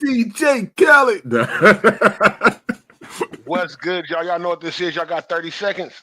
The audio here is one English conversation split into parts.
DJ Khaled. What's good, y'all? Y'all know what this is. Y'all got 30 seconds.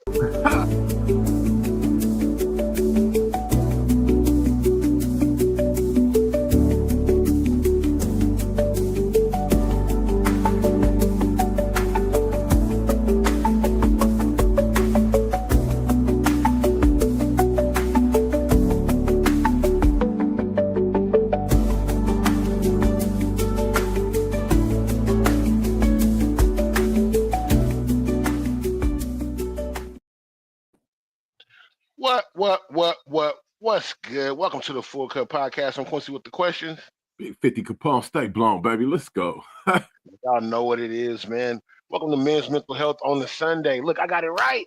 What's good? Welcome to the Full Cut Podcast. I'm Quincy with the questions. Big 50 Capone, stay blown, baby. Let's go. Y'all know what it is, man. Welcome to Men's Mental Health on the Sunday. Look, I got it right.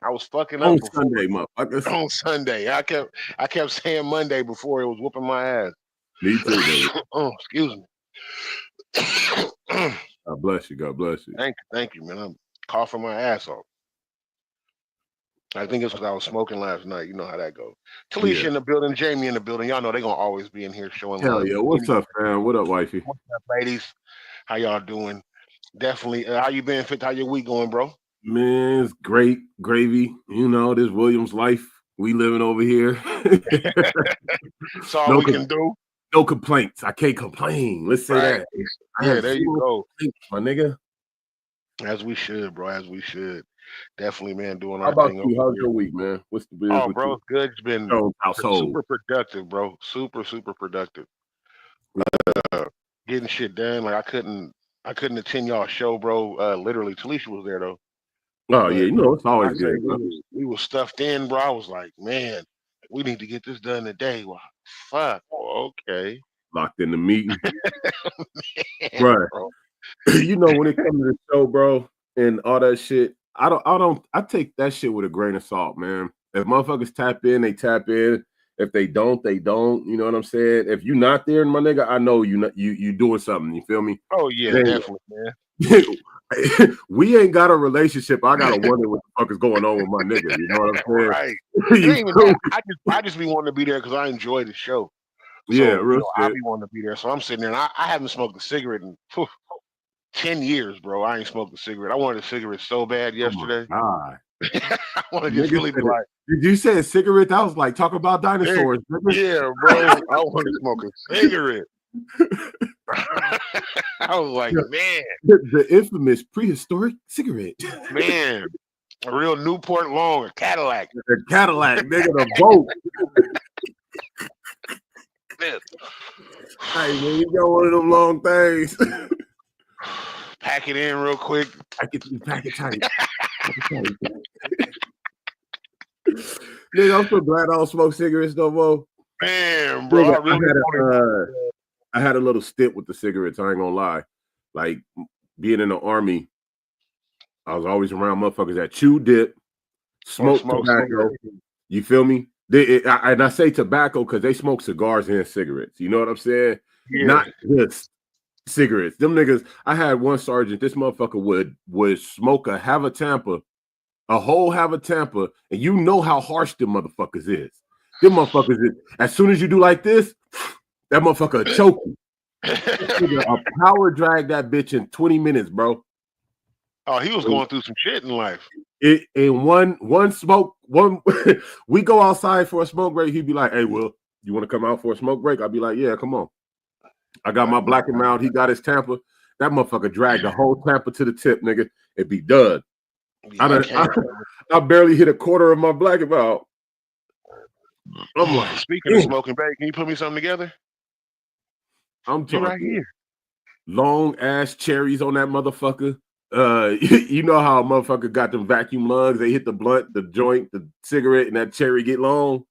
I was fucking up on before. Sunday, motherfuckers. On Sunday. I kept saying Monday before it was whooping my ass. Me too, baby. Oh, excuse me. God bless you. God bless you. Thank you, man. I'm coughing my ass off. I think it's because I was smoking last night. You know how that goes. Talisha in the building, Jamie in the building. Y'all know they're going to always be in here showing Hell love. Yeah. What's up, fam? What up, wifey? What's up, ladies? How y'all doing? Definitely. How you been, Fit? How your week going, bro? Man, it's great. Gravy. You know, this Williams life we living over here. That's all we can do. No complaints. I can't complain. Let's say that. Yeah, there you go. My nigga. As we should, bro. As we should. Definitely, man, doing How our about thing. you? How's your week, man? What's the business? Oh, bro, it's good. It's been super productive, bro. Super productive. Getting shit done. Like I couldn't attend y'all show, bro. Literally, Talisha was there though. Oh yeah, you know it's always good. We were stuffed in, bro. I was like, man, we need to get this done today. Wow, fuck. Oh, okay. Locked in the meeting, right? Bro. You know when it comes to the show, bro, and all that shit. I take that shit with a grain of salt, man. If motherfuckers tap in, they tap in. If they don't, they don't. You know what I'm saying? If you're not there, my nigga, I know you doing something. You feel me? Oh yeah, definitely, man. We ain't got a relationship. I gotta wonder what the fuck is going on with my nigga. You know what I'm saying? Right. It ain't even that. I just be wanting to be there because I enjoy the show. So, yeah, real I be wanting to be there. So I'm sitting there and I haven't smoked a cigarette in 10 years, bro. I ain't smoked a cigarette. I wanted a cigarette so bad yesterday. Oh I want to just really be like. Did you say a cigarette? That was like talk about dinosaurs. Yeah, bro. I want to smoke a cigarette. I was like, man. The infamous prehistoric cigarette. Man. A real Newport Long, a Cadillac. A Cadillac, nigga, the boat. Hey, man, you got one of them long things. Pack it in real quick. Pack it tight. Nigga, I'm so glad I don't smoke cigarettes no more. Man, bro, nigga, I had a little stint with the cigarettes. I ain't gonna lie. Like being in the army, I was always around motherfuckers that chew dip, smoke tobacco. You feel me? And I say tobacco because they smoke cigars and cigarettes. You know what I'm saying? Yeah. Not just cigarettes. Them niggas. I had one sergeant. This motherfucker would smoke a Hava-Tampa, a whole Hava-Tampa, and you know how harsh them motherfuckers is. Them motherfuckers is, as soon as you do like this, that motherfucker choke you. A power drag that bitch in 20 minutes, bro. Oh, he was going through some shit in life. In one smoke, we go outside for a smoke break. He'd be like, "Hey, Will, you want to come out for a smoke break?" I'd be like, "Yeah, come on." I got my black and mild. He got his Tampa. That motherfucker dragged the whole Tampa to the tip, nigga. It'd be done. Yeah, I barely hit a quarter of my black and mild. I'm like, speaking of smoking break, can you put me something together? I'm talking right here. Long ass cherries on that motherfucker. You know how a motherfucker got them vacuum lungs? They hit the blunt, the joint, the cigarette, and that cherry get long.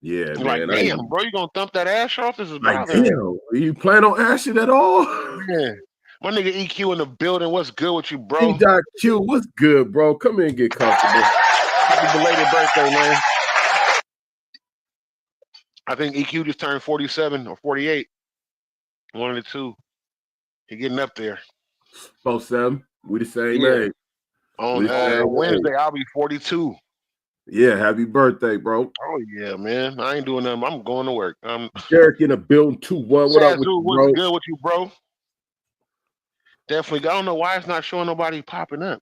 Yeah, you're man. Like, damn, bro, you gonna thump that ash off? This is like, damn. You plan on ashing at all? Yeah. My nigga EQ in the building. What's good with you, bro? Q, what's good, bro? Come in and get comfortable. Happy belated birthday, man. I think EQ just turned 47 or 48. One of the two. He getting up there. 47. We the same age. On Wednesday, I'll be 42. Yeah, happy birthday, bro. Oh, yeah, man. I ain't doing nothing. I'm going to work. Derek in the building 2-1. What up with you, bro? What's good with you, bro? Definitely. I don't know why it's not showing nobody popping up.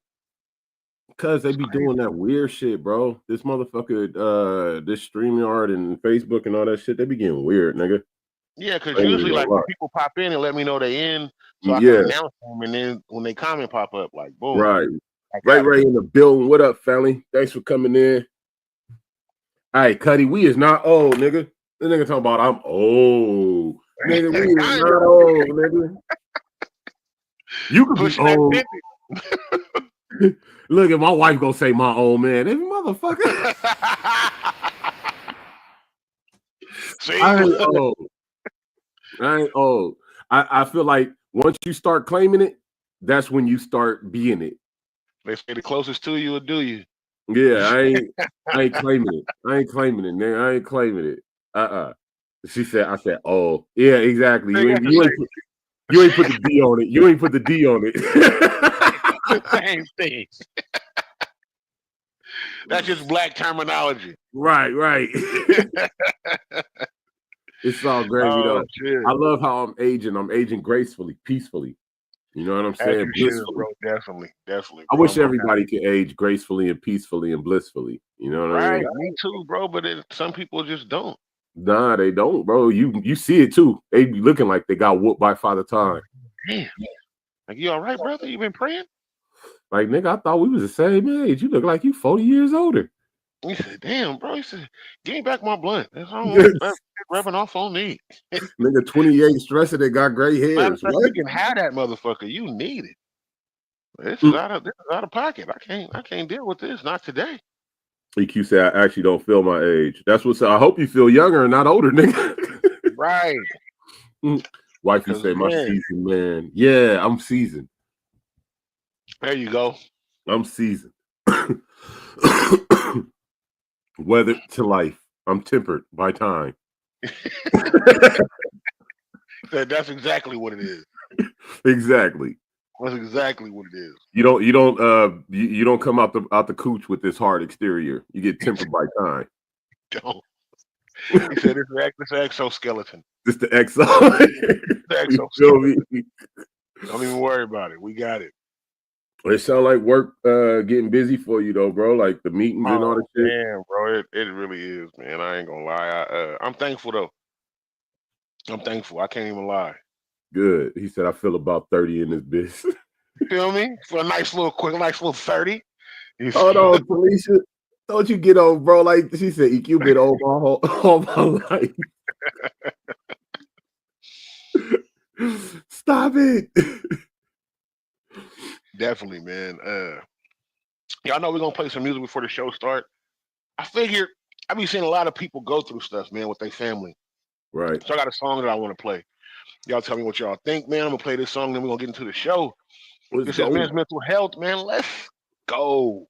Because they be doing that weird shit, bro. This motherfucker, this StreamYard and Facebook and all that shit, they be getting weird, nigga. Yeah, because usually, like, when people pop in and let me know they in, so I Yeah. can announce them, and then when they comment pop up, like, boom. Right. Right in the building. What up, family? Thanks for coming in. All right, Cuddy, we is not old, nigga. This nigga talking about I'm old. Nigga, we is not old, nigga. You could be old. Look at my wife gonna say my old man. This motherfucker. I ain't old. I ain't old. I feel like once you start claiming it, that's when you start being it. They say the closest to you will do you. Yeah, I ain't claiming it. I ain't claiming it, nigga. I ain't claiming it. She said, I said, oh, yeah, exactly. You ain't put the D on it. You ain't put the D on it. Same thing. That's just black terminology. Right. It's all gravy, though. Shit. I love how I'm aging. I'm aging gracefully, peacefully. You know what I'm saying? Bro, definitely. Bro. I wish everybody could age gracefully and peacefully and blissfully. You know what I mean? Me too, bro. But some people just don't. Nah, they don't, bro. You see it too. They be looking like they got whooped by Father Time. Damn. Like, you all right, brother? You been praying? Like, nigga, I thought we was the same age. You look like you 40 years older. He said, damn, bro. He said, give me back my blunt. That's all rubbing off on me. Nigga, 28 stressing and got gray hairs. You can have that motherfucker. You need it. This is out of pocket. I can't deal with this. Not today. EQ said, I actually don't feel my age. That's what's. I hope you feel younger and not older, nigga. Right. Wifey say, my seasoned man. Yeah, I'm seasoned. There you go. I'm seasoned. Weathered to life. I'm tempered by time. That's exactly what it is. Exactly. That's exactly what it is. You don't come out the cooch with this hard exterior. You get tempered by time. Don't. He said it's the exoskeleton. Just the exo. The exoskeleton. Don't even worry about it. We got it. It sound like work getting busy for you though, bro. Like the meetings and all the shit. Man, bro, it really is, man. I ain't gonna lie. I'm thankful though. I'm thankful. I can't even lie. Good. He said I feel about 30 in this bitch. You feel me? For a nice little 30. Hold on, Felicia. Don't you get old, bro? Like she said, EQ been old all my life. Stop it. Definitely, man. Y'all know we're gonna play some music before the show start. I figured I be seeing a lot of people go through stuff, man, with their family. Right. So I got a song that I want to play. Y'all tell me what y'all think, man. I'm gonna play this song, then we're gonna get into the show. This is Men's Mental Health, man. Let's go.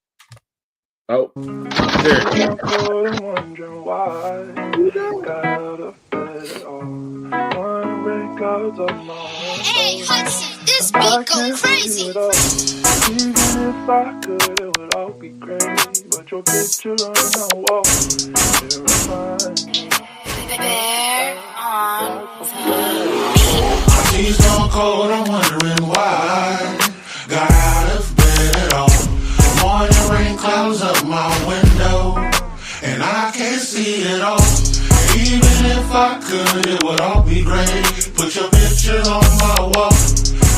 Oh, there. Hey Hudson, this beat go crazy. Even if I could, it would all be great. But your picture on the wall, it reminds me. Bear on My tea's gone cold, I'm wondering why. Got out of bed at all. Morning rain clouds up my window, and I can't see it all. Even if I could, it would all be great. Put your picture on my wall.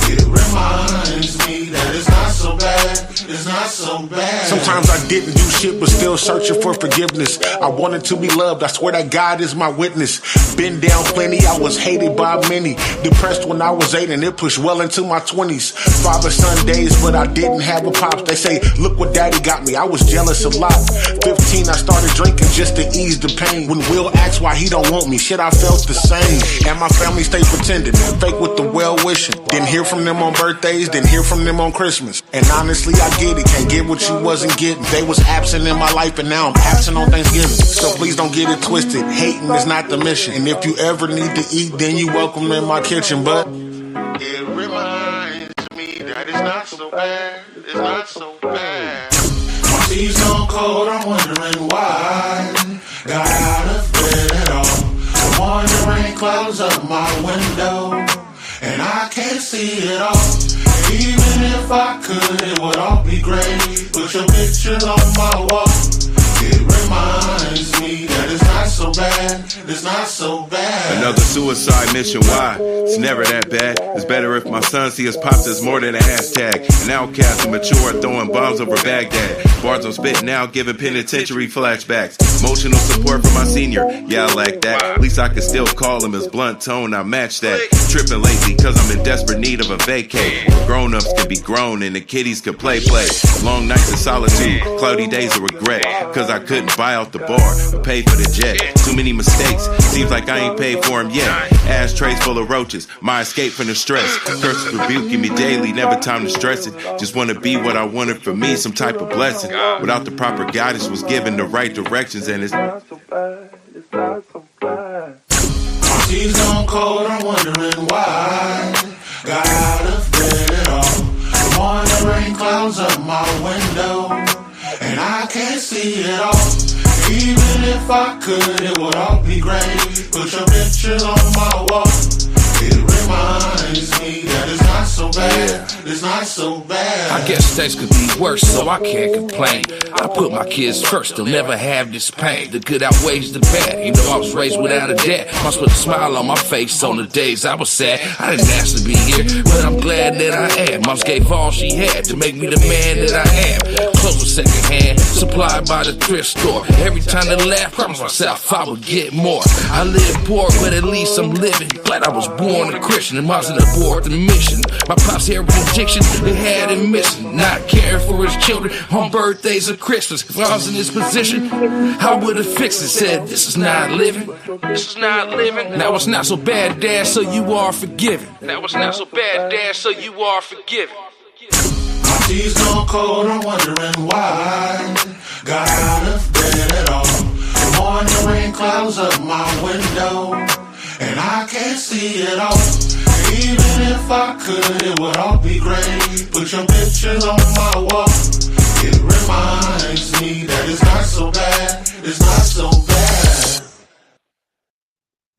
It reminds me that it's not so bad. It's not so bad. Sometimes I didn't do shit, but still searching for forgiveness. I wanted to be loved. I swear that God is my witness. Been down plenty. I was hated by many. Depressed when I was 8, and it pushed well into my 20s. Father-son days, but I didn't have a pops. They say, look what daddy got me. I was jealous a lot. 15, I started drinking just to ease the pain. When Will asked why he don't want me, shit, I felt the same. And my family stayed pretending, fake with the well-wishing. Didn't hear from them on birthdays, didn't hear from them on Christmas. And honestly, I get it. Can't get what you wasn't getting. They was absent in my life, and now I'm absent on Thanksgiving. So please don't get it twisted. Hating is not the mission. And if you ever need to eat, then you welcome in my kitchen. But it reminds me that it's not so bad. It's not so bad. My tea's so cold, I'm wondering why. Got out of bed at all. The morning rain clouds up my window, and I can't see it all. if I could, it would all be great. Put your picture on my wall. It reminds me that it's not so bad. It's not so bad. Another suicide mission, why? It's never that bad. It's better if my son see his pops as more than a hashtag. An outcast and mature throwing bombs over Baghdad. Bars on spit now giving penitentiary flashbacks. Emotional support for my senior, yeah I like that. At least I can still call him his blunt tone, I match that. Tripping lately cause I'm in desperate need of a vacay. Grown-ups can be grown and the kiddies can play. Long nights of solitude, cloudy days of regret. Cause I couldn't buy out the bar or pay for the jet. Too many mistakes, seems like I ain't paid for them yet. Ashtrays full of roaches, my escape from the stress. Curses rebuking me daily, never time to stress it. Just wanna be what I wanted for me, some type of blessing. Without the proper guidance, was given the right directions, and it's not so bad. It's not so bad. She's gone cold, I'm wondering why. Got out of bed at all. The morning rain clouds up my window, and I can't see it all. Even if I could, it would all be great. Put your picture on my wall. It reminds me that it's not so bad. It's not so bad. I guess things could be worse, so I can't complain. I put my kids first, they'll never have this pain. The good outweighs the bad. You know I was raised without a dad. Must put a smile on my face on the days I was sad. I didn't ask to be here, but I'm glad that I am. Moms gave all she had to make me the man that I am. Clothes were secondhand, supplied by the thrift store. Every time they laugh, promise myself I would get more. I live poor, but at least I'm living. Glad I was born a Christian and mom's an abort the mission. My pops had addiction, they had him missing. Not caring for his children on birthdays or Christmas. If I was in this position, I would have fixed it. Said, this is not living. This is not living. Now it's not so bad, Dad, so you are forgiven. Now it's not so bad, Dad, so you are forgiven. She's gone cold, I'm wondering why. Got out of bed at all. The morning rain clouds up my window, and I can't see it all. Even if I could, it would all be great. Put your pictures on my wall. It reminds me that it's not so bad. It's not so bad.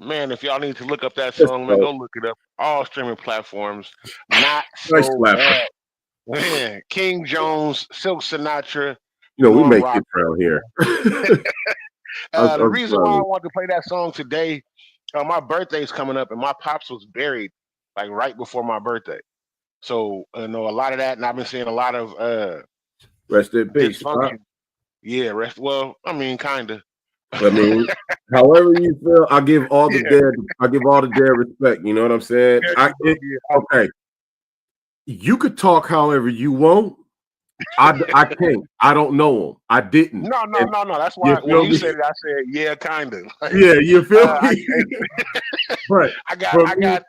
Man, if y'all need to look up that song, man, go look it up. All streaming platforms. Not so bad. Man, King Jones, Silk Sinatra. You know, we make it around here. The reason why I wanted to play that song today, my birthday's coming up, and my pops was buried like right before my birthday. So I know a lot of that, and I've been seeing a lot of rest in peace. Yeah, well, I mean, kinda. I mean, however you feel, I give all the dead respect. You know what I'm saying? Okay. You could talk however you want. I can't. I don't know him. I didn't. No. That's why when you said it, I said, yeah, kind of. Yeah, you feel me? But I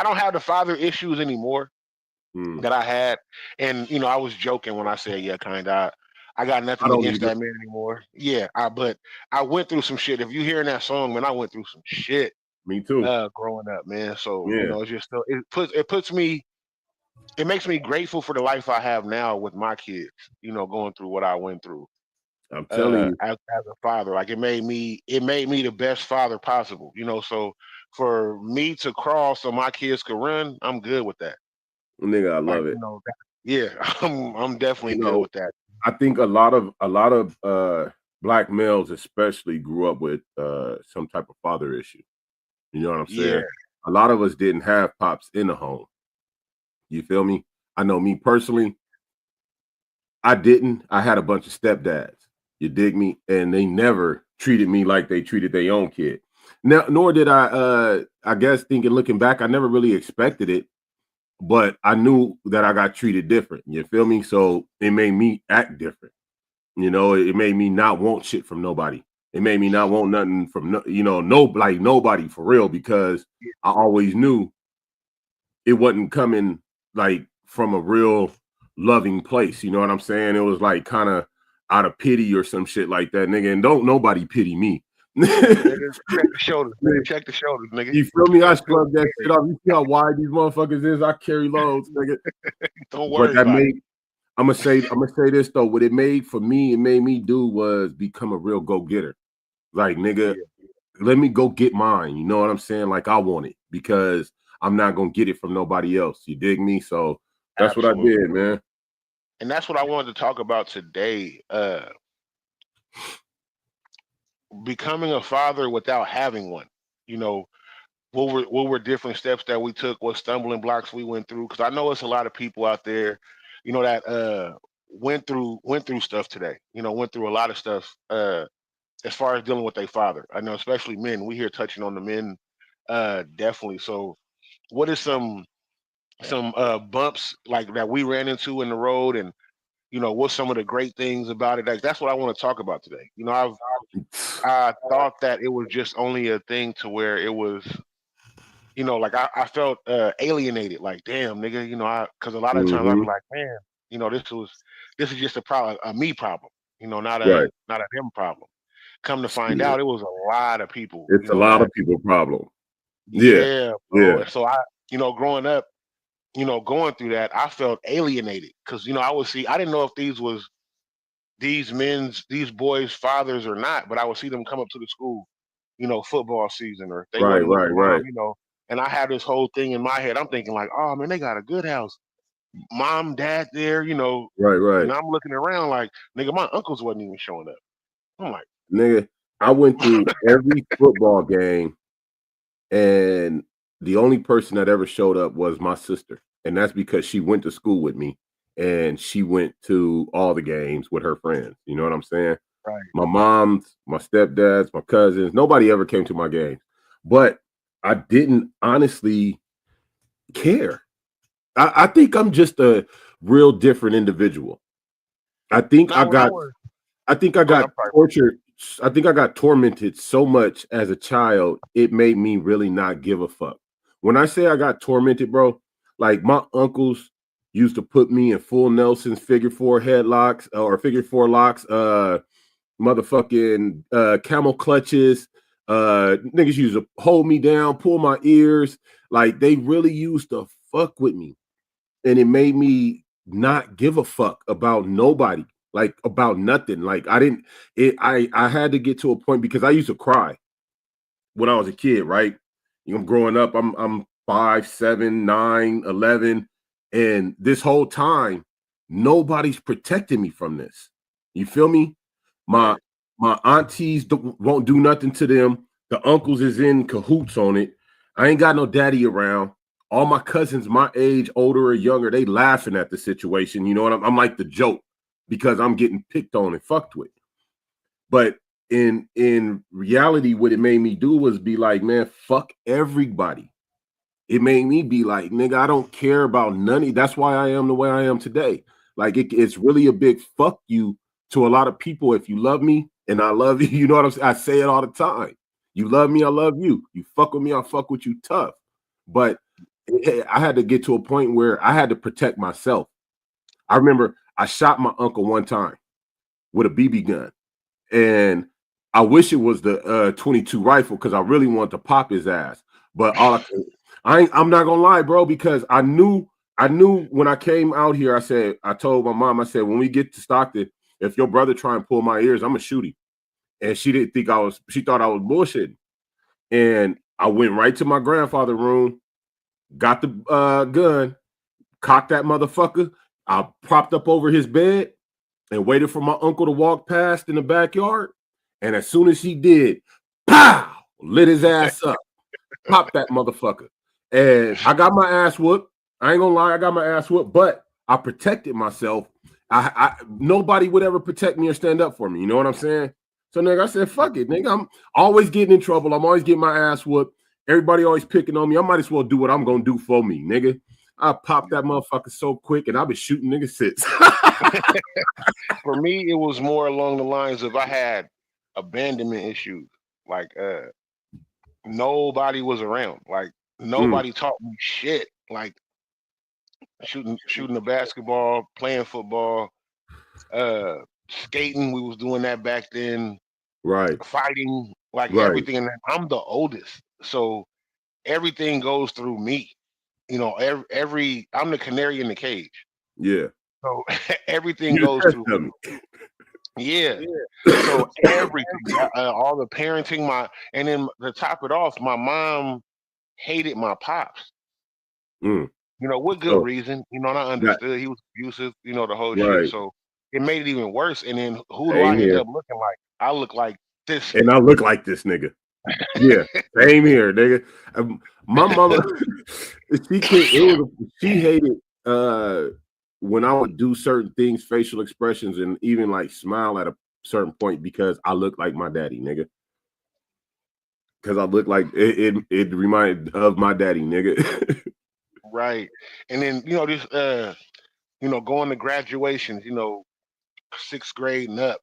don't have the father issues anymore that I had. And, you know, I was joking when I said, yeah, kind of. I got nothing against that man anymore. Yeah, but I went through some shit. If you hearing that song, man, I went through some shit. Me too. Growing up, man. So you know, it's just it makes me grateful for the life I have now with my kids. You know, going through what I went through. I'm telling you, as a father, like it made me the best father possible. You know, so for me to crawl so my kids could run, I'm good with that. Nigga, I love it. You know, I'm definitely good with that. I think a lot of black males especially grew up with some type of father issue. You know what I'm saying? Yeah. A lot of us didn't have pops in the home. You feel me? I know me personally, I didn't. I had a bunch of stepdads. You dig me? And they never treated me like they treated their own kid. Now, nor did I guess looking back, I never really expected it, but I knew that I got treated different. You feel me? So it made me act different. You know, it made me not want shit from nobody. It made me not want nothing from, nobody for real, because I always knew it wasn't coming like from a real loving place. You know what I'm saying? It was like kind of out of pity or some shit like that, nigga. And don't nobody pity me. Check the shoulders, nigga. Check the shoulders, nigga. You feel me? I scrub that shit off. You see how wide these motherfuckers is? I carry loads, nigga. Don't worry. But I'm gonna say this though. What it made me do was become a real go-getter. Like, nigga, let me go get mine. You know what I'm saying? Like, I want it, because I'm not gonna get it from nobody else. You dig me? So that's Absolutely. what I did, man. And that's what I wanted to talk about today. Becoming a father without having one. You know, what were different steps that we took, what stumbling blocks we went through? Because I know it's a lot of people out there, you know, that went through stuff today. You know, went through a lot of stuff as far as dealing with their father. I know, especially men. We here touching on the men, definitely. So, what is some bumps like that we ran into in the road, and you know, what's some of the great things about it? Like that's what I want to talk about today. You know, I thought that it was just only a thing to where it was, you know, like I felt alienated. Like, damn, nigga, you know, because a lot of times I'd be like, man, you know, this is just a problem, a me problem, you know, not a him problem. Come to find out, it was a lot of people. It's a lot of people problem. Yeah, bro. And so you know, growing up, you know, going through that, I felt alienated because you know I didn't know if these boys' fathers or not, but I would see them come up to the school, you know, football season or if they right, you know, and I had this whole thing in my head. I'm thinking like, oh man, they got a good house, mom, dad there, you know, right. And I'm looking around like, nigga, my uncles wasn't even showing up. I'm like, nigga, I went through every football game, and the only person that ever showed up was my sister, and that's because she went to school with me. And she went to all the games with her friends. You know what I'm saying? Right. My mom's, my stepdads, my cousins, nobody ever came to my games. But I didn't honestly care. I think I'm just a real different individual. I think I got tortured. I think I got tormented so much as a child, it made me really not give a fuck. When I say I got tormented, bro, like my uncles used to put me in full Nelson's figure four headlocks or figure four locks, motherfucking camel clutches. Niggas used to hold me down, pull my ears. Like they really used to fuck with me. And it made me not give a fuck about nobody, like about nothing. Like I had to get to a point because I used to cry when I was a kid, right? You know, I'm growing up, I'm 5, 7, 9, 11. And this whole time, nobody's protecting me from this. You feel me? My aunties won't do nothing to them. The uncles is in cahoots on it. I ain't got no daddy around. All my cousins, my age, older or younger, they laughing at the situation. You know what I'm like the joke because I'm getting picked on and fucked with. But in reality, what it made me do was be like, man, fuck everybody. It made me be like, nigga, I don't care about none. That's why I am the way I am today. Like it's really a big fuck you to a lot of people. If you love me and I love you, you know what I'm saying? I say it all the time. You love me, I love you. You fuck with me, I fuck with you tough. But I had to get to a point where I had to protect myself. I remember I shot my uncle one time with a BB gun. And I wish it was the 22 rifle because I really wanted to pop his ass. But I'm not gonna lie, bro, because I knew when I came out here, I told my mom, I said, when we get to Stockton, if your brother try and pull my ears, I'm gonna shoot him. And she didn't think she thought I was bullshitting. And I went right to my grandfather's room, got the gun, cocked that motherfucker. I propped up over his bed and waited for my uncle to walk past in the backyard. And as soon as he did, pow, lit his ass up, popped that motherfucker. And I got my ass whooped. I ain't gonna lie, I got my ass whooped, but I protected myself. Nobody would ever protect me or stand up for me. You know what I'm saying? So, nigga, I said, fuck it, nigga. I'm always getting in trouble. I'm always getting my ass whooped. Everybody always picking on me. I might as well do what I'm gonna do for me, nigga. I popped that motherfucker so quick, and I've been shooting niggas since. For me, it was more along the lines of I had abandonment issues. Like nobody was around. Like nobody taught me shit. Like shooting the basketball, playing football, skating. We was doing that back then. Right. Fighting, like everything. And I'm the oldest, so everything goes through me. You know, I'm the canary in the cage. Yeah. So everything goes through me. Yeah. So everything, all the parenting, and then to top it off, my mom hated my pops. Mm. You know, with good reason. You know, and I understood he was abusive. You know, the whole shit. So it made it even worse. And then who do I end up looking like? I look like this, and I look like this nigga. Yeah, same here, nigga. My mother, she hated when I would do certain things, facial expressions, and even like smile at a certain point because I look like my daddy, nigga. Because I look like it reminded of my daddy, nigga. Right. And then, you know, this you know, going to graduations, you know, 6th grade and up,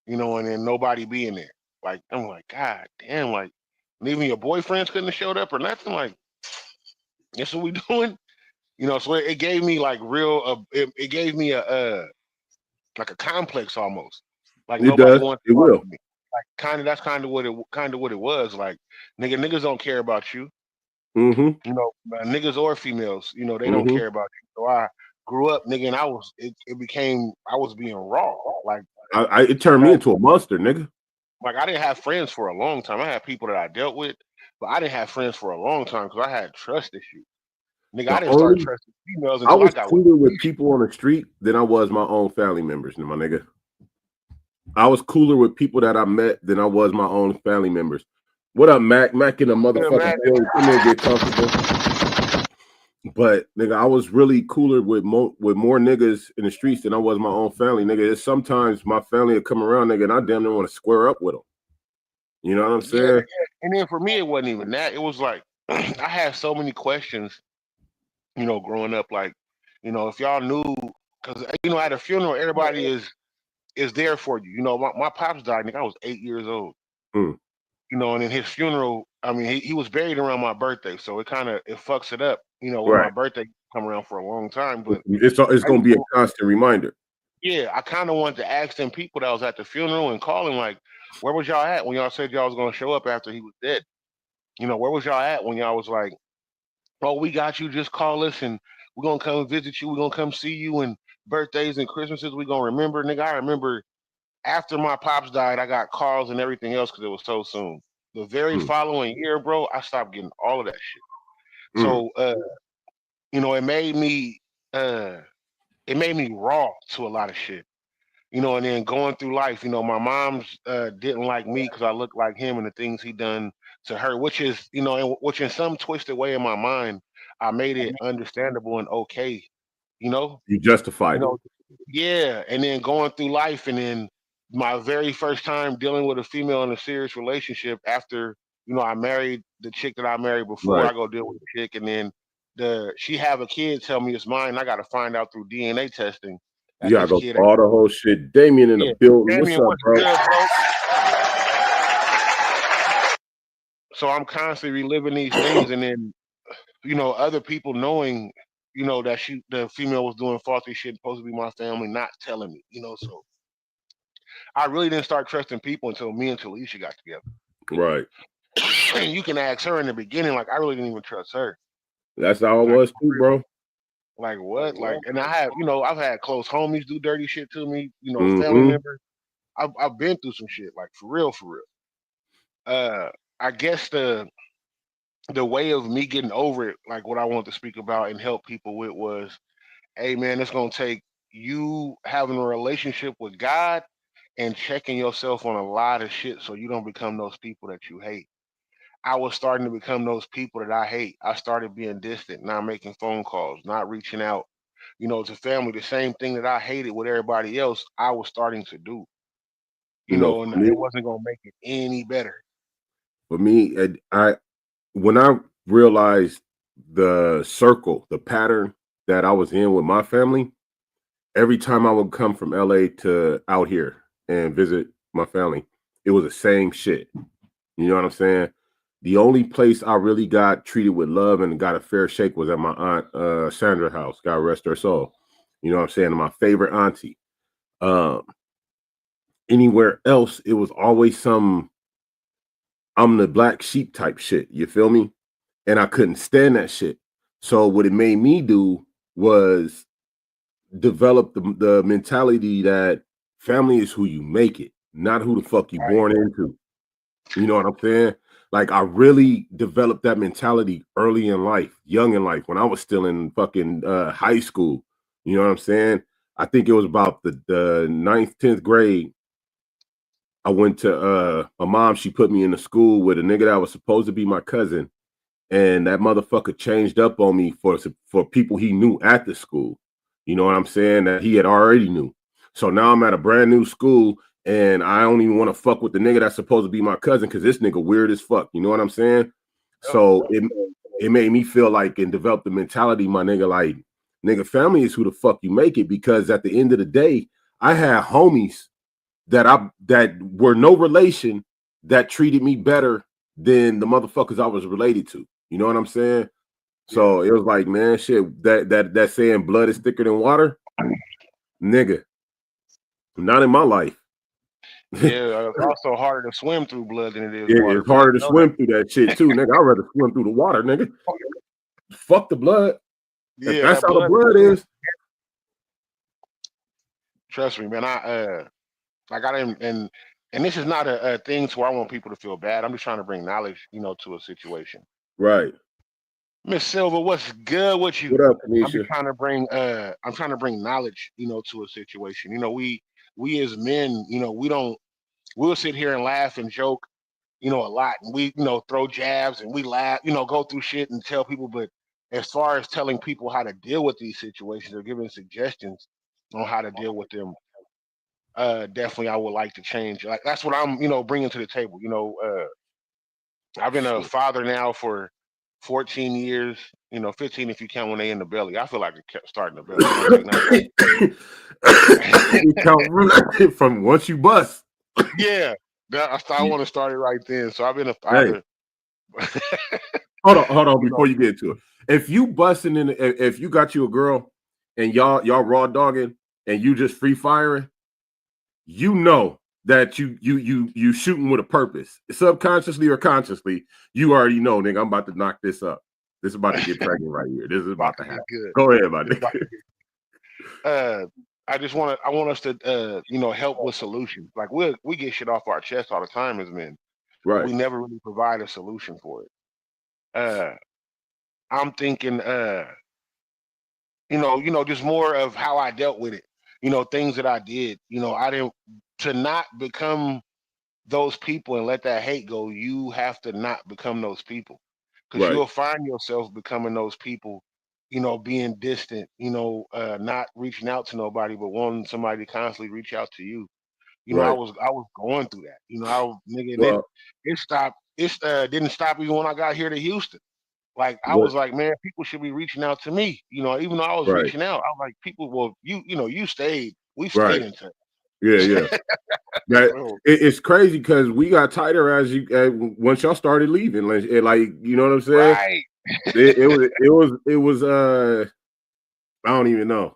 you know, and then nobody being there. Like, I'm like, God damn, like, and even your boyfriends couldn't have showed up or nothing. Like, that's what we doing, you know. So it gave me like real, it gave me a like a complex almost. Like It nobody does. wants It to talk will. to me. Like that's kind of what it was. Like niggas don't care about you. Mm-hmm. You know, niggas or females. You know, they don't Mm-hmm. care about you. So I grew up, nigga, and I was being raw. Like it turned me into a monster, nigga. Like I didn't have friends for a long time. I had people that I dealt with, but I didn't have friends for a long time because I had trust issues. Nigga, I didn't start trusting females I until was I got cooler with people on the street than I was my own family members, my nigga. I was cooler with people that I met than I was my own family members. What up, Mac? Mac in the motherfucking building. Come in, get comfortable. But nigga, I was really cooler with more niggas in the streets than I was my own family, nigga. It's sometimes my family would come around, nigga, and I damn near want to square up with them. You know what I'm saying? Yeah. And then for me, it wasn't even that. It was like I had so many questions, you know, growing up. Like, you know, if y'all knew, because you know, at a funeral, everybody is there for you. You know, my pops died, nigga. I was 8 years old. Mm. You know, and in his funeral, I mean, he was buried around my birthday, so it fucks it up. You know, when my birthday come around for a long time, but it's gonna be a constant reminder. Yeah, I kind of wanted to ask them people that was at the funeral and call them like, where was y'all at when y'all said y'all was gonna show up after he was dead? You know, where was y'all at when y'all was like, oh, we got you, just call us and we're gonna come visit you, we're gonna come see you, and birthdays and Christmases we're gonna remember. Nigga, I remember after my pops died, I got calls and everything else because it was so soon. The very following year, bro, I stopped getting all of that shit. So you know, it made me raw to a lot of shit. You know, and then going through life, you know, my mom's didn't like me because I looked like him and the things he done to her, which is, you know, which in some twisted way in my mind, I made it understandable and okay, you know. You justified it. Yeah, and then going through life, and then my very first time dealing with a female in a serious relationship after, you know, I married the chick that I married before. I go deal with the chick, and then she have a kid, tell me it's mine. I got to find out through DNA testing. You gotta go through all the whole shit. Damien in the building. Damien, what's up, bro? Good, bro? So I'm constantly reliving these things, and then, you know, other people knowing, you know, that the female was doing faulty shit, supposed to be my family, not telling me, you know. So I really didn't start trusting people until me and Talisha got together. Right. And you can ask her in the beginning, like, I really didn't even trust her. That's how it was too, bro. Like what? Like, and I have, you know, I've had close homies do dirty shit to me, you know, family members. I've been through some shit, like for real, for real. I guess the way of me getting over it, like what I want to speak about and help people with was, hey man, it's gonna take you having a relationship with God and checking yourself on a lot of shit so you don't become those people that you hate. I was starting to become those people that I hate. I started being distant, not making phone calls, not reaching out, you know, to family. The same thing that I hated with everybody else, I was starting to do. You know, and it wasn't gonna make it any better. For me, when I realized the circle, the pattern that I was in with my family, every time I would come from LA to out here and visit my family, it was the same shit. You know what I'm saying? The only place I really got treated with love and got a fair shake was at my aunt Sandra's house. God rest her soul. You know what I'm saying? My favorite auntie. Anywhere else, it was always some I'm the black sheep type shit. You feel me? And I couldn't stand that shit. So what it made me do was develop the mentality that family is who you make it, not who the fuck you born into. You know what I'm saying? Like I really developed that mentality early in life, young in life, when I was still in fucking high school. You know what I'm saying? I think it was about the 9th, 10th grade. I went to my mom, she put me in the school with a nigga that was supposed to be my cousin. And that motherfucker changed up on me for people he knew at the school. You know what I'm saying? That he had already knew. So now I'm at a brand new school and I don't even want to fuck with the nigga that's supposed to be my cousin because this nigga weird as fuck. You know what I'm saying? So it made me feel like and develop the mentality, my nigga, like, nigga, family is who the fuck you make it, because at the end of the day, I had homies that were no relation that treated me better than the motherfuckers I was related to. You know what I'm saying? So it was like, man, shit, that saying blood is thicker than water, nigga, not in my life. Yeah, it's also harder to swim through blood than it is water. It's harder to swim through that shit too, nigga. I'd rather swim through the water, nigga. Fuck the blood. Yeah, if that's how the blood is. Trust me, man. I got him, and this is not a thing to where I want people to feel bad. I'm just trying to bring knowledge, to a situation. Right. Miss Silva, what's good with you? What up, Kanisha? I'm just trying to bring knowledge, to a situation. We as men, we'll sit here and laugh and joke, a lot, and we, throw jabs and we laugh, go through shit and tell people, but as far as telling people how to deal with these situations or giving suggestions on how to deal with them, definitely I would like to change. Like that's what I'm, bringing to the table. I've been a father now for 14 years, 15 if you count when they in the belly. I feel like it kept starting the belly. You count from once you bust. Yeah, I want to start it right then. So I've been a father. Hey. Hold on before you get to it. If you busting in, if you got you a girl and y'all raw dogging and you just free firing, that you shooting with a purpose, subconsciously or consciously. You already know, nigga, I'm about to knock this up. This is about to get pregnant right here. This is about to happen. Good. Go ahead, my nigga. I want us to help with solutions. Like we get shit off our chest all the time as men. Right. We never really provide a solution for it. I'm thinking just more of how I dealt with it. Things that I did. I didn't, to not become those people and let that hate go, you have to not become those people. Because you'll find yourself becoming those people, being distant, not reaching out to nobody, but wanting somebody to constantly reach out to you. I was going through that. It stopped. It didn't stop even when I got here to Houston. Like I was like, man, people should be reaching out to me. Even though I was reaching out, I was like, people, well, you stayed. We stayed in touch. Yeah. It's crazy because we got tighter as once y'all started leaving. Like, you know what I'm saying? Right. It was I don't even know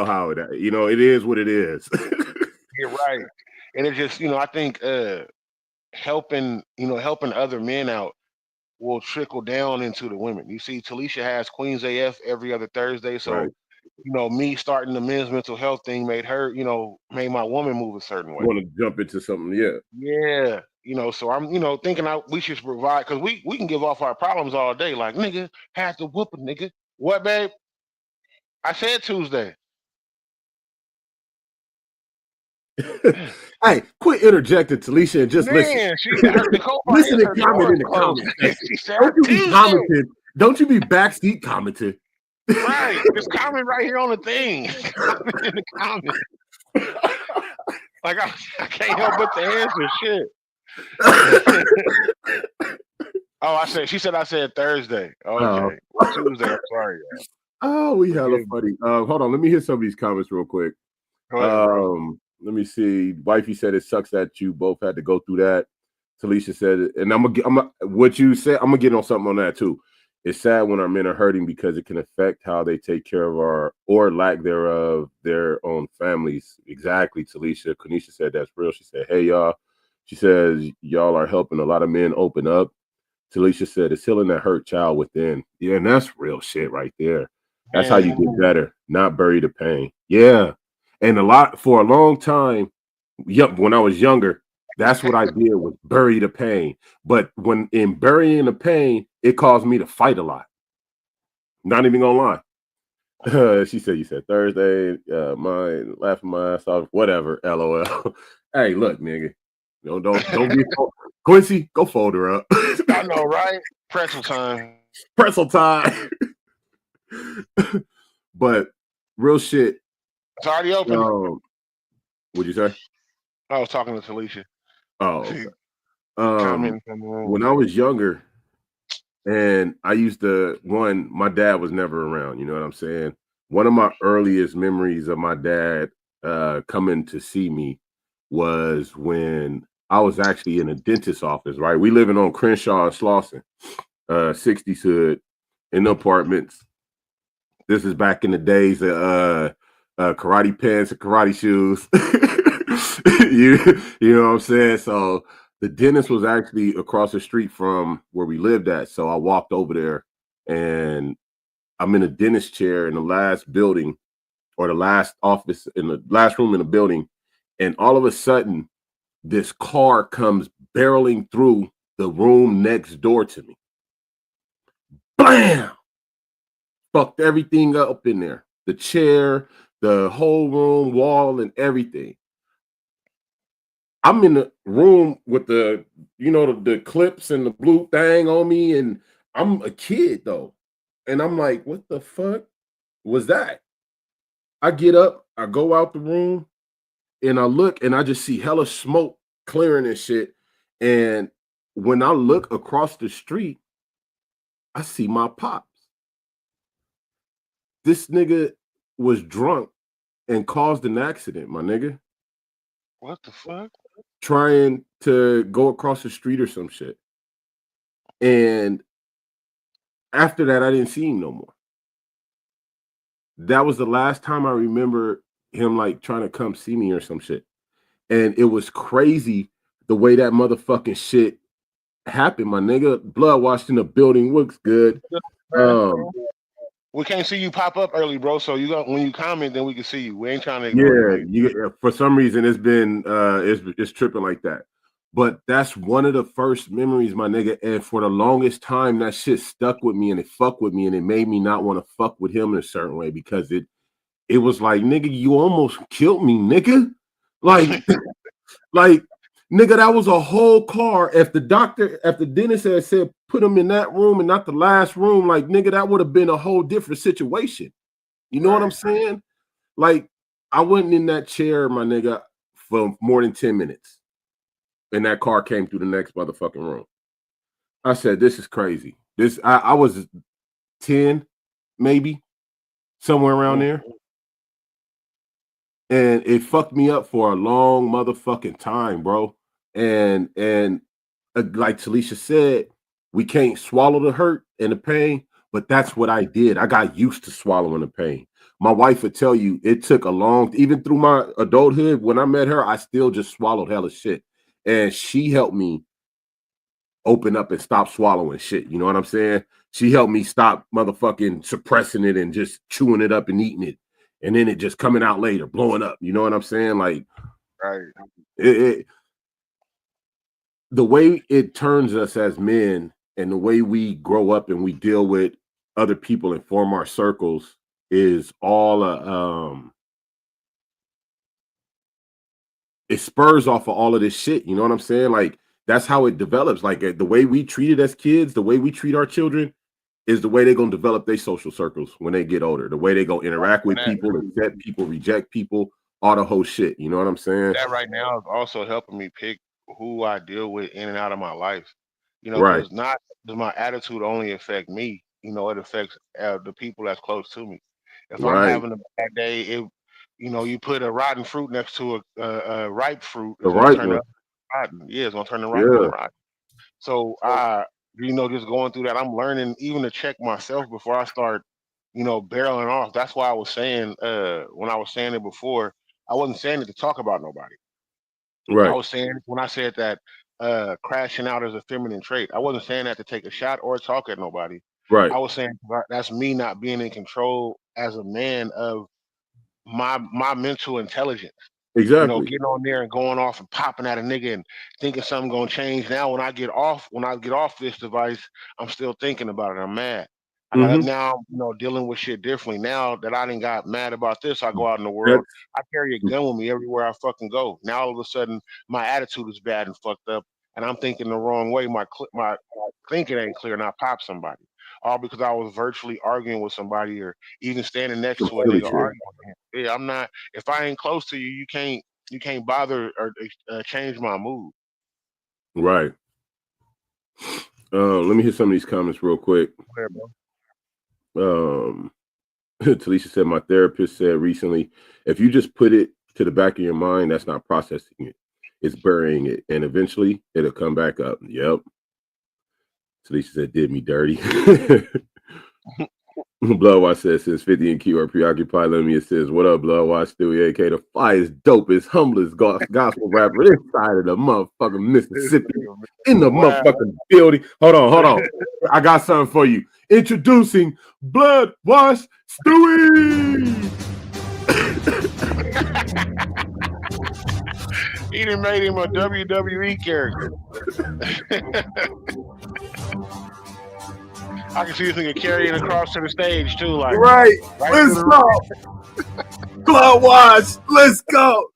how it, it is what it is. You're right. And it just, I think helping other men out will trickle down into the women. You see, Talisha has Queens AF every other Thursday. So, me starting the men's mental health thing made her, made my woman move a certain way. Want to jump into something, yeah. So I'm, thinking we should provide, because we can give off our problems all day. Like, nigga, had to whoop a nigga. What, babe? I said Tuesday. Hey, quit interjecting, Talisha, and just listen. Listen and comment in the comments. Don't you be backseat commenting. Right, just comment right here on the thing. In the comments. Like I can't help but to answer shit. She said I said Thursday. Okay, Tuesday. I'm sorry. Man. Oh, we hella funny. Hold on, let me hear some of these comments real quick. Let me see. Wifey said it sucks that you both had to go through that. Talisha said it, and what you said, I'm gonna get on something on that too. It's sad when our men are hurting because it can affect how they take care of or lack thereof their own families. Exactly, Talisha. Kanisha said that's real. She said, hey, y'all. She says, y'all are helping a lot of men open up. Talisha said, it's healing that hurt child within. Yeah, and that's real shit right there. That's how you get better, not bury the pain. Yeah. And for a long time, when I was younger, That's what I did, was bury the pain. But when in burying the pain, it caused me to fight a lot. Not even gonna lie. She said, "You said Thursday, mine, laughing my ass off, whatever." LOL. Hey, look, nigga, don't be Quincy. Go fold her up. I know, right? Pretzel time. Pretzel time. But real shit. It's already open. What'd you say? I was talking to Talisha. Oh, okay. When I was younger, and I used to, my dad was never around. You know what I'm saying? One of my earliest memories of my dad coming to see me was when I was actually in a dentist's office, right? We living on Crenshaw and Slauson, 60s hood in the apartments. This is back in the days of karate pants and karate shoes. you know what I'm saying? So the dentist was actually across the street from where we lived at. So I walked over there, and I'm in a dentist chair in the last building, or the last office, in the last room in the building. And all of a sudden, this car comes barreling through the room next door to me. Bam! Fucked everything up in there. The chair, the whole room, wall, and everything. I'm in the room with the clips and the blue thing on me, and I'm a kid though. And I'm like, what the fuck was that? I get up, I go out the room, and I look, and I just see hella smoke clearing and shit. And when I look across the street, I see my pops. This nigga was drunk and caused an accident, my nigga. What the fuck? Trying to go across the street or some shit. And after that, I didn't see him no more. That was the last time I remember him like trying to come see me or some shit. And it was crazy the way that motherfucking shit happened, my nigga. Blood washed in the building, looks good. We can't see you pop up early, bro. So when you comment, then we can see you. We ain't trying to. Yeah, for some reason it's been it's tripping like that. But that's one of the first memories, my nigga. And for the longest time, that shit stuck with me, and it fucked with me, and it made me not want to fuck with him in a certain way, because it was like, nigga, you almost killed me, nigga. Like, like, nigga, that was a whole car. If the dentist had said put him in that room and not the last room, like, nigga, that would have been a whole different situation. You know what I'm saying? Like, I wasn't in that chair, my nigga, for more than 10 minutes. And that car came through the next motherfucking room. I said, this is crazy. I was 10, maybe, somewhere around there. And it fucked me up for a long motherfucking time, bro. And like Talisha said, we can't swallow the hurt and the pain, but that's what I did. I got used to swallowing the pain. My wife would tell you it took a long, even through my adulthood, when I met her, I still just swallowed hella shit. And she helped me open up and stop swallowing shit. You know what I'm saying? She helped me stop motherfucking suppressing it and just chewing it up and eating it. And then it just coming out later, blowing up. You know what I'm saying? Like, right. The way it turns us as men, and the way we grow up and we deal with other people and form our circles, is all it spurs off of all of this shit. You know what I'm saying? Like, that's how it develops. Like, the way we treat it as kids, the way we treat our children, is the way they're gonna develop their social circles when they get older. The way they're gonna interact with people, accept people, reject people, all the whole shit. You know what I'm saying? That right now is also helping me pick who I deal with in and out of my life. You know, right. does my attitude only affect me? You know, it affects the people that's close to me. If right. I'm having a bad day, you put a rotten fruit next to a ripe fruit, it's gonna turn rotten. Yeah, it's gonna turn the rotten. So just going through that, I'm learning even to check myself before I start, barreling off. That's why I was saying, when I was saying it before, I wasn't saying it to talk about nobody. Right. I was saying, when I said that crashing out is a feminine trait, I wasn't saying that to take a shot or talk at nobody. Right. I was saying that's me not being in control as a man of my mental intelligence. Exactly. Getting on there and going off and popping at a nigga and thinking something gonna change. Now when I get off this device, I'm still thinking about it. I'm mad. I got now, dealing with shit differently. Now that I done got mad about this, I go out in the world. I carry a gun with me everywhere I fucking go. Now all of a sudden, my attitude is bad and fucked up, and I'm thinking the wrong way. My thinking ain't clear, and I pop somebody. All because I was virtually arguing with somebody or even standing next to a nigga arguing with him. Yeah, I'm not. If I ain't close to you, you can't bother or change my mood. Right. Let me hit some of these comments real quick. Talisha said, my therapist said recently, if you just put it to the back of your mind, that's not processing it. It's burying it, and eventually it'll come back up. Yep. Talisha said, did me dirty. Bloodwash says, since 50 and Q are preoccupied, let me assist. What up, Bloodwash? Stewie AK, the fire's dopest, humblest gospel rapper inside of the motherfucking Mississippi, in the motherfucking building. Hold on. I got something for you. Introducing Bloodwash Stewie. He done made him a WWE character. I can see this nigga carrying across to the stage too, like right. Let's go. Bloodwash, let's go.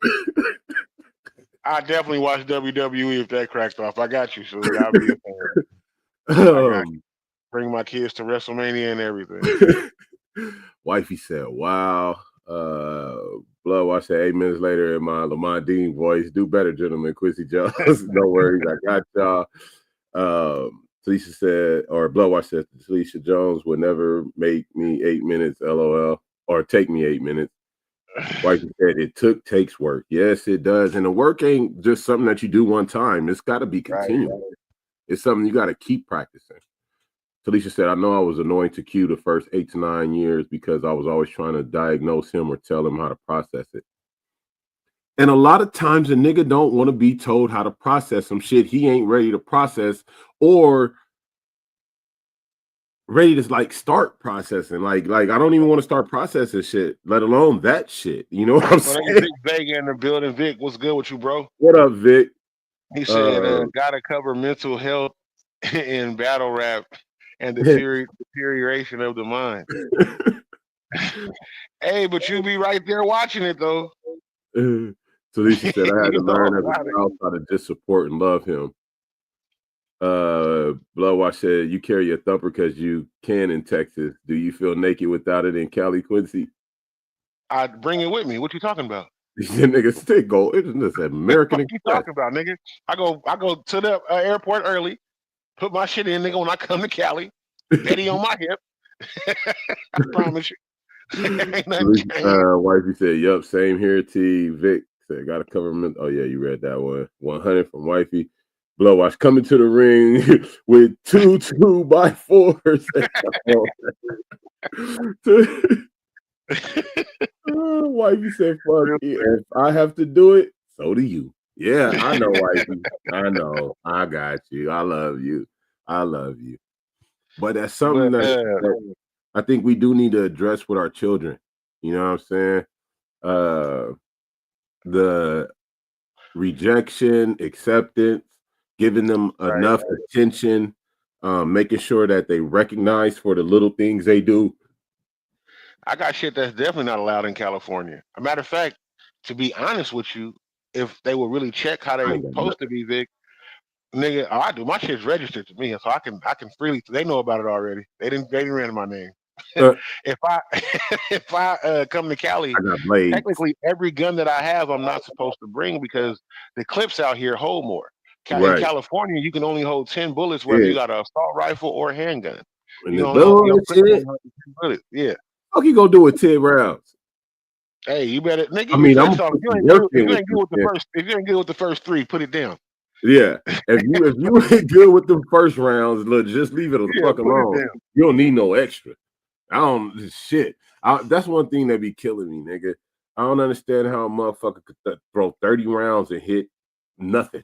I definitely watch WWE if that cracks off. I got you, so I'll be a fan. Bring my kids to WrestleMania and everything. Wifey said, wow. Bloodwash said 8 minutes later in my Lamont Dean voice. Do better, gentlemen. Quincy Jones. No worries. I got y'all. Talisha said, or Bloodwash said, Talisha Jones would never make me 8 minutes, LOL, or take me 8 minutes. Wifey said, it takes work. Yes, it does. And the work ain't just something that you do one time. It's got to be continuous. Right. It's something you got to keep practicing. Talisha said, I know I was annoying to Q the first 8 to 9 years because I was always trying to diagnose him or tell him how to process it. And a lot of times a nigga don't want to be told how to process some shit he ain't ready to process or ready to like start processing. Like I don't even want to start processing shit, let alone that shit. You know what I'm saying? Vic Vega in the building. Vic, what's good with you, bro? What up, Vic? He said, gotta cover mental health in battle rap and the deterioration of the mind. Hey, but you be right there watching it though. Talisha said, I had to learn as a child how to just support and love him. Bloodwash said, you carry a thumper because you can in Texas. Do you feel naked without it in Cali, Quincy? I bring it with me. What you talking about? Nigga, stick go. It's American. What you talking about, nigga? I go to the airport early, put my shit in, nigga. When I come to Cali, Betty on my hip. I promise you. Wifey said, yup, same here, T. Vic said, gotta cover. Oh, yeah, you read that one. 100 from Wifey. Bloodwash coming to the ring with 2 2x4s. Wifey said, fuck it. If I have to do it, so do you. Yeah, I know, Wifey. I know. I got you. I love you. But that's something that I think we do need to address with our children. You know what I'm saying? The rejection, acceptance, giving them enough attention, making sure that they recognize for the little things they do. I got shit that's definitely not allowed in California. A matter of fact, to be honest with you, if they would really check how they're supposed to be, Vic, nigga, I do. My shit's registered to me, so I can freely. They know about it already. They didn't run my name. If I come to Cali, technically every gun that I have, I'm not supposed to bring because the clips out here hold more. In California, you can only hold 10 bullets, whether you got an assault rifle or a handgun. And How you gonna do with 10 rounds? Hey, you better, nigga. I mean, if you ain't good with the first 3, put it down. Yeah, if you ain't good with the first rounds, look, just leave it the fuck alone. You don't need no extra. That's one thing that be killing me, nigga. I don't understand how a motherfucker could throw 30 rounds and hit nothing,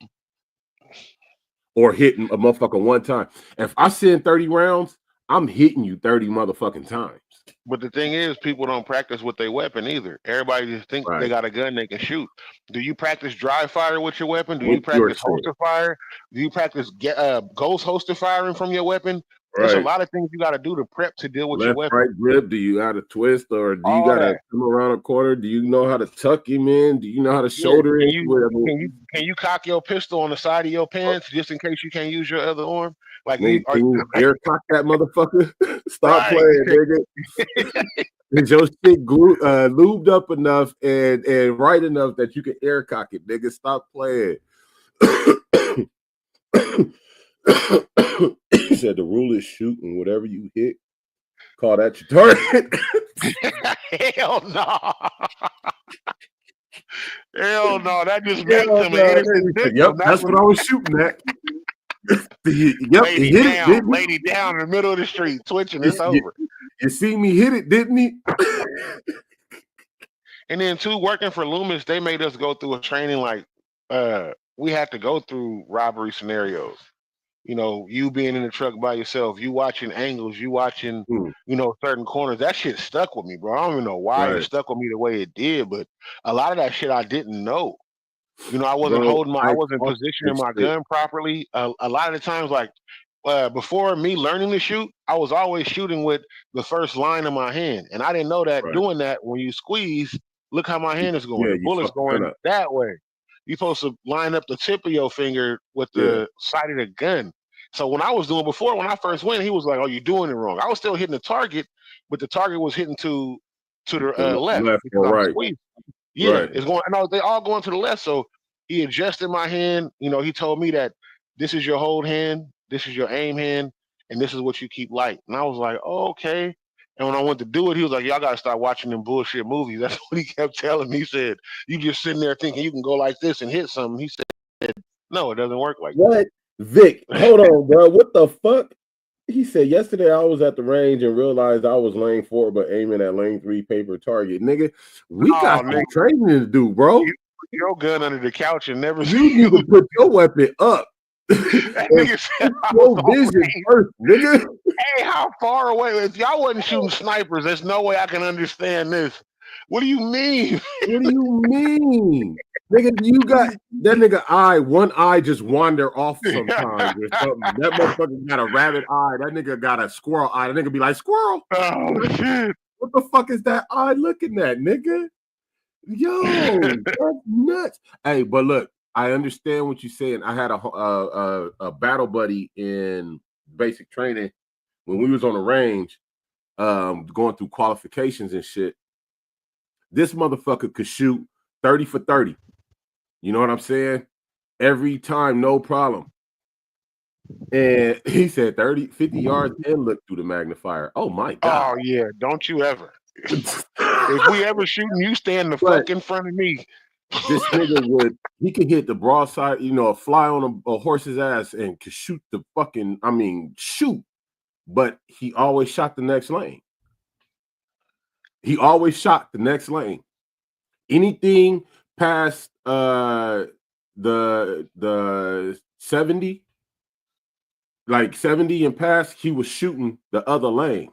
or hit a motherfucker one time. If I send 30 rounds, I'm hitting you 30 motherfucking times. But the thing is, people don't practice with their weapon either. Everybody just think they got a gun they can shoot. Do you practice dry fire with your weapon? Do you practice holster fire? Do you practice ghost holster firing from your weapon? There's a lot of things you got to do to prep to deal with your weapon. Right grip. Do you got to twist, or do you got to come around a corner? Do you know how to tuck him in? Do you know how to shoulder it? Can you cock your pistol on the side of your pants just in case you can't use your other arm? Like, can you air cock that motherfucker? Stop playing, nigga. Is your shit lubed up enough and right enough that you can air cock it, nigga? Stop playing. He said the rule is shooting whatever you hit. Call that your target. Hell no. Hell no. That just makes him an innocent victim. Yep, that's what I was shooting at. Lady down in the middle of the street, twitching. It's over. You see me hit it, didn't he? And then too, working for Loomis, they made us go through a training like we had to go through robbery scenarios. You know, you being in the truck by yourself, you watching angles, you watching, certain corners. That shit stuck with me, bro. I don't even know why it stuck with me the way it did, but a lot of that shit I didn't know. You know, I wasn't I wasn't positioning my gun properly. A lot of the times, like before me learning to shoot, I was always shooting with the first line of my hand, and I didn't know that doing that when you squeeze, look how my hand is going. The bullet's going that way. You're supposed to line up the tip of your finger with the side of the gun. So when I was doing before, when I first went, he was like, "Oh, you're doing it wrong." I was still hitting the target, but the target was hitting to the left or right. Yeah, it's going. No, they all going to the left. So he adjusted my hand. You know, he told me that this is your hold hand, this is your aim hand, and this is what you keep light. And I was like, oh, okay. And when I went to do it, he was like, y'all got to start watching them bullshit movies. That's what he kept telling me. He said, you just sitting there thinking you can go like this and hit something. He said, no, it doesn't work like that. What? Vic, hold on, bro. What the fuck? He said, yesterday I was at the range and realized I was lane 4, but aiming at lane 3 paper target. Nigga, we got some training to do, bro. You put your gun under the couch and never You need to put your weapon up. That said, your vision first, nigga. Hey, how far away? If y'all wasn't shooting snipers, there's no way I can understand this. What do you mean? What do you mean? Nigga, you got that nigga one eye just wander off sometimes or something. That motherfucker got a rabbit eye. That nigga got a squirrel eye. That nigga be like, squirrel. Oh, shit. What the fuck is that eye looking at, nigga? Yo, that's nuts. Hey, but look, I understand what you're saying. I had a battle buddy in basic training when we was on the range, going through qualifications and shit. This motherfucker could shoot 30 for 30. You know what I'm saying? Every time, no problem. And he said 30, 50 yards and look through the magnifier. Oh my God. Oh yeah, don't you ever. If we ever shooting, you stand the fuck in front of me. This nigga he could hit the broadside, fly on a horse's ass and could shoot the fucking, shoot. But he always shot the next lane. He always shot the next lane. Anything past the 70, like 70 and past, he was shooting the other lane.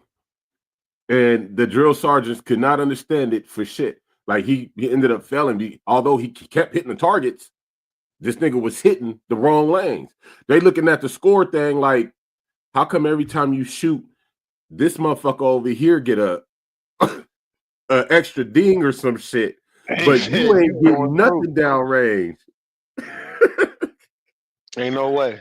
And the drill sergeants could not understand it for shit. Like he ended up failing. Although he kept hitting the targets, this nigga was hitting the wrong lanes. They looking at the score thing like, how come every time you shoot, this motherfucker over here get a extra ding or some shit, but you ain't getting nothing downrange. Ain't no way.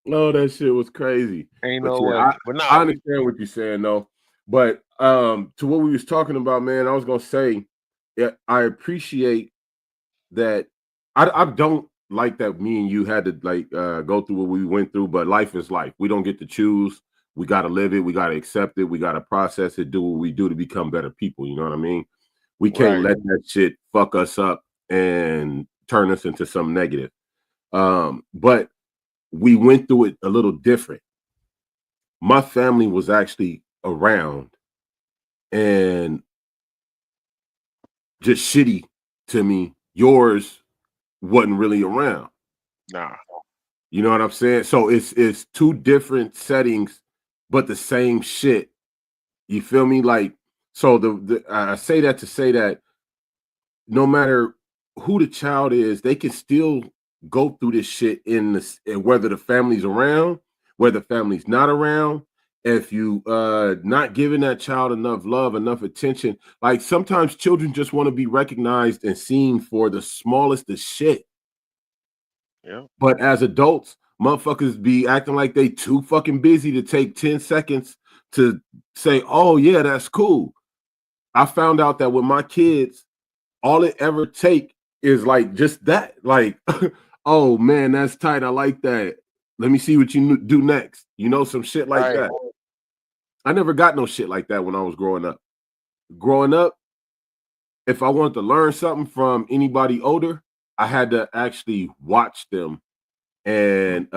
No, that shit was crazy. Ain't no way. I understand what you're saying, though. But to what we was talking about, man, I was gonna say, I appreciate that. I don't like that me and you had to go through what we went through, but life is life. We don't get to choose. We got to live it. We got to accept it. We got to process it, do what we do to become better people. You know what I mean? We can't let that shit fuck us up and turn us into something negative. But we went through it a little different. My family was actually around and just shitty to me. Yours wasn't really around. Nah. You know what I'm saying? So it's two different settings but the same shit. You feel me? Like, so I say that to say that no matter who the child is, they can still go through this shit and whether the family's around, whether the family's not around. If you not giving that child enough love, enough attention, like sometimes children just want to be recognized and seen for the smallest of shit. Yeah. But as adults, motherfuckers be acting like they too fucking busy to take 10 seconds to say, oh yeah, that's cool. I found out that with my kids, all it ever take is like just that. Like, oh man, that's tight. I like that. Let me see what you do next. You know, some shit like that. I never got no shit like that when I was growing up. Growing up, if I wanted to learn something from anybody older, I had to actually watch them and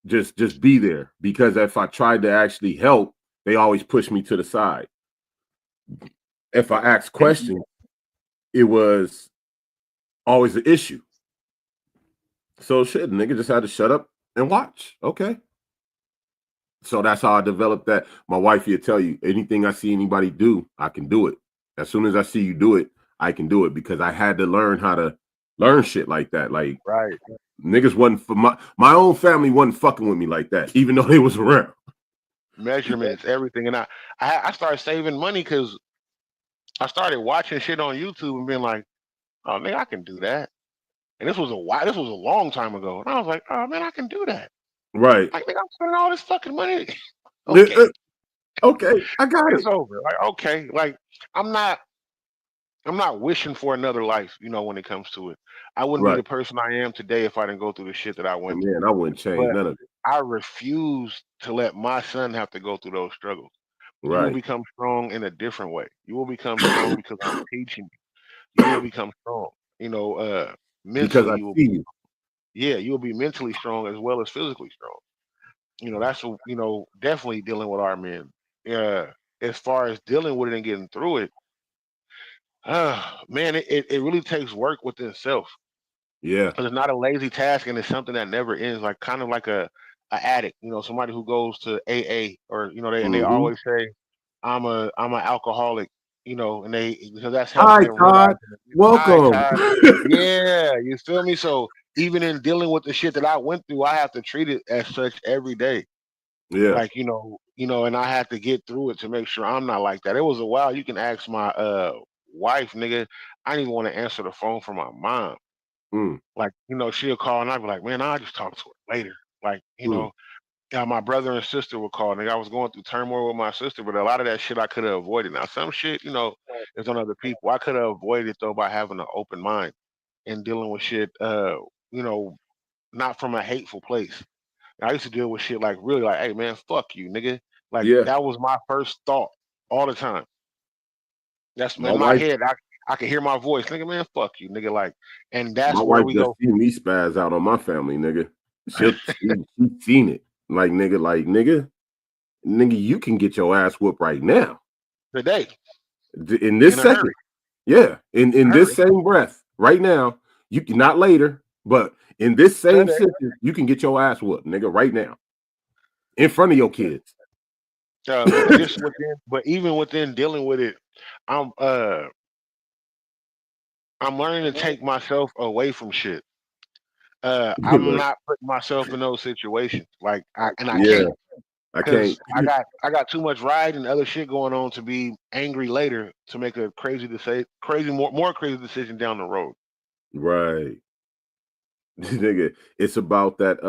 just be there, because if I tried to actually help, they always push me to the side. If I asked questions, it was always an issue. So shit, nigga just had to shut up and watch. Okay. So that's how I developed that. My wife will tell you, anything I see anybody do, I can do it. As soon as I see you do it, I can do it, because I had to learn how to learn shit like that. Like, right. Niggas wasn't for my own family wasn't fucking with me like that, even though they was around. Measurements, everything. And I started saving money because I started watching shit on YouTube and being like, oh nigga, I can do that. And this was a long time ago. And I was like, oh man, I can do that. Right. Like, nigga, I'm spending all this fucking money. Okay. Okay, I got it. It's over. Like, okay. Like, I'm not wishing for another life, you know, when it comes to it. I wouldn't be the person I am today if I didn't go through the shit that I went through. Man, I wouldn't change none of it. I refuse to let my son have to go through those struggles. Right. You will become strong in a different way. You will become strong because I'm teaching you. You will become strong. You know, mentally you will be. Yeah, you will be mentally strong as well as physically strong. You know, that's, you know, definitely dealing with our men. Yeah, as far as dealing with it and getting through it, man, it really takes work within self. Yeah. Because it's not a lazy task, and it's something that never ends. Like, kind of like a addict, you know, somebody who goes to AA, or you know, they always say, I'm an alcoholic, you know, and because that's helping them realize. Welcome. Yeah, you feel me? So even in dealing with the shit that I went through, I have to treat it as such every day. Yeah. Like, you know, and I had to get through it to make sure I'm not like that. It was a while. You can ask my wife, nigga. I didn't even want to answer the phone for my mom. Like, you know, she'll call and I'd be like, man, I'll just talk to her later. Like, you know, my brother and sister would call. And I was going through turmoil with my sister, but a lot of that shit I could have avoided. Now, some shit, you know, is on other people. I could have avoided it though by having an open mind and dealing with shit, you know, not from a hateful place. I used to deal with shit like really like, hey man, fuck you, nigga. Like that was my first thought all the time. That's in my head. I can hear my voice, nigga, man, fuck you, nigga. Like, and that's where we go. See me spaz out on my family, nigga. She's seen it. Like, nigga, you can get your ass whooped right now. Today. In this second. Yeah. In this same breath. Right now. You can, not later, but in this same sentence, you can get your ass whooped, nigga, right now. In front of your kids. But even within dealing with it, I'm learning to take myself away from shit. I'm not putting myself in those situations. Like, I can't. I can't. I got too much ride and other shit going on to be angry later to make a more crazy decision down the road. Right. Nigga, it's about that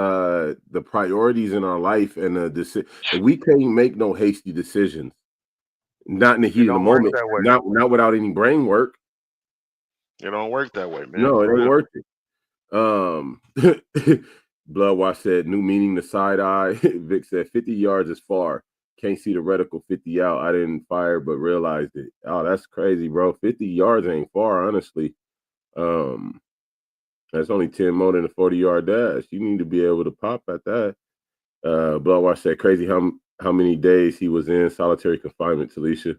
the priorities in our life and the decision. We can't make no hasty decisions. Not in the heat of the moment. Not without any brain work. It don't work that way, man. No, it ain't worth it. Bloodwash said, new meaning to side eye. Vic said 50 yards is far. Can't see the reticle 50 out. I didn't fire, but realized it. Oh, that's crazy, bro. 50 yards ain't far, honestly. That's only 10 more than a 40-yard dash. You need to be able to pop at that. Bloodwash said, crazy how many days he was in solitary confinement, Talisha.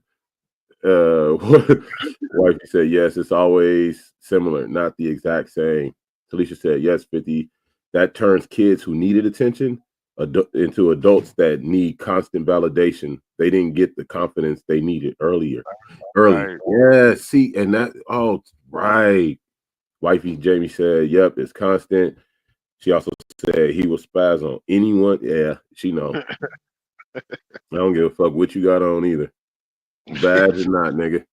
Wifey said, yes, it's always similar, not the exact same. Talisha said, yes, 50. That turns kids who needed attention into adults that need constant validation. They didn't get the confidence they needed early. Right. Yeah, see, and that, oh, right. Wifey Jamie said, yep, it's constant. She also said he will spaz on anyone. Yeah, she know. I don't give a fuck what you got on either. Bad or not, nigga.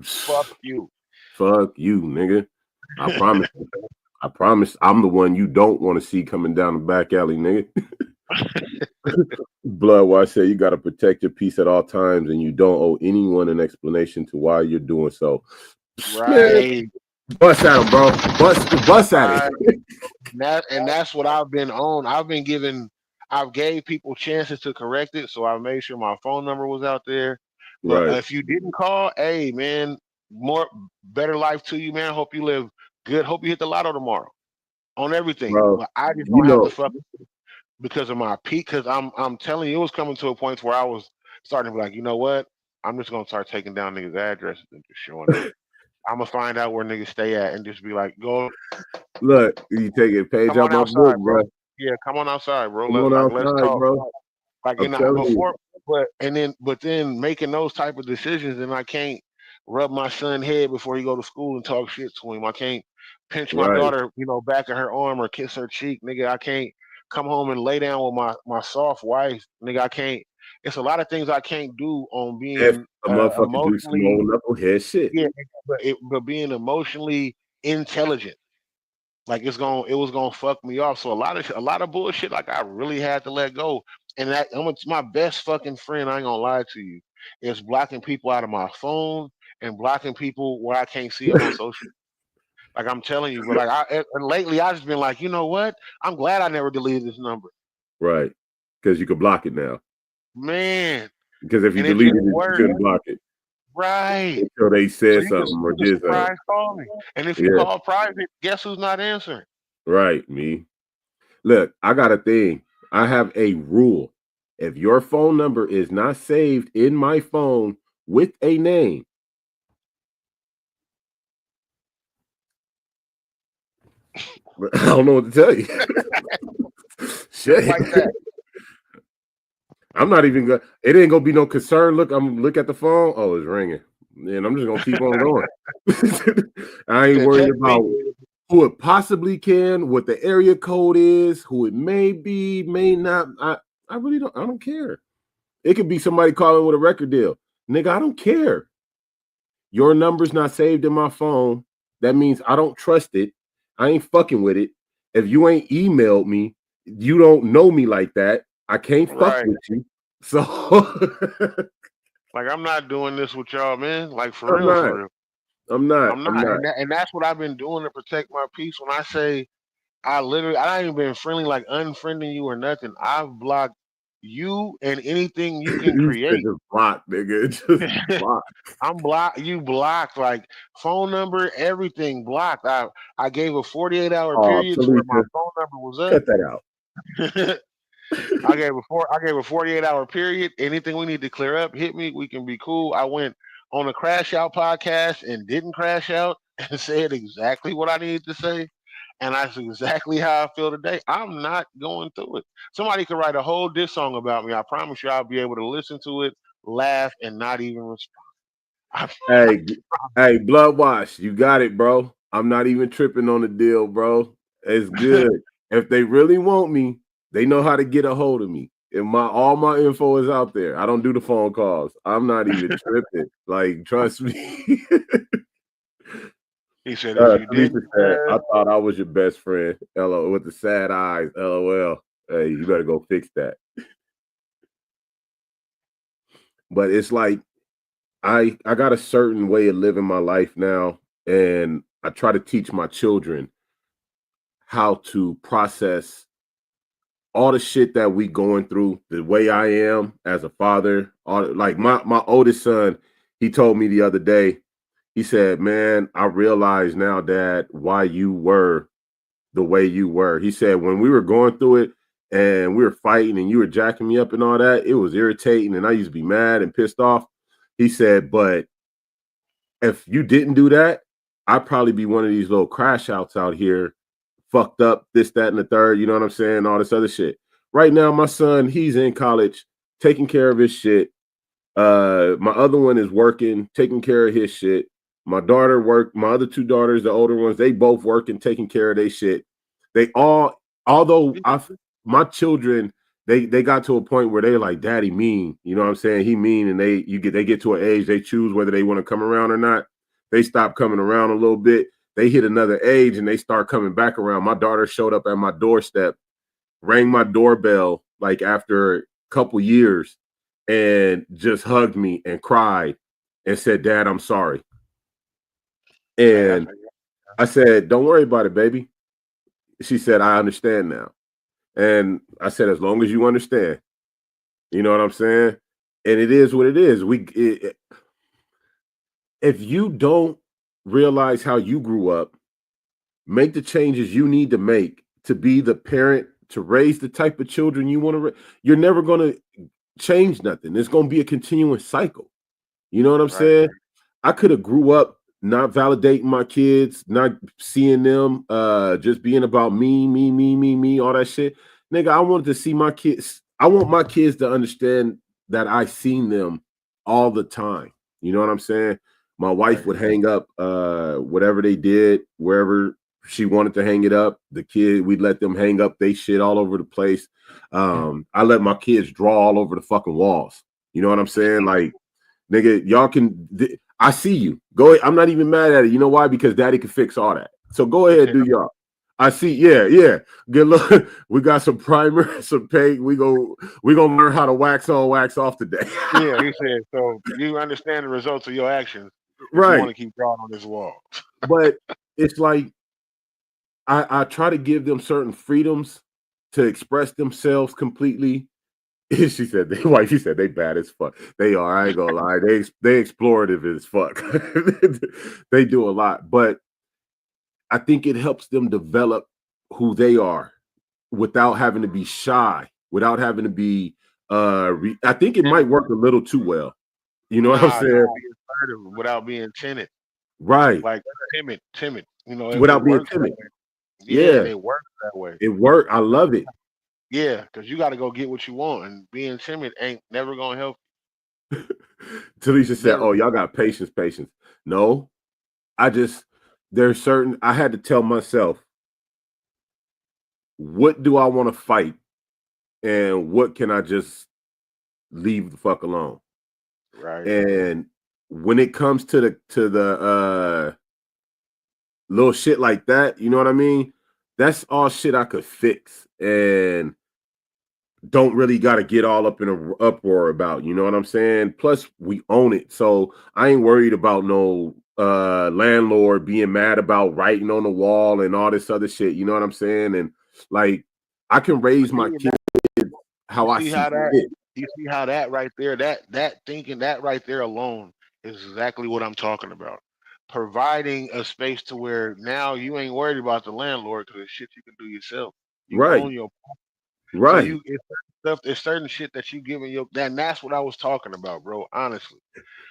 Fuck you. Fuck you, nigga. I promise you. I promise I'm the one you don't want to see coming down the back alley, nigga. Bloodwash said you got to protect your peace at all times and you don't owe anyone an explanation to why you're doing so. Right. Bust at him, bro. Bust at it. And that's what I've been on. I've gave people chances to correct it, so I made sure my phone number was out there. But Right. if you didn't call, hey man, better life to you, man. Hope you live good. Hope you hit the lotto tomorrow on everything. Bro, But I just don't have to fuck because of my peak. Because I'm telling you, it was coming to a point where I was starting to be like, you know what? I'm just gonna start taking down niggas' addresses and just showing up. I'm gonna find out where niggas stay at and just be like, go. Look, you take a page out my book, bro. Yeah, come on outside, bro. Let's talk, bro. Like but then making those type of decisions, and I can't rub my son's head before he go to school and talk shit to him. I can't pinch my daughter, back of her arm or kiss her cheek, nigga. I can't come home and lay down with my soft wife, nigga. I can't. It's a lot of things I can't do on being emotionally knucklehead shit. Yeah, but being emotionally intelligent. Like it was gonna fuck me off. So a lot of bullshit, like I really had to let go. And my best fucking friend, I ain't gonna lie to you, is blocking people out of my phone and blocking people where I can't see them on social. Like I'm telling you, but lately I just been like, you know what? I'm glad I never deleted this number. Right. Because you could block it now. Man. Because if you deleted it, you couldn't block it. Right. Until they said something or did something. Call me. And if you call private, guess who's not answering? Right, me. Look, I got a thing. I have a rule. If your phone number is not saved in my phone with a name, I don't know what to tell you. Shit. Like that. I'm not even gonna. It ain't gonna be no concern. Look at the phone. Oh, it's ringing, and I'm just gonna keep on going. I ain't worried about who it possibly can, what the area code is, who it may be, may not. I really don't. I don't care. It could be somebody calling with a record deal, nigga. I don't care. Your number's not saved in my phone. That means I don't trust it. I ain't fucking with it. If you ain't emailed me, you don't know me like that. I can't fuck with you. So like I'm not doing this with y'all, man. Like for real. I'm not. And that's what I've been doing to protect my peace. When I say I ain't even been friendly, like unfriending you or nothing. I've blocked you and anything you can create. Just block, nigga. Just block. I'm blocked. You blocked, like phone number, everything blocked. I gave a 48-hour period to where my phone number was up. Cut that out. I gave a 48-hour period. Anything we need to clear up, hit me. We can be cool. I went on a Crash Out podcast and didn't crash out and said exactly what I needed to say. And that's exactly how I feel today. I'm not going through it. Somebody could write a whole diss song about me. I promise you I'll be able to listen to it, laugh, and not even respond. Hey, Bloodwash, you got it, bro. I'm not even tripping on the deal, bro. It's good. If they really want me, they know how to get a hold of me. And all my info is out there. I don't do the phone calls. I'm not even tripping. Like, trust me. He said, if you did, I thought I was your best friend. LOL, with the sad eyes. LOL. Hey, you better go fix that. But it's like I got a certain way of living my life now, and I try to teach my children how to process all the shit that we going through, the way I am as a father. Like my oldest son, he told me the other day, he said, man, I realize now, Dad, why you were the way you were. He said, when we were going through it and we were fighting and you were jacking me up and all that, it was irritating and I used to be mad and pissed off. He said, but if you didn't do that, I'd probably be one of these little crash outs out here, fucked up, this, that, and the third, you know what I'm saying? All this other shit. right now, my son, he's in college, taking care of his shit. My other one is working, taking care of his shit. My daughter worked. My other two daughters, the older ones, they both working, taking care of their shit. They all, although my children, they got to a point where they're like, Daddy mean. You know what I'm saying? He mean, and they get to an age, they choose whether they want to come around or not. They stop coming around a little bit. They hit another age and they start coming back around. My daughter showed up at my doorstep, rang my doorbell like after a couple years, and just hugged me and cried and said, Dad, I'm sorry. And I said, don't worry about it, baby. She said, I understand now. And I said, as long as you understand, you know what I'm saying? And it is what it is. If you don't realize how you grew up, make the changes you need to make to be the parent, to raise the type of children you want to you're never going to change nothing. It's going to be a continuous cycle. You know what I'm saying? I could have grew up not validating my kids, not seeing them, just being about me, all that shit. Nigga, I wanted to see my kids. I want my kids to understand that I seen them all the time. You know what I'm saying? My wife would hang up whatever they did, wherever she wanted to hang it up. The kid, we'd let them hang up they shit all over the place. I let my kids draw all over the fucking walls. You know what I'm saying? Like, nigga, y'all can. I see you. Go ahead. I'm not even mad at it. You know why? Because Daddy can fix all that. So go ahead, do y'all. I see. Yeah. Good luck. We got some primer, some paint. We gonna learn how to wax on, wax off today. Yeah, he said. So you understand the results of your actions. Right. You want to keep drawing on this wall. But it's like I try to give them certain freedoms to express themselves completely. She said, she said they bad as fuck. They are. I ain't gonna lie. They explorative as fuck. They do a lot, but I think it helps them develop who they are without having to be shy, without having to be. I think it might work a little too well. You know what I'm saying? Without being timid, right? Like timid. You know, without being timid. Yeah, it works that way. It worked. I love it. Yeah, because you got to go get what you want, and being timid ain't never gonna help. Talisha said, "Oh, y'all got patience. No, there's certain. I had to tell myself, what do I want to fight, and what can I just leave the fuck alone." Right. And when it comes to the little shit like that, you know what I mean? That's all shit I could fix and don't really got to get all up in an uproar about, you know what I'm saying? Plus, we own it. So I ain't worried about no landlord being mad about writing on the wall and all this other shit, you know what I'm saying? And like, I can raise my kids how I see it. You see how that right there, that thinking, that right there alone is exactly what I'm talking about. Providing a space to where now you ain't worried about the landlord because it's shit you can do yourself. You own your right. So it's certain shit that you giving your and that's what I was talking about, bro. Honestly,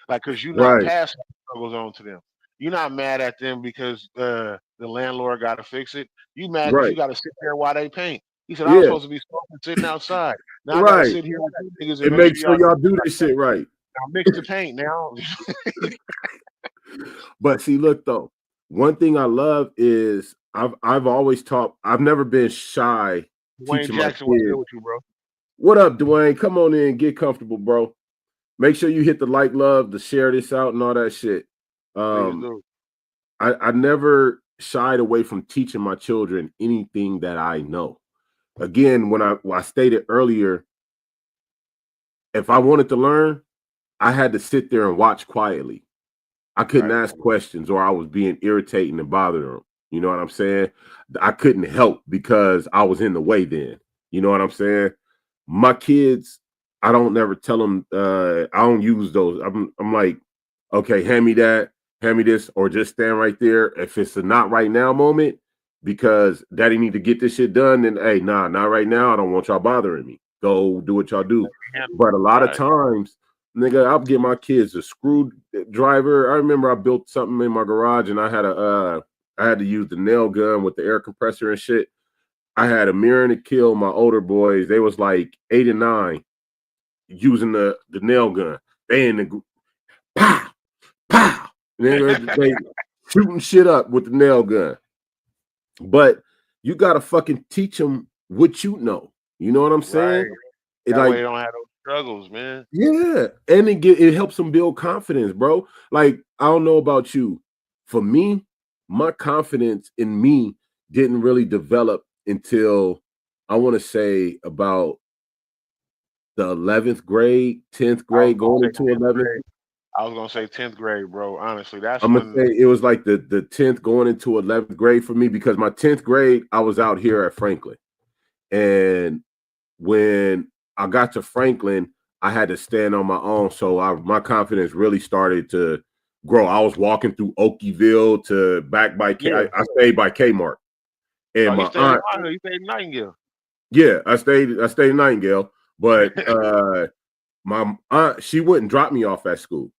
like because you're not passing struggles on to them. You're not mad at them because the landlord got to fix it. You mad because you got to sit there while they paint. He said I was supposed to be sitting outside. Now I gotta sit here with you niggas and make sure y'all do this shit right. Now mix the paint now. But see, look though, one thing I love is I've always taught. I've never been shy. Dwayne Jackson, what's good with you, bro? What up, Dwayne? Come on in, get comfortable, bro. Make sure you hit the like, love, to share this out and all that shit. I never shied away from teaching my children anything that I know. Again, when I stated earlier, if I wanted to learn, I had to sit there and watch quietly. I couldn't ask questions or I was being irritating and bothering them. You know what I'm saying? I couldn't help because I was in the way then. You know what I'm saying? My kids, I don't never tell them, I don't use those. I'm like, okay, hand me that, hand me this, or just stand right there. If it's a not right now moment, because Daddy need to get this shit done, then hey, nah, not right now. I don't want y'all bothering me. Go do what y'all do. But a lot of times, nigga, I'll get my kids a screwdriver. I remember I built something in my garage and I had to use the nail gun with the air compressor and shit. I had Amir and Akil, my older boys. They was like 8 and 9, using the nail gun. They in the pow, pow. They shooting shit up with the nail gun. But you gotta fucking teach them what you know. You know what I'm saying? Right. It That like way they don't have those struggles, man. yeah, and it helps them build confidence, bro. Like I don't know about you, for me, my confidence in me didn't really develop until I want to say about the 11th grade, 10th grade, going into 11th. I was gonna say 10th grade, bro. Honestly, that's I'm when gonna say it was like the 10th going into 11th grade for me, because my 10th grade I was out here at Franklin, and when I got to Franklin, I had to stand on my own, so my confidence really started to grow. I was walking through Okieville to back by I stayed by Kmart, and my aunt. You stayed in Nightingale. Yeah, I stayed in Nightingale, but my aunt, she wouldn't drop me off at school.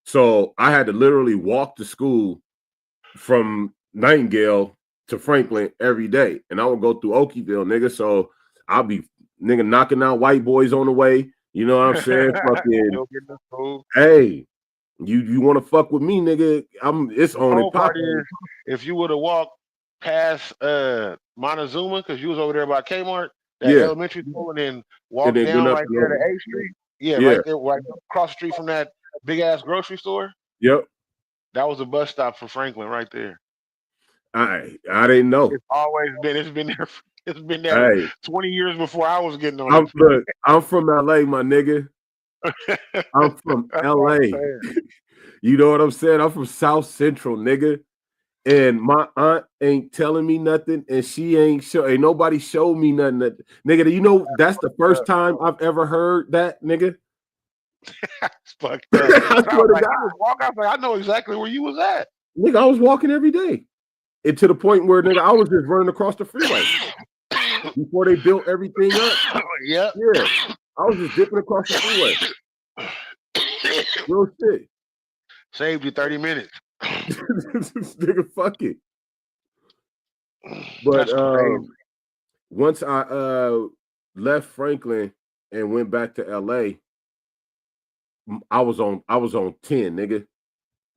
So I had to literally walk to school from Nightingale to Franklin every day. And I would go through Okieville, nigga. So I'll be nigga knocking out white boys on the way. You know what I'm saying? Fucking hey, you want to fuck with me, nigga? It's on and popping. If you would have walked past Montezuma, because you was over there by Kmart, that elementary school, and then walked down right there to A Street. Yeah, right there, right across the street from that big ass grocery store. Yep. That was a bus stop for Franklin right there. I didn't know. It's been there 20 years before I was getting on. Look, I'm from LA, my nigga. I'm from LA. You know what I'm saying? I'm from South Central, nigga. And my aunt ain't telling me nothing, and she ain't nobody showed me nothing. Nigga, you know that's the first time I've ever heard that, nigga. It's fucked up. I know exactly where you was at. Nigga, I was walking every day. And to the point where, nigga, I was just running across the freeway before they built everything up. Yeah. I was just dipping across the freeway. Real shit. Saved you 30 minutes. Nigga, fuck it. But once I left Franklin and went back to LA, I was on 10, nigga,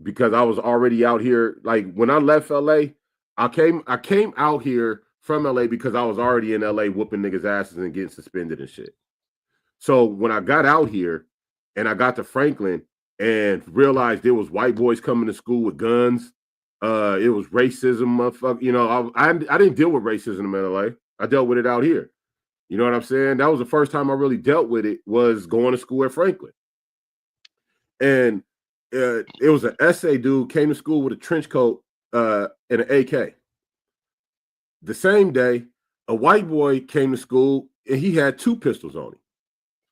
because I was already out here. Like when I left LA, I came out here from LA because I was already in LA whooping niggas' asses and getting suspended and shit. So when I got out here and I got to Franklin and realized there was white boys coming to school with guns, it was racism, motherfucker. You know, I didn't deal with racism in LA. I dealt with it out here. You know what I'm saying? That was the first time I really dealt with it, was going to school at Franklin. And it was an essay dude came to school with a trench coat and an AK. The same day, a white boy came to school and he had 2 pistols on him.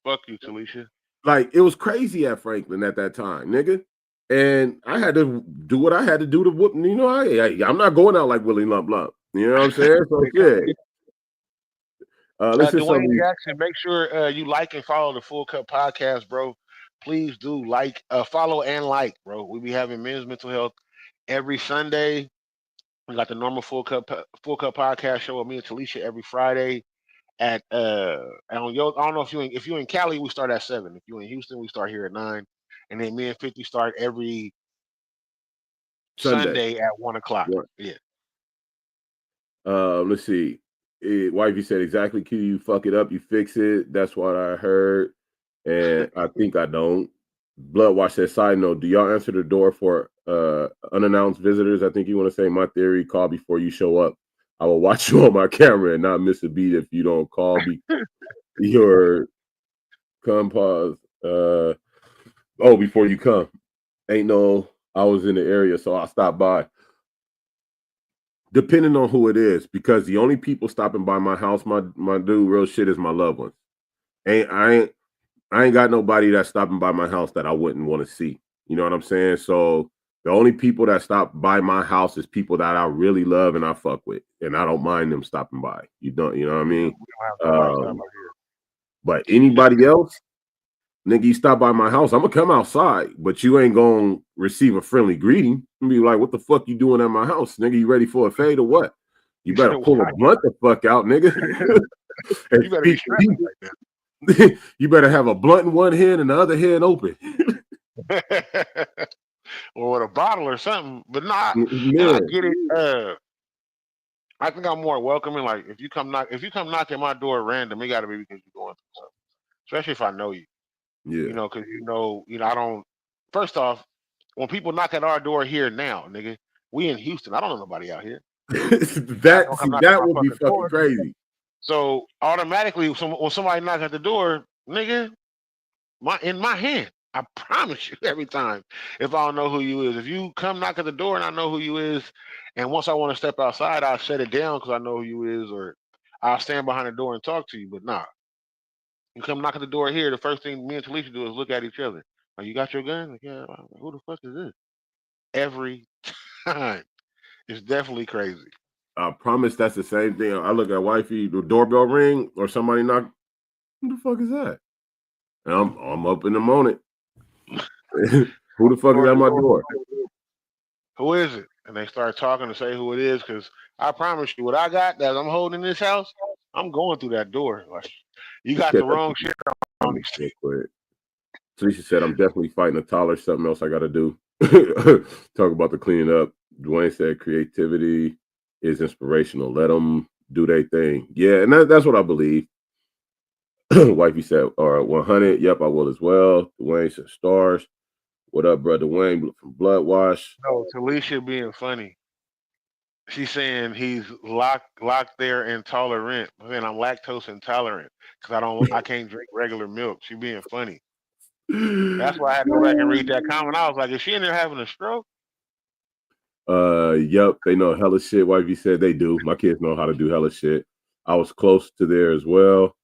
Fuck you, Talisha. Like, it was crazy at Franklin at that time, nigga. And I had to do what I had to do to whoop. You know, I'm not going out like Willie Lump Lump. You know what I'm saying? So yeah. Dwayne Jackson, make sure you like and follow the Full Cup Podcast, bro. Please do like, follow and like, bro. We be having Men's Mental Health every Sunday. We got the normal Full Cup Podcast show with me and Talisha every Friday at I don't know if you in Cali, we start at 7. If you in Houston, we start here at 9. And then me and 50 start every Sunday at 1:00. Yeah. Let's see. Wifey said exactly, Q, you fuck it up, you fix it. That's what I heard. And I think I don't. Bloodwash said, side note, do y'all answer the door for unannounced visitors? I think you want to say my theory, call before you show up. I will watch you on my camera and not miss a beat if you don't call me. Your pause. Before you come. Ain't no, I was in the area, so I stopped by. Depending on who it is, because the only people stopping by my house, my dude, real shit, is my loved ones. I ain't got nobody that's stopping by my house that I wouldn't want to see. You know what I'm saying? So the only people that stop by my house is people that I really love and I fuck with, and I don't mind them stopping by. You know what I mean? But anybody else, nigga, you stop by my house, I'm gonna come outside, but you ain't gonna receive a friendly greeting and be like, what the fuck you doing at my house? Nigga, you ready for a fade or what? You better pull a blunt the fuck out, nigga. You better be strapping like that. You better have a blunt in one hand and the other hand open. Or with a bottle or something. But nah, Yeah. I get it. I think I'm more welcoming. Like if you come knock at my door random, it gotta be because you're going through something. Especially if I know you. Yeah. You know, because I don't. First off, when people knock at our door here now, nigga, we in Houston. I don't know nobody out here. that would be fucking door. Crazy. So automatically, when somebody knocks at the door, nigga, in my hand, I promise you every time. If I don't know who you is, if you come knock at the door and I know who you is, and once I want to step outside, I'll shut it down because I know who you is, or I'll stand behind the door and talk to you. But nah, you come knock at the door here, the first thing me and Talisha do is look at each other. Oh, you got your gun? Like, yeah. Who the fuck is this? Every time. It's definitely crazy. I promise that's the same thing. I look at wifey, the doorbell ring or somebody knock. Who the fuck is that? And I'm up in the moment. Who the fuck is at my door? Who is it? And they start talking to say who it is, because I promise you, what I got that I'm holding in this house, I'm going through that door. Like, you got the wrong shit on these things. Talisha said, I'm definitely fighting a toddler. Something else I got to do. Talk about the cleaning up. Dwayne said, creativity is inspirational. Let them do their thing. Yeah, and that's what I believe. Wifey said, all right, 100. Yep, I will as well. Dwayne said, stars. What up, brother Wayne from Bloodwash? No, Talisha being funny. She's saying he's locked there intolerant. Man, I'm lactose intolerant because I can't drink regular milk. She being funny. That's why I had to go back and read that comment. I was like, is she in there having a stroke? Yep, they know hella shit. Wifey said they do. My kids know how to do hella shit. I was close to there as well.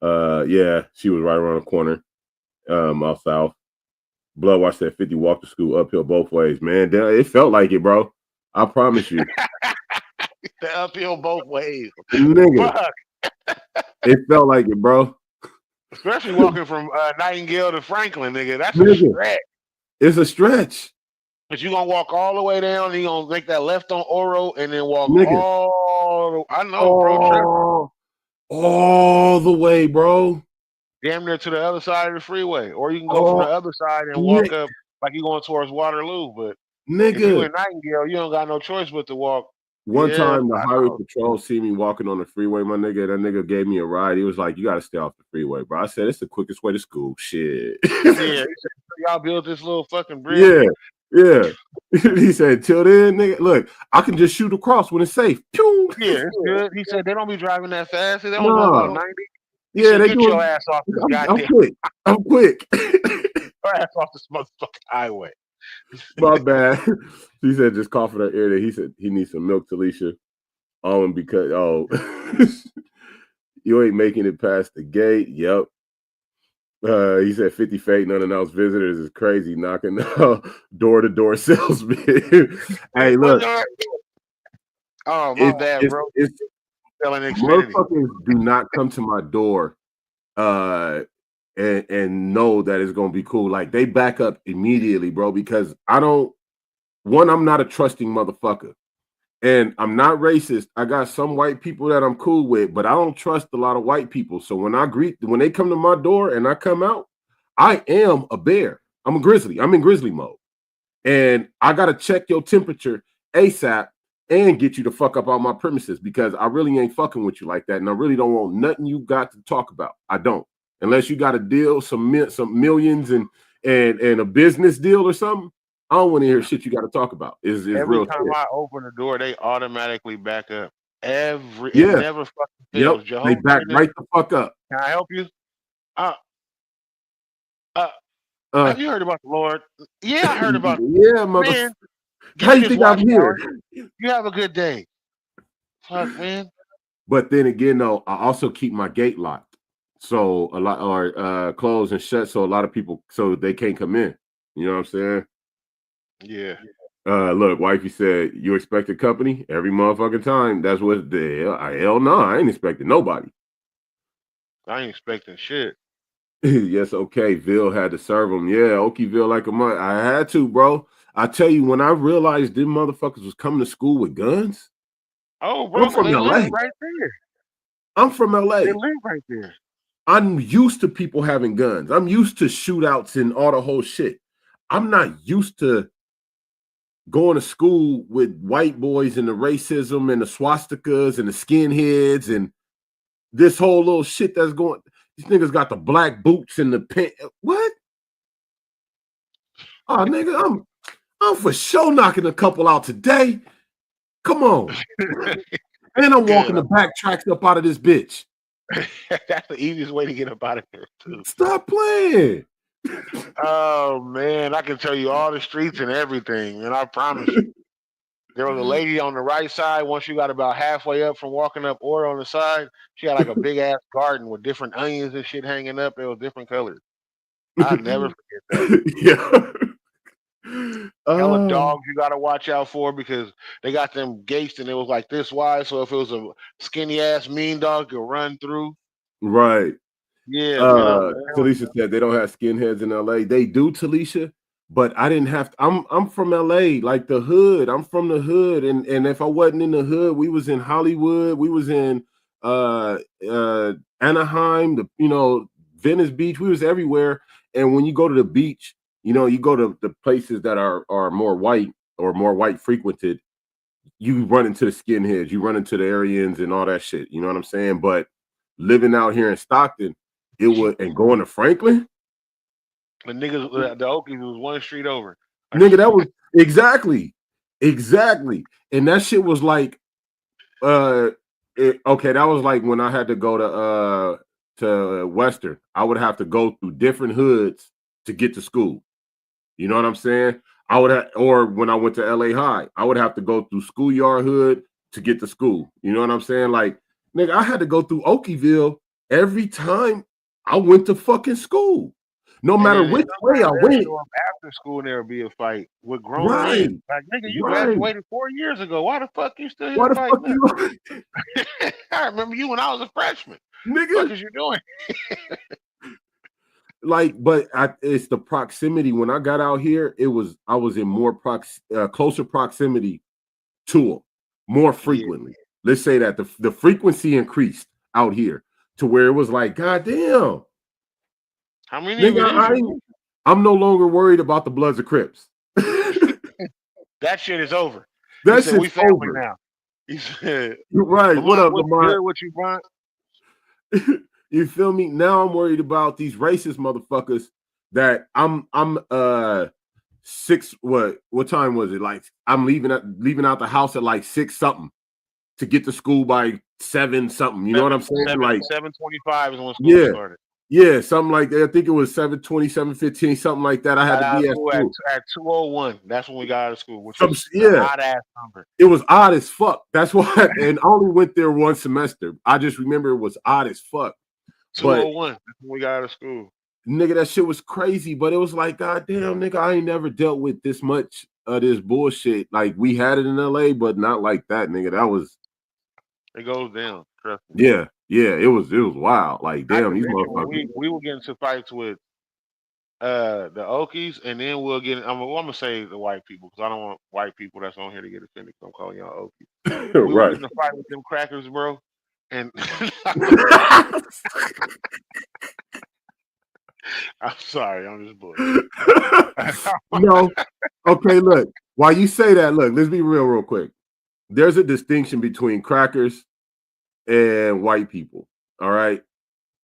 Yeah, she was right around the corner. Out south. Bloodwash said 50 walked to school uphill both ways. Man, it felt like it, bro. I promise you. The uphill both ways. Nigga. It felt like it, bro. Especially walking from Nightingale to Franklin, nigga. That's a stretch. It's a stretch. But you're going to walk all the way down, and you're going to make that left on Oro, and then walk all the I know, bro. All the way, bro. Damn near to the other side of the freeway. Or you can go from the other side and walk up like you're going towards Waterloo. But if you in Nightingale, you don't got no choice but to walk. One time the highway patrol see me walking on the freeway, my nigga. That nigga gave me a ride. He was like, you got to stay off the freeway, bro. I said, it's the quickest way to school. Shit. Yeah. He said, y'all built this little fucking bridge. Yeah. He said, till then, nigga, look, I can just shoot across when it's safe. Pew! Yeah, it's good. He said, they don't be driving that fast. They don't go about 90. Yeah, they get your ass off this goddamn. I'm quick. Your ass off this motherfucking highway. My bad. He said, just cough in her ear. That he said he needs some milk, Talisha. Because you ain't making it past the gate. Yep. He said 50 fake, none of those visitors is crazy, knocking door-to-door salesman. Hey, look. Oh, my bad, bro. Motherfuckers do not come to my door and know that it's gonna be cool. Like, they back up immediately, bro, because I'm not a trusting motherfucker. And I'm not racist. I got some white people that I'm cool with, but I don't trust a lot of white people. So when they come to my door and I come out, I am a bear. I'm a grizzly. I'm in grizzly mode. And I got to check your temperature ASAP and get you to fuck up on my premises, because I really ain't fucking with you like that. And I really don't want nothing you got to talk about. I don't. Unless you got a deal, some millions and a business deal or something. I don't want to hear shit you got to talk about. Is every real time shit. I open the door, they automatically back up. It Yeah. never fucking fails. Yep. They back right the fuck up. Can I help you? Have you heard about the Lord? Yeah, I heard about Yeah, mother. man. How you think I'm here? You have a good day. Fuck, man. But then again, though, I also keep my gate locked, so a lot are closed and shut, so a lot of people, so they can't come in. You know what I'm saying? Yeah. Look, wifey said you expected company every motherfucking time. That's what the hell no, I ain't expecting nobody. I ain't expecting shit. Yes, okay. Ville had to serve him. Yeah, Okieville like a month. I had to, bro. I tell you, when I realized them motherfuckers was coming to school with guns. Oh, bro, I'm from they LA. live right there. I'm from LA. They live right there. I'm used to people having guns. I'm used to shootouts and all the whole shit. I'm not used to going to school with white boys and the racism and the swastikas and the skinheads and this whole little shit that's going. These niggas got the black boots and the pant. What? Oh, nigga, I'm for sure knocking a couple out today. Come on. And I'm walking the back tracks up out of this bitch. That's the easiest way to get up out of here, too. Stop playing. Oh, man, I can tell you all the streets and everything, and I promise you. There was a lady on the right side. Once you got about halfway up from walking up, or on the side, she had like a big ass garden with different onions and shit hanging up. They were different colors. I'll never forget that. Yeah. Hella dogs you gotta watch out for because they got them gates and it was like this wide. So if it was a skinny ass mean dog, you'll run through. Right. Yeah. Talisha said they don't have skinheads in LA. They do, Talisha. But I didn't have to, I'm from LA, like the hood. I'm from the hood. And if I wasn't in the hood, we was in Hollywood, we was in Anaheim, Venice Beach, we was everywhere. And when you go to the beach, you go to the places that are more white or more white frequented, you run into the skinheads, you run into the Aryans and all that shit. You know what I'm saying? But living out here in Stockton, and going to Franklin. The niggas, the Okies was one street over. Nigga, that was exactly. And that shit was like, that was like when I had to go to Western. I would have to go through different hoods to get to school. You know what I'm saying? Or when I went to LA High, I would have to go through Schoolyard Hood to get to school. You know what I'm saying? Like, nigga, I had to go through Okieville every time I went to fucking school. No matter which way I went. After school, there would be a fight with grown men. Like, nigga, you graduated 4 years ago. Why the fuck you still here fighting? I remember you when I was a freshman. Nigga. What is you doing? It's the proximity. When I got out here, I was in more closer proximity to them more frequently. Yeah. Let's say that the frequency increased out here to where it was like, God damn. How many? Nigga, I'm no longer worried about the Bloods or Crips. That shit is over. That shit's we family over now. He said, "Right, what up, Lamar? What you want?" You feel me? Now I'm worried about these racist motherfuckers. That I'm 6. What time was it? Like I'm leaving out the house at like 6 something to get to school by 7 something. You know what I'm saying? Like 7:25 is when school started. Yeah, something like that. I think it was 7:20, 7:15, something like that. I had to be at school at 2:01. That's when we got out of school. Which was an odd ass number. It was odd as fuck. That's why, and I only went there one semester. I just remember it was odd as fuck. 2:01. That's when we got out of school. Nigga, that shit was crazy. But it was like, God damn, nigga, I ain't never dealt with this much of this bullshit. Like we had it in LA, but not like that, nigga. That was. It goes down. Trust me. Yeah, it was wild. Like, damn, these motherfuckers. We will get into fights with the Okies, and then we'll get. I'm gonna say the white people because I don't want white people that's on here to get offended. I'm calling y'all Okies. We were in a fight with them crackers, bro. And I'm sorry, I'm just bullshit. No, okay. Look, while you say that, look, let's be real quick. There's a distinction between crackers and white people. All right,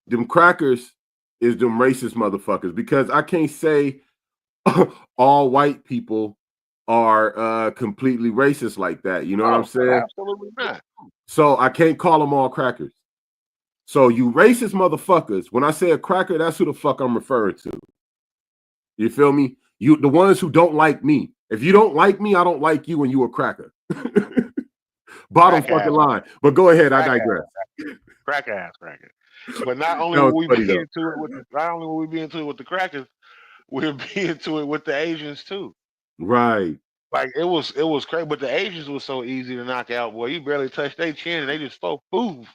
them crackers is them racist motherfuckers because I can't say all white people are completely racist like that. You know what I'm saying? Absolutely not. So I can't call them all crackers. So you racist motherfuckers, when I say a cracker, that's who the fuck I'm referring to. You feel me? You the ones who don't like me. If you don't like me, I don't like you, and you a cracker. Bottom fucking line. But go ahead, I digress. Cracker. But not only will we be into it with the crackers, we'll be into it with the Asians too. Right. Like it was crazy, but the Asians was so easy to knock out. Boy, you barely touch their chin, and they just boom.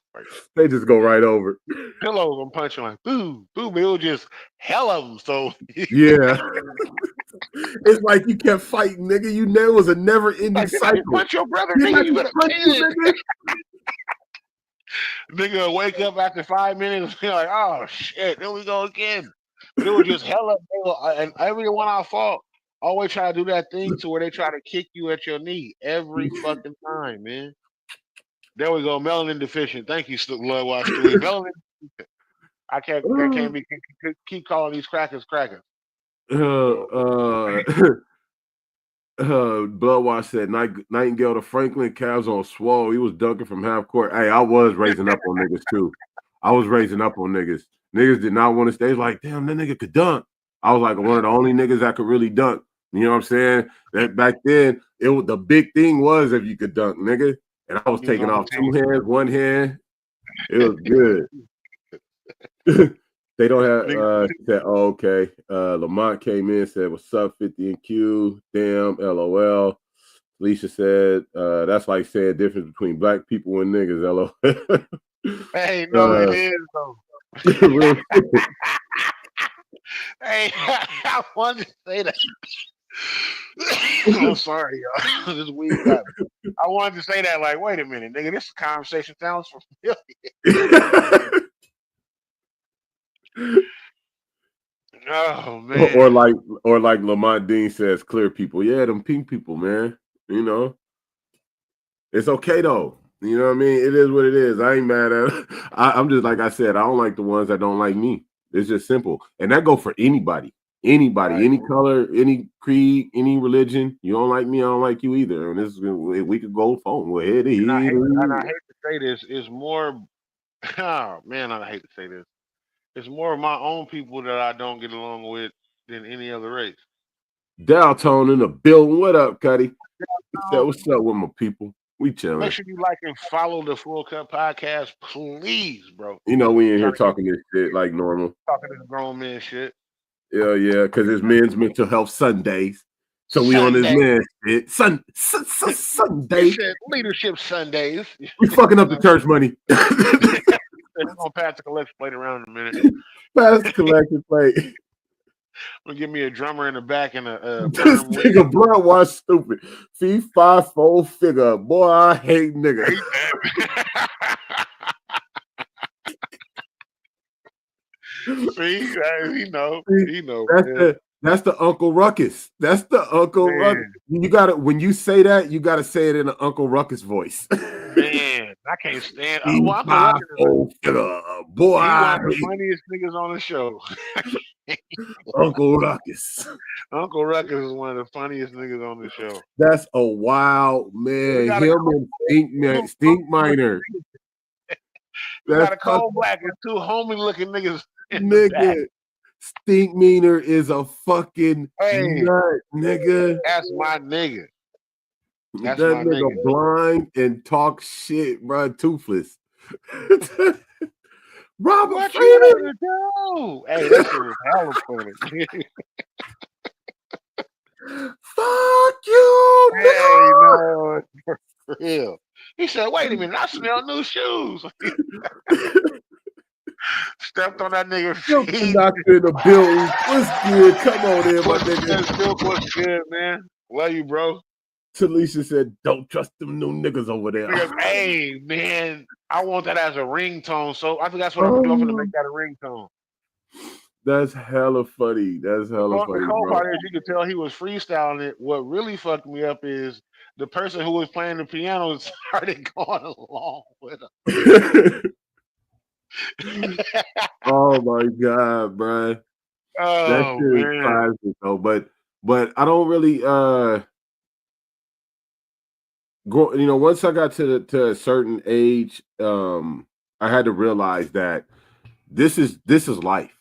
They just go right over. Pillows, I'm punching like boom. It was just hell of them. So yeah. It's like you kept fighting, nigga. You know, it was a never-ending cycle. Punch your brother, Didn't I nigga. You better punch you, nigga? Nigga wake up after 5 minutes and be like, oh shit, there we go again. But it was just hella, and every one I fought always try to do that thing to where they try to kick you at your knee every fucking time, man. There we go, melanin deficient. Thank you, Blood Wash Stewie. Melanin deficient. I can't keep calling these crackers. Bloodwash said Nightingale to Franklin, Cavs on swole. He was dunking from half court. Hey, I was raising up on niggas too. I was raising up on niggas. Niggas did not want to stay. Like, damn, that nigga could dunk. I was like one of the only niggas that could really dunk. You know what I'm saying? That back then, the big thing was if you could dunk, nigga. And I was taking off 2 hands, 1 hand. It was good. They don't have said, oh, okay. Lamont came in, said, what's up, 50 and Q? Damn, LOL. Alicia said, that's like saying difference between black people and niggas, LOL. Hey, no, it is though. Hey, I wanted to say that. I'm sorry, y'all. This weed got me. I wanted to say that, like, wait a minute, nigga, this conversation sounds familiar. Oh man. Or like Lamont Dean says, clear people. Yeah, them pink people, man. You know, it's okay though. You know what I mean? It is what it is. I ain't mad at it. I'm just like I said. I don't like the ones that don't like me. It's just simple, and that go for anybody, right. Any color, any creed, any religion. You don't like me, I don't like you either. And this we could go phone. Well, I hate to say this. It's more. Oh man, I hate to say this. It's more of my own people that I don't get along with than any other race. Daltone in the building. What up, Cuddy? What's up with my people? We chilling. Make sure you like and follow the Full Cut Podcast, please, bro. You know we in here talking this shit like normal. Talking to the grown man shit. Yeah, because it's Men's Mental Health Sundays. So we on this man shit. Sunday. Leadership Sundays. We fucking up the church money. I'm gonna pass the collection plate around in a minute. Pass the collection plate. I'm gonna give me a drummer in the back and a this nigga Blood Wash stupid. See 5-4 figure. Boy, I hate nigga. See, he know. That's the Uncle Ruckus. That's the Uncle Ruckus. You gotta when you say that, you gotta say it in an Uncle Ruckus voice. Man, I can't stand. Boy, he's one of the funniest niggas on the show. Uncle Ruckus. Uncle Ruckus is one of the funniest niggas on the show. That's a wild man. Him and Stink Miner. Got a cold black and 2 homie looking niggas. Nigga, Stink Miner is a fucking nut, nigga. That's my nigga. That nigga blind and talk shit, bro. Toothless. Robert Freeman. Hey, that shit was hella funny. Fuck you, nigga. Hey, no, for real. He said, wait a minute, I smell new shoes. Stepped on that nigga feet. Doctor in the building. What's good? Come on in, my nigga. What's good, man? Love you, bro. Talisha said, don't trust them new niggas over there. Hey, man, I want that as a ringtone. So I think that's what I'm doing. I'm going to make that a ringtone. That's hella funny. That's hella funny. The cool part is you could tell he was freestyling it. What really fucked me up is the person who was playing the piano started going along with him. Oh my god, bro! That shit is classic though. But I don't really go. You know, once I got to a certain age, I had to realize that this is life.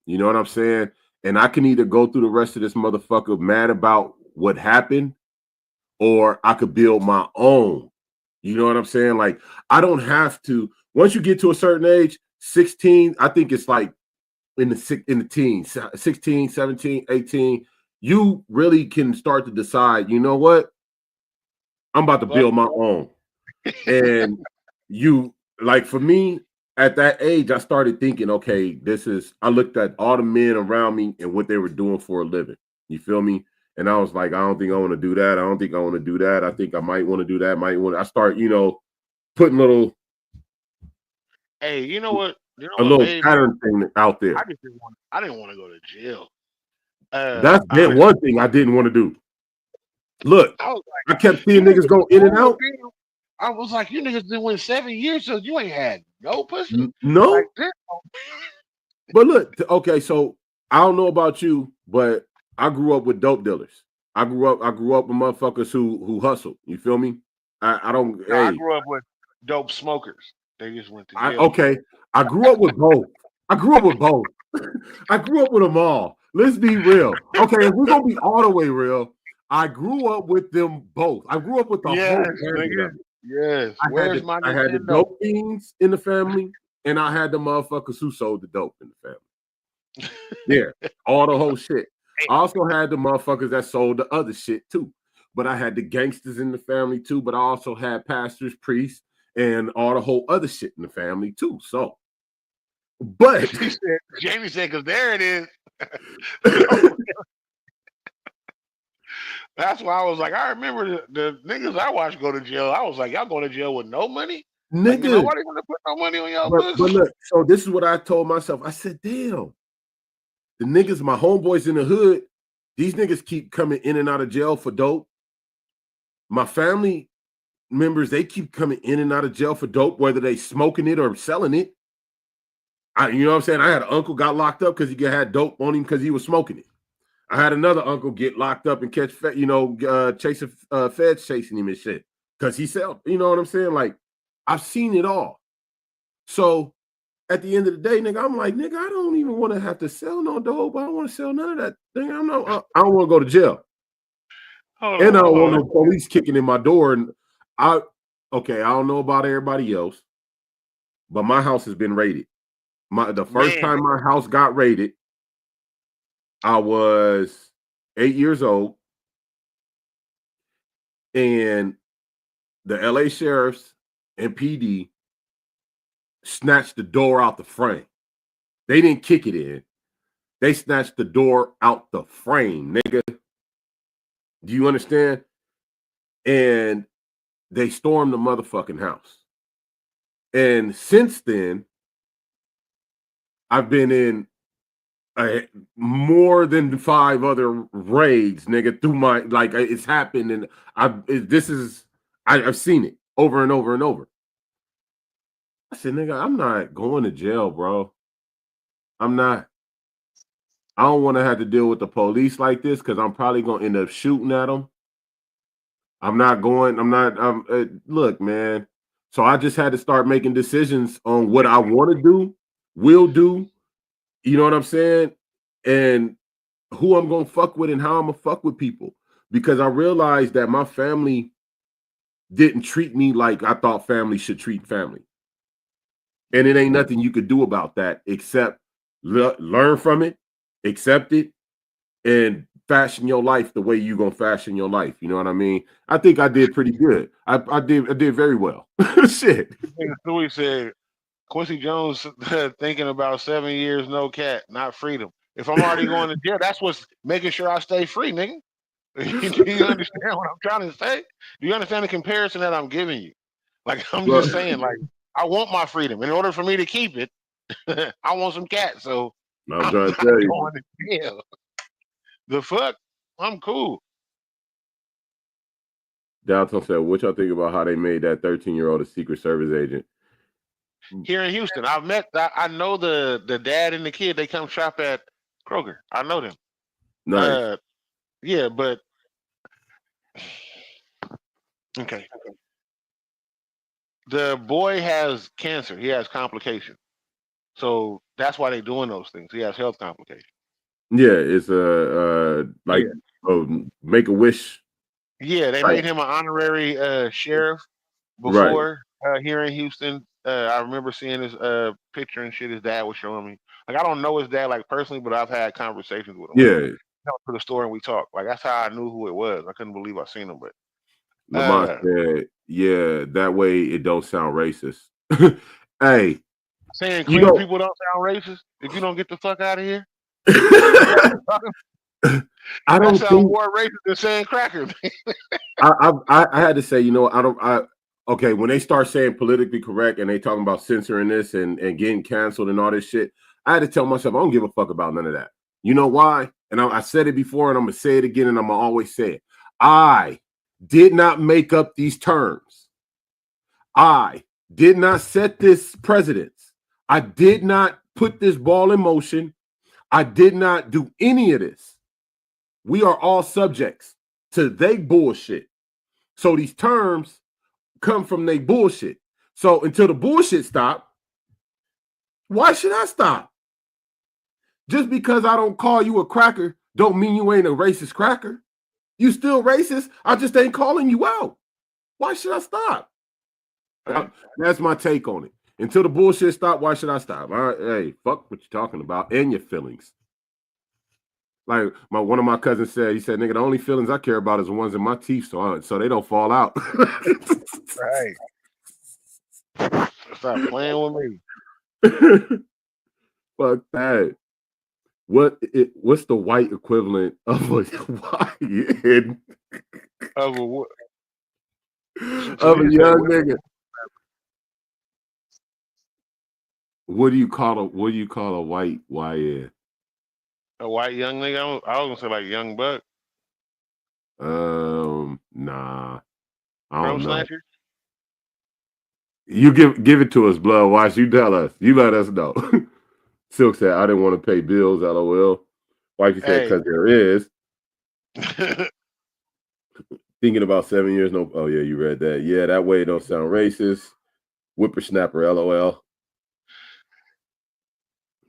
You know what I'm saying? And I can either go through the rest of this motherfucker mad about what happened, or I could build my own. You know what I'm saying? Like I don't have to. Once you get to a certain age, 16, I think it's like in the teens, 16, 17, 18, you really can start to decide, you know what? I'm about to build my own. And you, like for me, at that age, I started thinking, okay, I looked at all the men around me and what they were doing for a living. You feel me? And I was like, I don't think I want to do that. I don't think I want to do that. I think I might want to do that. I start, putting little. Hey, you know what? A little pattern thing out there. I didn't want to go to jail. That's one thing I didn't want to do. Look, I kept seeing niggas go in and out. I was like, you niggas been went 7 years, so you ain't had no pussy. No. Like this. But look, okay, so I don't know about you, but I grew up with dope dealers. I grew up with motherfuckers who hustle. You feel me? I grew up with dope smokers. They just went to jail. I grew up with both. I grew up with them all. Let's be real. Okay, if we're gonna be all the way real, I grew up with them both. I grew up with the whole family. Yes. I had the dope fiends in the family, and I had the motherfuckers who sold the dope in the family. Yeah, all the whole shit. I also had the motherfuckers that sold the other shit too. But I had the gangsters in the family too. But I also had pastors, priests, and all the whole other shit in the family too. So, but Jamie said, because there it is. That's why I was like, I remember the niggas I watched go to jail. I was like, y'all going to jail with no money? Nigga, like, nobody gonna put no money on y'all books. But look, so this is what I told myself. I said, damn, the niggas, my homeboys in the hood, these niggas keep coming in and out of jail for dope. My family members, they keep coming in and out of jail for dope, whether they smoking it or selling it. You know what I'm saying? I had an uncle got locked up because he had dope on him because he was smoking it. I had another uncle get locked up and catch, chasing feds chasing him and shit because he sell. You know what I'm saying? Like, I've seen it all. So at the end of the day, nigga, I'm like, nigga, I don't even want to have to sell no dope. I don't want to sell none of that thing. I don't want to go to jail. I don't want no police kicking in my door. And I don't know about everybody else, but my house has been raided. The first time my house got raided, I was 8 years old, and the LA sheriffs and PD snatched the door out the frame. They didn't kick it in. They snatched the door out the frame, nigga. Do you understand? And they stormed the motherfucking house. And since then, I've been in more than 5 other raids, nigga, through my, like, it's happened, and I've seen it over and over and over. I said, nigga, I'm not going to jail, bro. I'm not. I don't want to have to deal with the police like this because I'm probably going to end up shooting at them. Look, man. So I just had to start making decisions on what I want to do, will do, you know what I'm saying? And who I'm going to fuck with and how I'm going to fuck with people. Because I realized that my family didn't treat me like I thought family should treat family. And it ain't nothing you could do about that except learn from it, accept it, and fashion your life the way you're going to fashion your life. You know what I mean? I think I did pretty good. I did very well. Shit. Stewie said, Quincy Jones thinking about 7 years, no cat, not freedom. If I'm already going to jail, that's what's making sure I stay free, nigga. Do you understand what I'm trying to say? Do you understand the comparison that I'm giving you? Like, I'm just saying, like, I want my freedom. In order for me to keep it, I want some cat. So I'm trying not to tell you. going to jail. The fuck? I'm cool. Dalton said, what y'all think about how they made that 13-year-old a Secret Service agent? Here in Houston, I know the dad and the kid. They come shop at Kroger. I know them. Nice. Yeah, but okay. The boy has cancer. He has complications. So that's why they're doing those things. He has health complications. Yeah, it's Make-A-Wish. Yeah, they made him an honorary sheriff before here in Houston. I remember seeing his picture and shit his dad was showing me. Like, I don't know his dad like personally, but I've had conversations with him. Yeah. Come to the store and we talked. Like, that's how I knew who it was. I couldn't believe I seen him, but Lamont said, yeah, that way it don't sound racist. Hey. Saying clean people don't sound racist if you don't get the fuck out of here. I don't sound think more racist than saying cracker. I had to say, okay, when they start saying politically correct and they talking about censoring this and getting canceled and all this shit, I had to tell myself I don't give a fuck about none of that. You know why? And I said it before and I'm gonna say it again and I'm gonna always say it. I did not make up these terms. I did not set this precedence. I did not put this ball in motion. I did not do any of this. We are all subjects to they bullshit. So these terms come from they bullshit. So until the bullshit stop, why should I stop? Just because I don't call you a cracker don't mean you ain't a racist cracker. You still racist. I just ain't calling you out. Why should I stop? That's my take on it. Until the bullshit stop, why should I stop? All right, hey, fuck what you're talking about and your feelings. Like one of my cousins said, he said, "Nigga, the only feelings I care about is the ones in my teeth, so they don't fall out." Right. Stop playing with me. Fuck that. What's the white equivalent of a YN? Of a what? Of a young nigga. What do you call a white YN? A white young nigga? I was gonna say like young buck. Nah. I don't know. Snatcher? You give it to us, Blood Watch. You tell us. You let us know. Silk said, I didn't want to pay bills, LOL. Wifey said, because there is. Thinking about 7 years, no. Oh, yeah, you read that. Yeah, that way it don't sound racist. Whippersnapper, LOL.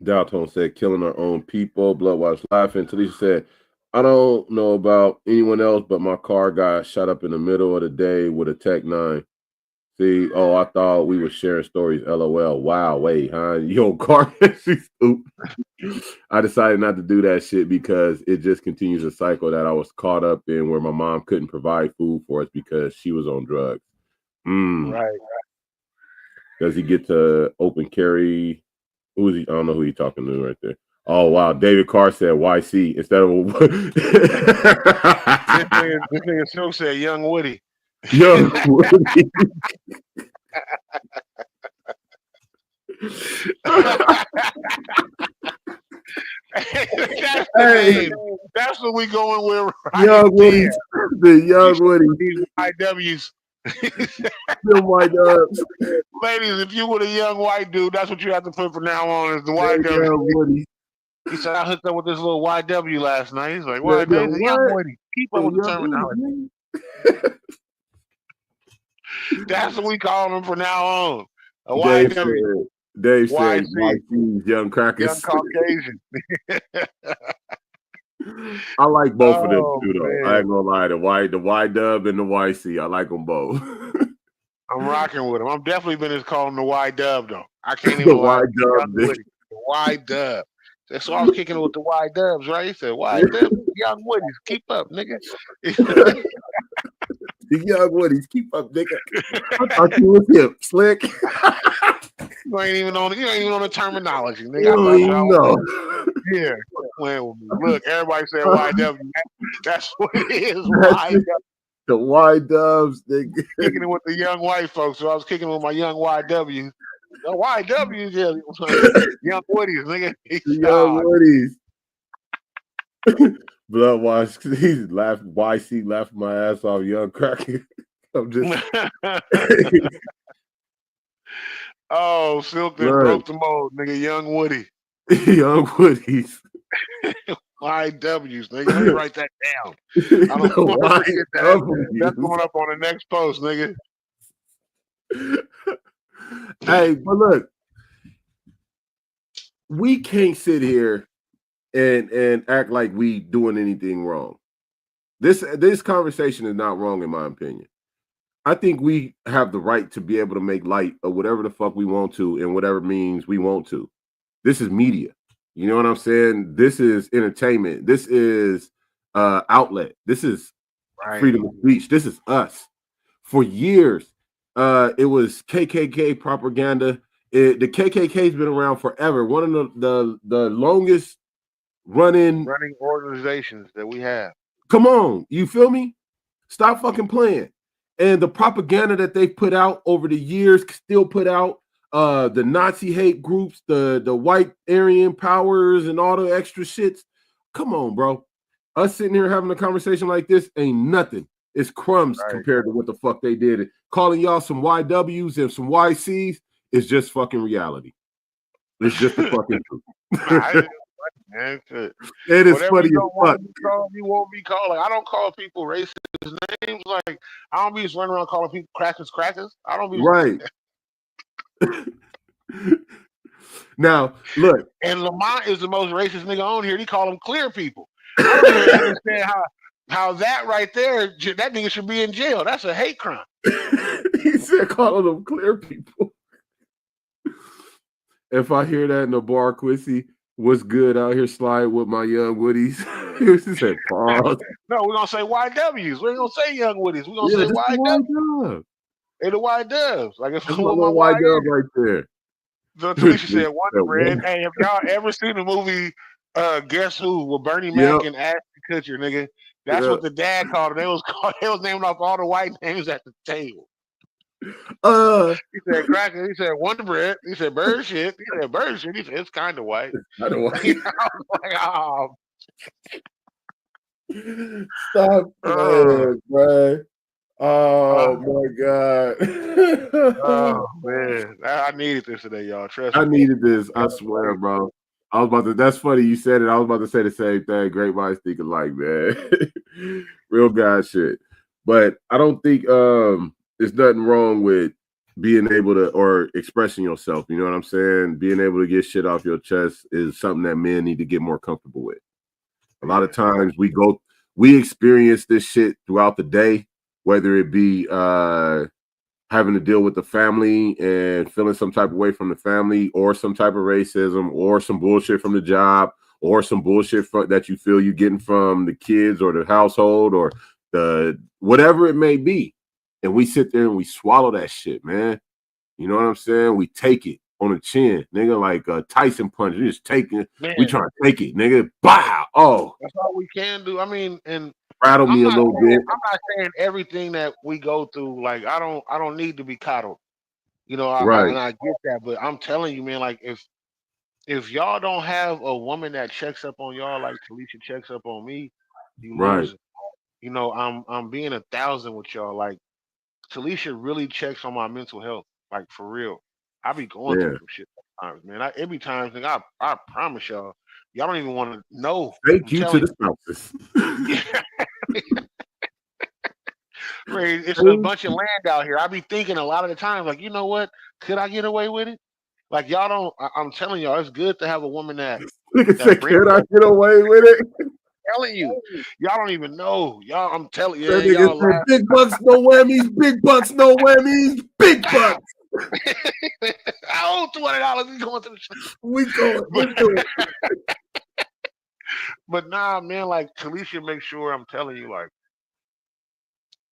Dalton said, killing our own people. Bloodwatch laughing. Talisha said, I don't know about anyone else, but my car got shot up in the middle of the day with a Tech 9. See, I thought we were sharing stories. LOL. Wow, wait, huh? Yo, car. I decided not to do that shit because it just continues a cycle that I was caught up in where my mom couldn't provide food for us because she was on drugs. Right. Does he get to open carry? Who is he? I don't know who he's talking to right there. Oh, wow. David Carr said YC instead of. This nigga still said Young Woody. Young Woody. That's what we going with. Right, Young Woody. The Young Woody. These YWs. Them white dubs. Ladies, if you were a young white dude, that's what you have to put from now on is the YW. He said, I hooked up with this little YW last night. He's like, what? Young Woody. Keep up with the terminology. That's what we call him from now on. A YW. Dave said, young crackers. Young Caucasian. I like both of them too, though. Man. I ain't gonna lie. The Y dub and the YC. I like them both. I'm rocking with him. I'm definitely been calling him the Y dub though. I can't even lie. The Y dub. So I was kicking it with the Y dubs, right? He said, Y dub, Young Woodies, keep up, nigga. The Young Woodies, keep up, nigga. I thought you was hip, slick. You ain't even on the terminology, nigga. You know. Yeah. Look, everybody said YW. That's what it is. YW. The Y dubs, nigga. Kicking it with the young white folks. So I was kicking it with my young YW. The YWs, yeah. Young Woodies, nigga. Young Woodies. Blood Wash. He's laughing. YC laughing my ass off. Young cracker. I'm just. Oh, Silton broke the mold, nigga. Young Woody. Young Woodies. YWs, nigga. Let me write that down. I don't want to forget that. That's going up on the next post, nigga. Hey, but look, we can't sit here and act like we doing anything wrong. This conversation is not wrong, in my opinion. I think we have the right to be able to make light of whatever the fuck we want to and whatever means we want to. This is media. You know what I'm saying? This is entertainment. This is outlet. This is freedom of speech. This is us. For years, it was KKK propaganda. The KKK's been around forever. One of the longest running organizations that we have. Come on, you feel me? Stop fucking playing. And the propaganda that they've put out over the years, still put out, the Nazi hate groups, the white Aryan powers, and all the extra shits. Come on, bro. Us sitting here having a conversation like this ain't nothing. It's crumbs compared to what the fuck they did. Calling y'all some YWs and some YCs is just fucking reality. It's just the fucking truth. Man, it is funny as fuck. You won't be called. Like, I don't call people racist names. Like, I don't be just running around calling people crackers. I don't be right. Now, look. And Lamont is the most racist nigga on here. He call them clear people. I don't even understand how that right there, that nigga should be in jail. That's a hate crime. He said calling them clear people. If I hear that in the bar, Quincy, what's good out here sliding with my young woodies? He said, pause. No, we're going to say YWs. We ain't going to say young woodies. We're going to say YWs. They the white doves. Like, if that's my white dove right there. So Talisha said Wonder Bread. Hey, if y'all ever seen the movie Guess Who with Bernie Mac and Ashton Kutcher, nigga, that's what the dad called it. They was naming off all the white names at the table. He said cracker. He said Wonder Bread. He said bird shit. He said bird shit. He said it's kind of white. I don't white. I was like, oh. Stop playing, bro. Oh my god. Oh man, I needed this today, y'all. Trust me. I needed this. I swear, bro. I was about to. That's funny you said it. I was about to say the same thing. Great minds think alike, man. Real guy shit. But I don't think there's nothing wrong with being able to or expressing yourself. You know what I'm saying? Being able to get shit off your chest is something that men need to get more comfortable with. A lot of times we experience this shit throughout the day, whether it be having to deal with the family and feeling some type of way from the family, or some type of racism, or some bullshit from the job, or some bullshit that you feel you're getting from the kids or the household or the whatever it may be. And we sit there and we swallow that shit, man. You know what I'm saying? We take it on the chin, nigga, like a Tyson punch. We just take it. Man. We try to take it, nigga. Bow. Oh, that's all we can do. I mean, and rattle me a little bit. I'm not saying everything that we go through. Like, I don't need to be coddled. You know, and I get that, but I'm telling you, man, like if y'all don't have a woman that checks up on y'all like Talisha checks up on me, you lose. You know, I'm being 1,000 with y'all. Like, Talisha really checks on my mental health, like for real. I be going through some shit sometimes, man. Every time, I promise y'all don't even want to know. Thank you to the spouses. It's a bunch of land out here. I be thinking a lot of the times, like, you know what? Could I get away with it? Like, y'all don't. I'm telling y'all, it's good to have a woman that. Could I get away with it? Telling you, y'all don't even know. Y'all, I'm telling you, y'all big bucks, no whammies. Big bucks, no whammies. Big bucks. I owe $200. We going to the show. We going. But nah, man, like Talisha makes sure I'm telling you, like,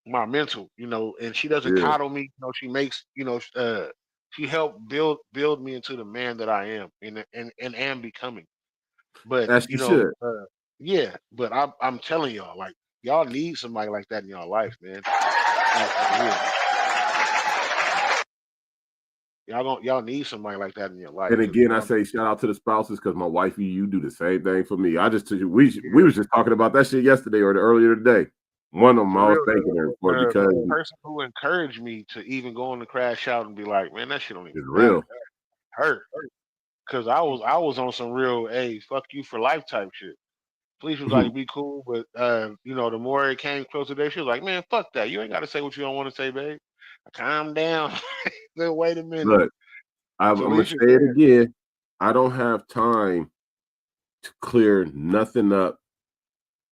my mental, you know, and she doesn't coddle me. You know, she makes, you know, she helped build me into the man that I am and am becoming. But as you should. Yeah, but I'm telling y'all, like, y'all need somebody like that in y'all life, man. Y'all need somebody like that in your life. And again, I say shout out to the spouses, because my wifey, you do the same thing for me. We was just talking about that shit yesterday or earlier today. One of them I was thanking her for, because the person who encouraged me to even go on the crash out and be like, man, that shit don't even real hurt. Because I was on some real, hey, fuck you for life type shit. Police was like, be cool, but you know, the more it came closer to that, she was like, man, fuck that. You ain't got to say what you don't want to say, babe. Calm down. Then wait a minute. Look, I'm gonna say it again. I don't have time to clear nothing up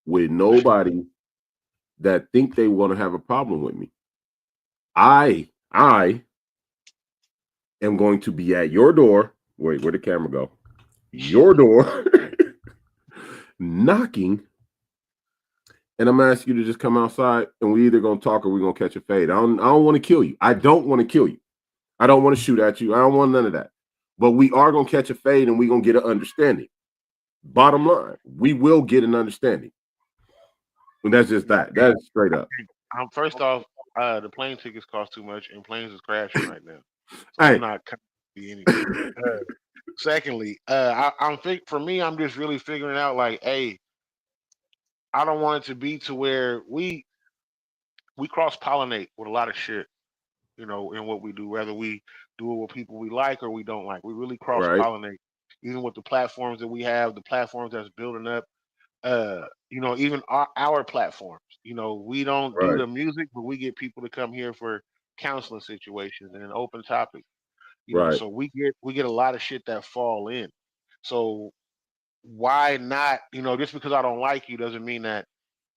with nobody that think they want to have a problem with me. I am going to be at your door. Wait, where'd the camera go? Your door. Knocking, and I'm asking you to just come outside, and we either gonna talk or we're gonna catch a fade. I don't want to kill you. I don't want to kill you. I don't want to shoot at you. I don't want none of that. But we are gonna catch a fade, and we're gonna get an understanding. Bottom line, we will get an understanding. And that's just that. That's straight up. First off, the plane tickets cost too much, and planes is crashing right now. So Hey. I'm not coming to be anything. Secondly, for me, I'm just really figuring out like, hey, I don't want it to be to where we cross pollinate with a lot of shit, in what we do, whether we do it with people we like or we don't like. We really cross Right. pollinate, even with the platforms that we have, the platforms that's building up. Even our platforms. We don't do Right. the music, but we get people to come here for counseling situations and an open topic. Right. So we get a lot of shit that fall in. So why not? Just because I don't like you doesn't mean that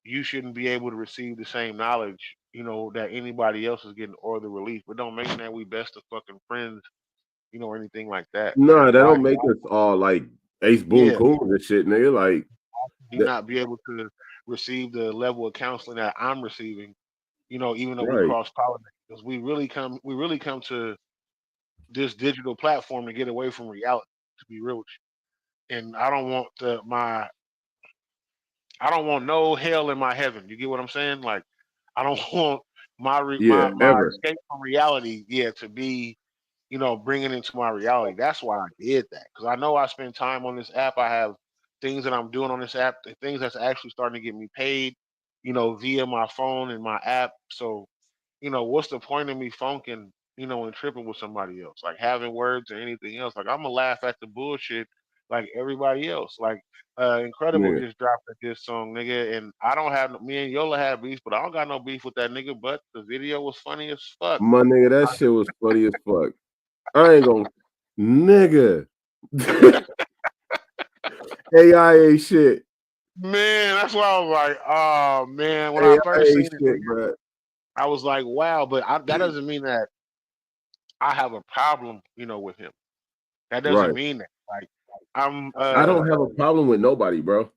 you shouldn't be able to receive the same knowledge, that anybody else is getting, or the relief. But don't make that we best of fucking friends, or anything like that. No, Like, that why don't make us all like Ace Boon Yeah. Cool and shit, nigga. Like, you not be able to receive the level of counseling that I'm receiving, even though we Right. cross pollinate, because we really come to this digital platform to get away from reality, to be real with you. And I don't want no hell in my heaven. You get what I'm saying? Like, I don't want my ever. escape from reality, to be, bringing into my reality. That's why I did that, because I know I spend time on this app. I have things that I'm doing on this app, the things that's actually starting to get me paid, via my phone and my app. So, what's the point of me funking, and tripping with somebody else, like having words or anything else? Like, I'm gonna laugh at the bullshit like everybody else. Like, Incredible Nigga. just dropped this song, nigga, and I don't have me and Yola have beef, but I don't got no beef with that nigga. But the video was funny as fuck. My nigga, that shit was funny as fuck. I ain't gonna, nigga. AIA shit. Man, that's why I was like, oh man, when I first seen it, shit, bro. I was like, wow, but that doesn't mean that I have a problem, with him. That doesn't Right. mean that. Like, I'm. I don't have a problem with nobody, bro.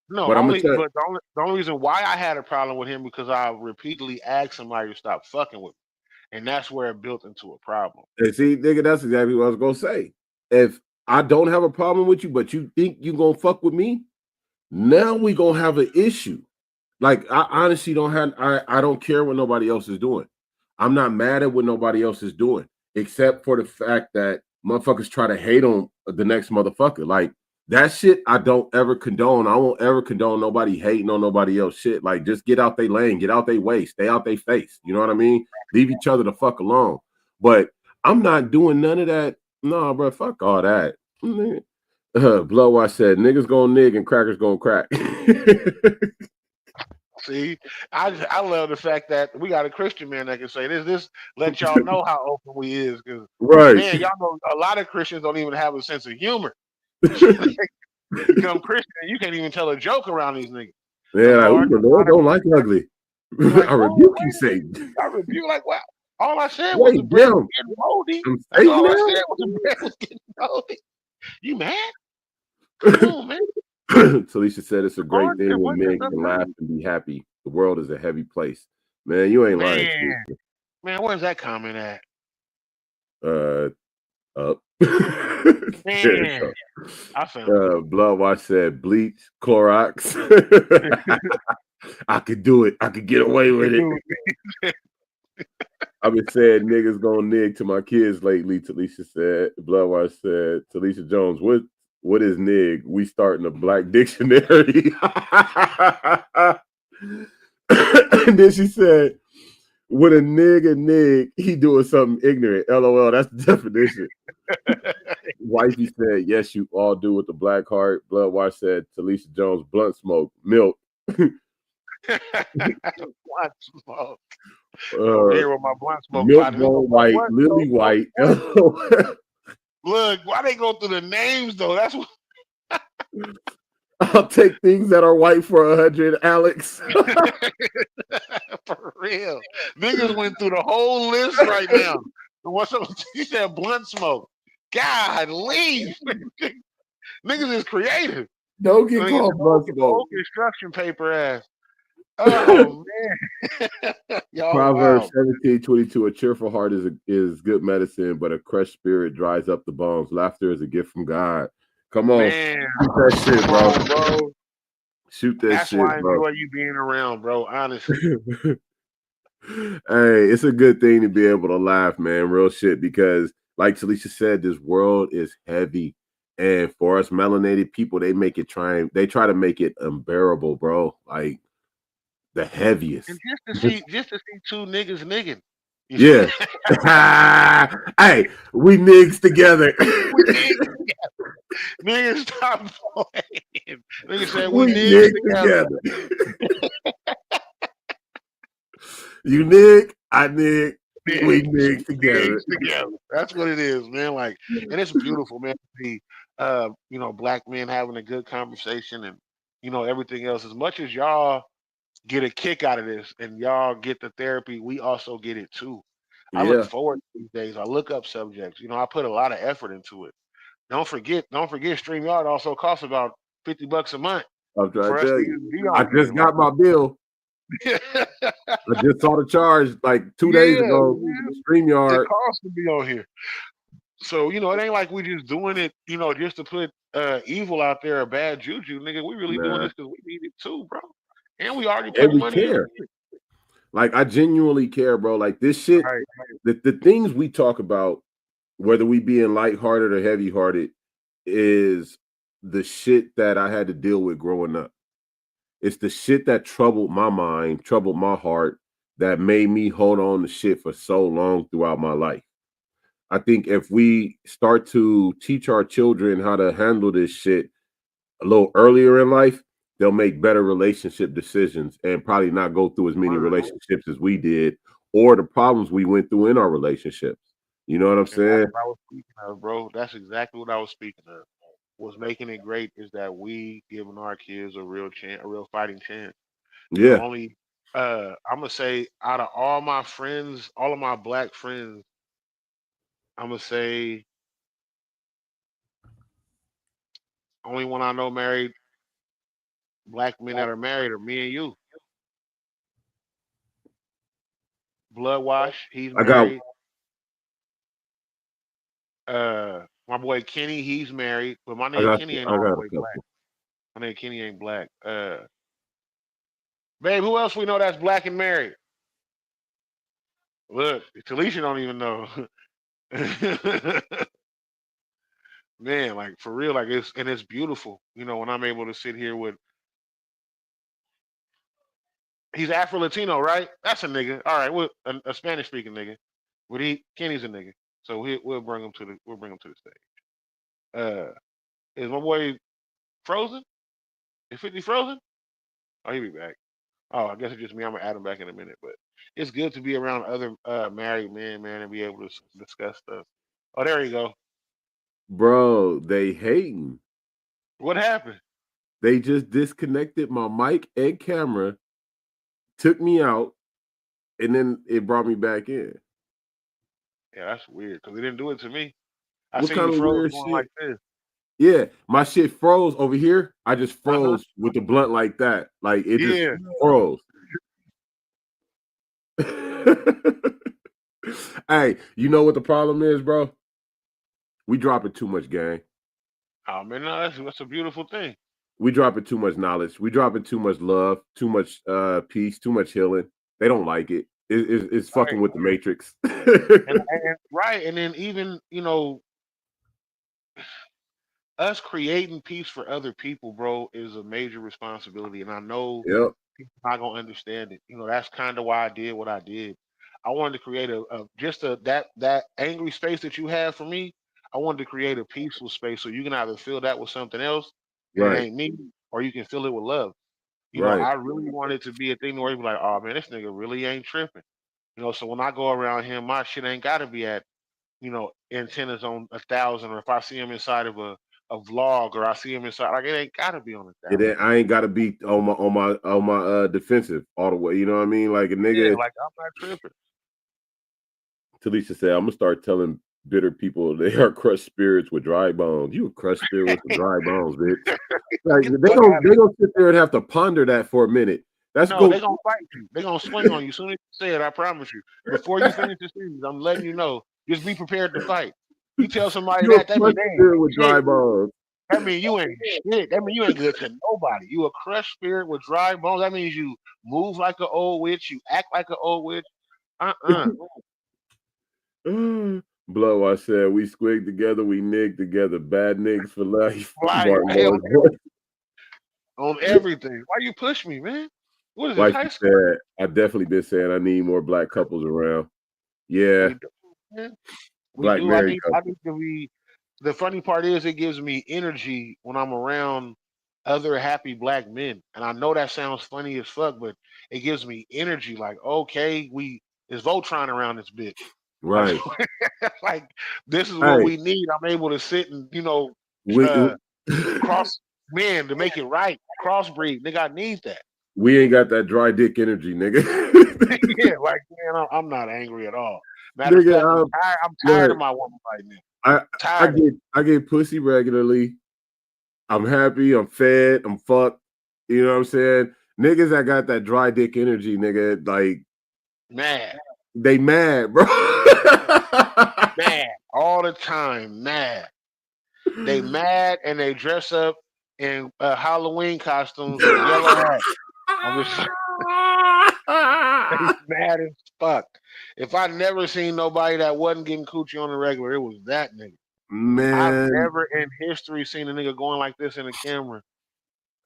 No, But the only reason why I had a problem with him, because I repeatedly asked somebody to stop fucking with me, and that's where it built into a problem. And see, nigga, that's exactly what I was gonna say. If I don't have a problem with you, but you think you gonna fuck with me, now we gonna have an issue. Like, I honestly don't have. I don't care what nobody else is doing. I'm not mad at what nobody else is doing, except for the fact that motherfuckers try to hate on the next motherfucker. Like, that shit I don't ever condone. I won't ever condone nobody hating on nobody else shit. Like, just get out their lane, get out their way, stay out their face. You know what I mean? Leave each other the fuck alone. But I'm not doing none of that. No, bro, fuck all that. Bloodwash said, niggas gonna nig and crackers gonna crack. See, I love the fact that we got a Christian man that can say this. This let y'all know how open we is, because Right. man, y'all know a lot of Christians don't even have a sense of humor. Become Christian, you can't even tell a joke around these niggas. Yeah, like, the Lord don't like ugly. Like, I rebuke you, Satan. I rebuke, like, wow. All I said Wait, was the bread damn. was getting moldy. I'm That's all I Satan said was the bread was getting moldy. You mad? Come on, man. Talisha said it's a great thing when men can laugh and be happy. The world is a heavy place. Man, you ain't lying. Man, where's that comment at? Up. Man, I found Bloodwash said bleach, Clorox. I could do it. I could get away with it. I've been saying niggas gonna nig to my kids lately. Talisha said. Bloodwash said. Talisha Jones, what is nig? We starting a Black Dictionary. And then she said, with a nig, he doing something ignorant. LOL, that's the definition. Wifey said, yes, you all do with the black heart. Bloodwash said, Talisha Jones, blunt smoke, milk. blunt smoke. Over here with my blunt smoke. Milk bone white, lily white. Look, why they go through the names though? That's what I'll take things that are white for 100, Alex. For real. Niggas went through the whole list right now. What's up? He said blunt smoke. God, leave. Niggas is creative. Don't get called blunt smoke. Construction paper ass. Oh man. Proverbs 17:22. A cheerful heart is good medicine, but a crushed spirit dries up the bones. Laughter is a gift from God. Come on. Man, shoot that shit, bro. Shoot that That's shit, why I bro. enjoy you being around, bro. Honestly. Hey, it's a good thing to be able to laugh, man. Real shit, because like Talisha said, this world is heavy. And for us melanated people, they try to make it unbearable, bro. Like the heaviest. And just to see two niggas nigging. Yeah. Hey, we niggas together. Niggas stop playing. Niggas said we we niggas together. You nig, I nig, we nig together. That's what it is, man. Like, and it's beautiful, man, to see black men having a good conversation and everything else. As much as y'all get a kick out of this and y'all get the therapy, we also get it too. I look forward to these days. I look up subjects. I put a lot of effort into it. Don't forget, StreamYard also costs about $50 a month. I'm trying to tell you. I just got my bill. I just saw the charge like 2 days ago. StreamYard. It costs to be on here. So, it ain't like we just doing it, just to put evil out there or bad juju, nigga. We really doing this because we need it too, bro. And we already put money care. Like, I genuinely care, bro. Like, this shit, the things we talk about, whether we being lighthearted or heavy-hearted, is the shit that I had to deal with growing up. It's the shit that troubled my mind, troubled my heart, that made me hold on to shit for so long throughout my life. I think if we start to teach our children how to handle this shit a little earlier in life, they'll make better relationship decisions and probably not go through as many relationships as we did or the problems we went through in our relationships. You know what I'm saying? That's what I was speaking of, bro. That's exactly what I was speaking of. What's making it great is that we giving our kids a real chance, a real fighting chance. Yeah. I'm gonna say out of all my friends, all of my black friends, I'm gonna say only one I know married black men that are married are me and you. Bloodwash, he's married. My boy Kenny, he's married, but my name Kenny ain't all the way black. My name Kenny ain't black. Babe, who else we know that's black and married? Look, Talisha don't even know. Man, like for real, like it's beautiful. When I'm able to sit here with he's Afro-Latino, right? That's a nigga. All right, a Spanish speaking nigga. But Kenny's a nigga. So we'll bring him to the stage. Is my boy frozen? Is 50 frozen? Oh, he'll be back. Oh, I guess it's just me. I'm gonna add him back in a minute. But it's good to be around other married men, man, and be able to discuss stuff. Oh, there you go. Bro, they hating. What happened? They just disconnected my mic and camera, took me out, and then it brought me back in. Yeah, that's weird because they didn't do it to me. I see you froze going like this. Yeah, my shit froze over here. I just froze with the blunt like that. Like it just froze. Hey, you know what the problem is, bro? We dropping too much, gang. Oh man, no, that's a beautiful thing. We dropping too much knowledge. We dropping too much love, too much peace, too much healing. They don't like it. It's fucking with the Matrix. And then even us creating peace for other people, bro, is a major responsibility. And I know people are not gonna understand it. That's kind of why I did what I did. I wanted to create that angry space that you have for me. I wanted to create a peaceful space so you can either fill that with something else, it ain't me, or you can fill it with love. I really want it to be a thing where you be like, oh man, this nigga really ain't tripping. So when I go around him, my shit ain't gotta be at, antennas on 1,000, or if I see him inside of a vlog, or I see him inside, like it ain't gotta be on 1,000. I ain't gotta be on my defensive all the way. You know what I mean? Like a nigga. Yeah, like I'm not tripping. Talisha said, I'm gonna start telling bitter people they are crushed spirits with dry bones. You a crushed spirit with dry bones, bitch. Like they gonna sit there and have to ponder that for a minute. They're gonna fight you. They're gonna swing on you. As soon as you say it, I promise you. Before you finish the series, I'm letting you know. Just be prepared to fight. You tell somebody that they with dry bones. That means you ain't shit. That means you ain't good to nobody. You a crushed spirit with dry bones. That means you move like an old witch. You act like an old witch. Blow, I said, we squig together, we nig together. Bad niggas for life. Right. On everything. Why you push me, man? What is this, like high you school? said, I definitely been saying I need more black couples around. Yeah. We do. I need to be. The funny part is it gives me energy when I'm around other happy black men. And I know that sounds funny as fuck, but it gives me energy. Like, okay, there's Voltron around this bitch. Right. Like this is what we need. I'm able to sit and, cross men to make it right. Crossbreed. Nigga, I need that. We ain't got that dry dick energy, nigga. Yeah, like, man, I'm not angry at all. Matter nigga, of fact, I'm tired of my woman right now. I get pussy regularly. I'm happy. I'm fed. I'm fucked. You know what I'm saying? Niggas that got that dry dick energy, nigga, like mad. They mad, bro. Mad all the time. Mad. They mad and they dress up in Halloween costumes with yellow hats. I'm just mad as fuck. If I never seen nobody that wasn't getting coochie on the regular, it was that nigga. Man, I've never in history seen a nigga going like this in the camera.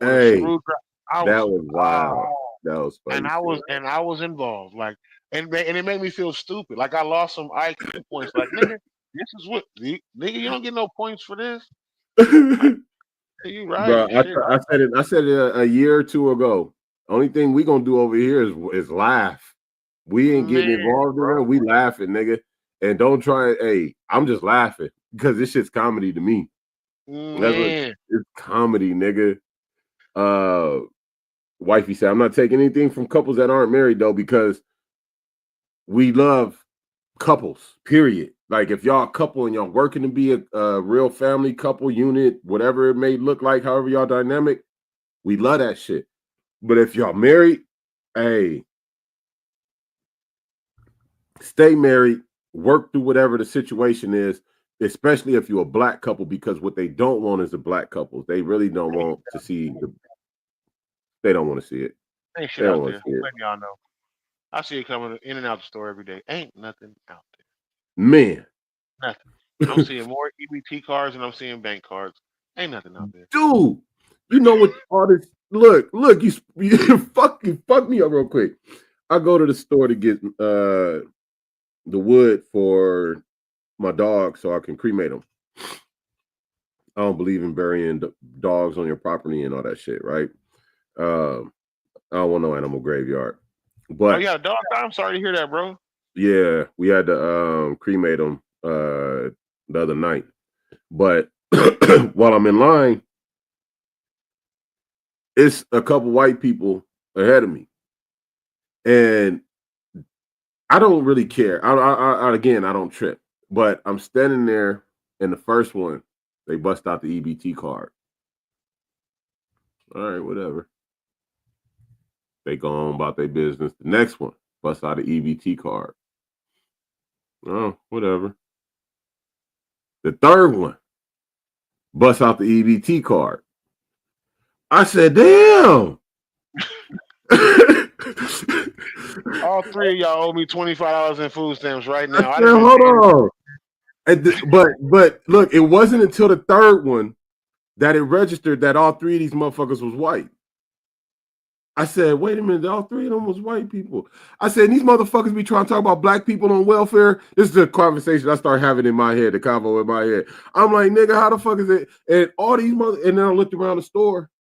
Hey, that was wild. That was funny. And I was involved. Like, and it made me feel stupid. Like I lost some IQ points. Like, nigga, this is what nigga, you don't get no points for this. You right? Bro, I said it a year or two ago. Only thing we gonna do over here is laugh. We ain't getting involved in it. We laughing, nigga. And don't try. Hey, I'm just laughing because this shit's comedy to me. It's comedy, nigga. Wifey said, I'm not taking anything from couples that aren't married though, because we love couples, period. Like if y'all a couple and y'all working to be a real family couple unit, whatever it may look like, however y'all dynamic, we love that shit. But if y'all married, hey, stay married, work through whatever the situation is, especially if you're a black couple, because what they don't want is a black couple. They really don't want to see they don't want to see it. Ain't shit out there. Letting y'all know. I see it coming in and out the store every day. Ain't nothing out there. Man. Nothing. I'm seeing more EBT cards and I'm seeing bank cards. Ain't nothing out there. Dude, you know what all this look, you fuck me up real quick. I go to the store to get the wood for my dog so I can cremate them. I don't believe in burying dogs on your property and all that shit, right? I don't want no animal graveyard. But yeah, dog. I'm sorry to hear that, bro. Yeah, we had to cremate them the other night. But while I'm in line, it's a couple white people ahead of me. And I don't really care. I don't trip. But I'm standing there, and the first one, they bust out the EBT card. All right, whatever. They go on about their business. The next one bust out the EBT card. Oh, whatever. The third one bust out the EBT card. I said, damn. All three of y'all owe me $25 in food stamps right now. I said, hold on. But look, it wasn't until the third one that it registered that all three of these motherfuckers was white. I said, wait a minute, all three of them was white people. I said, these motherfuckers be trying to talk about black people on welfare. This is a conversation I start having in my head, the convo in my head. I'm like, nigga, how the fuck is it? And all these and then I looked around the store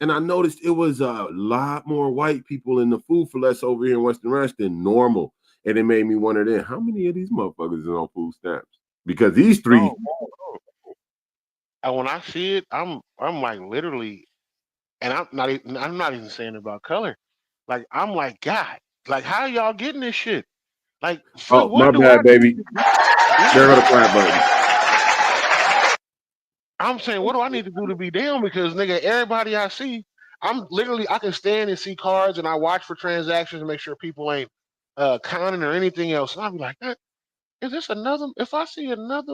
and I noticed it was a lot more white people in the Food for Less over here in Western Ranch than normal. And it made me wonder then, how many of these motherfuckers is on food stamps? Because these three. And when I see it, I'm like literally. And I'm not even saying about color. Like, I'm like, God, like, how y'all getting this shit? Like, my bad, baby. They're on the flat button. I'm saying, what do I need to do to be down? Because, nigga, everybody I see, I can stand and see cards and I watch for transactions and make sure people ain't conning or anything else. And I'll be like, is this another? If I see another,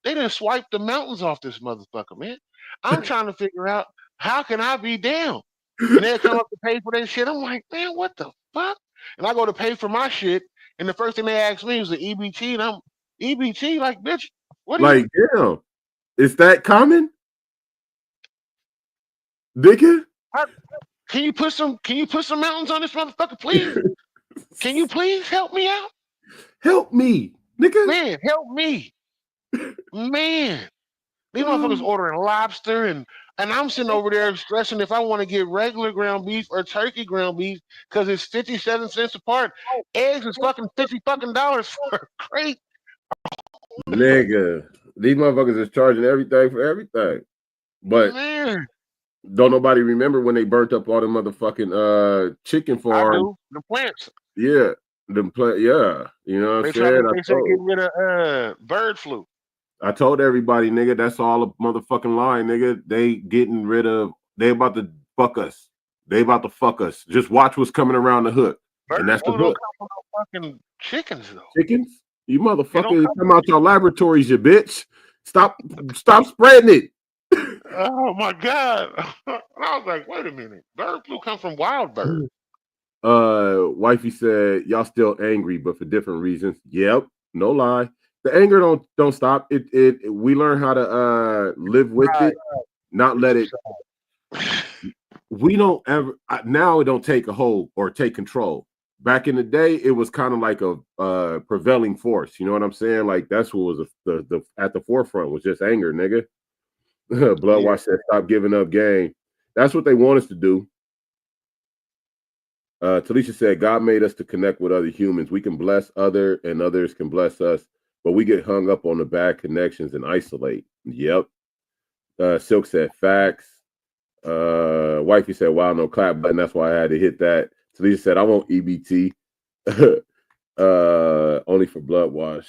they didn't swipe the mountains off this motherfucker, man. I'm trying to figure out how can I be down, and they come up to pay for that shit. I'm like, man, what the fuck? And I go to pay for my shit, and the first thing they ask me is the EBT, and I'm EBT, like, bitch, what are like, you? damn, is that common, nigga? Can you put some mountains on this motherfucker, please? Can you please help me out? Help me, nigga. Man, help me. Man. These motherfuckers ordering lobster and I'm sitting over there stressing if I want to get regular ground beef or turkey ground beef because it's 57 cents a part. Eggs is fucking $50 for a crate. Nigga, these motherfuckers is charging everything for everything. But man, don't nobody remember when they burnt up all the motherfucking chicken farms? I do. The plants. Yeah. Yeah. You know what I'm saying? They said get rid of bird flu. I told everybody, nigga, that's all a motherfucking lie, nigga. They getting rid of, they about to fuck us. They about to fuck us. Just watch what's coming around the hook. Bird and that's the flu hook. don't come from no fucking chickens, though. Chickens? You motherfucker, you come out your laboratories, you bitch. Stop spreading it. Oh my God. I was like, wait a minute. Bird flu comes from wild birds. Wifey said, y'all still angry, but for different reasons. Yep, no lie. The anger don't stop. It we learn how to live with it, not let it. We don't ever now it don't take a hold or take control. Back in the day, it was kind of like a prevailing force. You know what I'm saying? Like that's what was the at the forefront was just anger, nigga. Bloodwash said, stop giving up game. That's what they want us to do. Talisha said, God made us to connect with other humans. We can bless other and others can bless us, but we get hung up on the bad connections and isolate. Yep. Silk said, facts. Wifey said, wow, no clap button. That's why I had to hit that. Talisha said, I want EBT. Only for Bloodwash.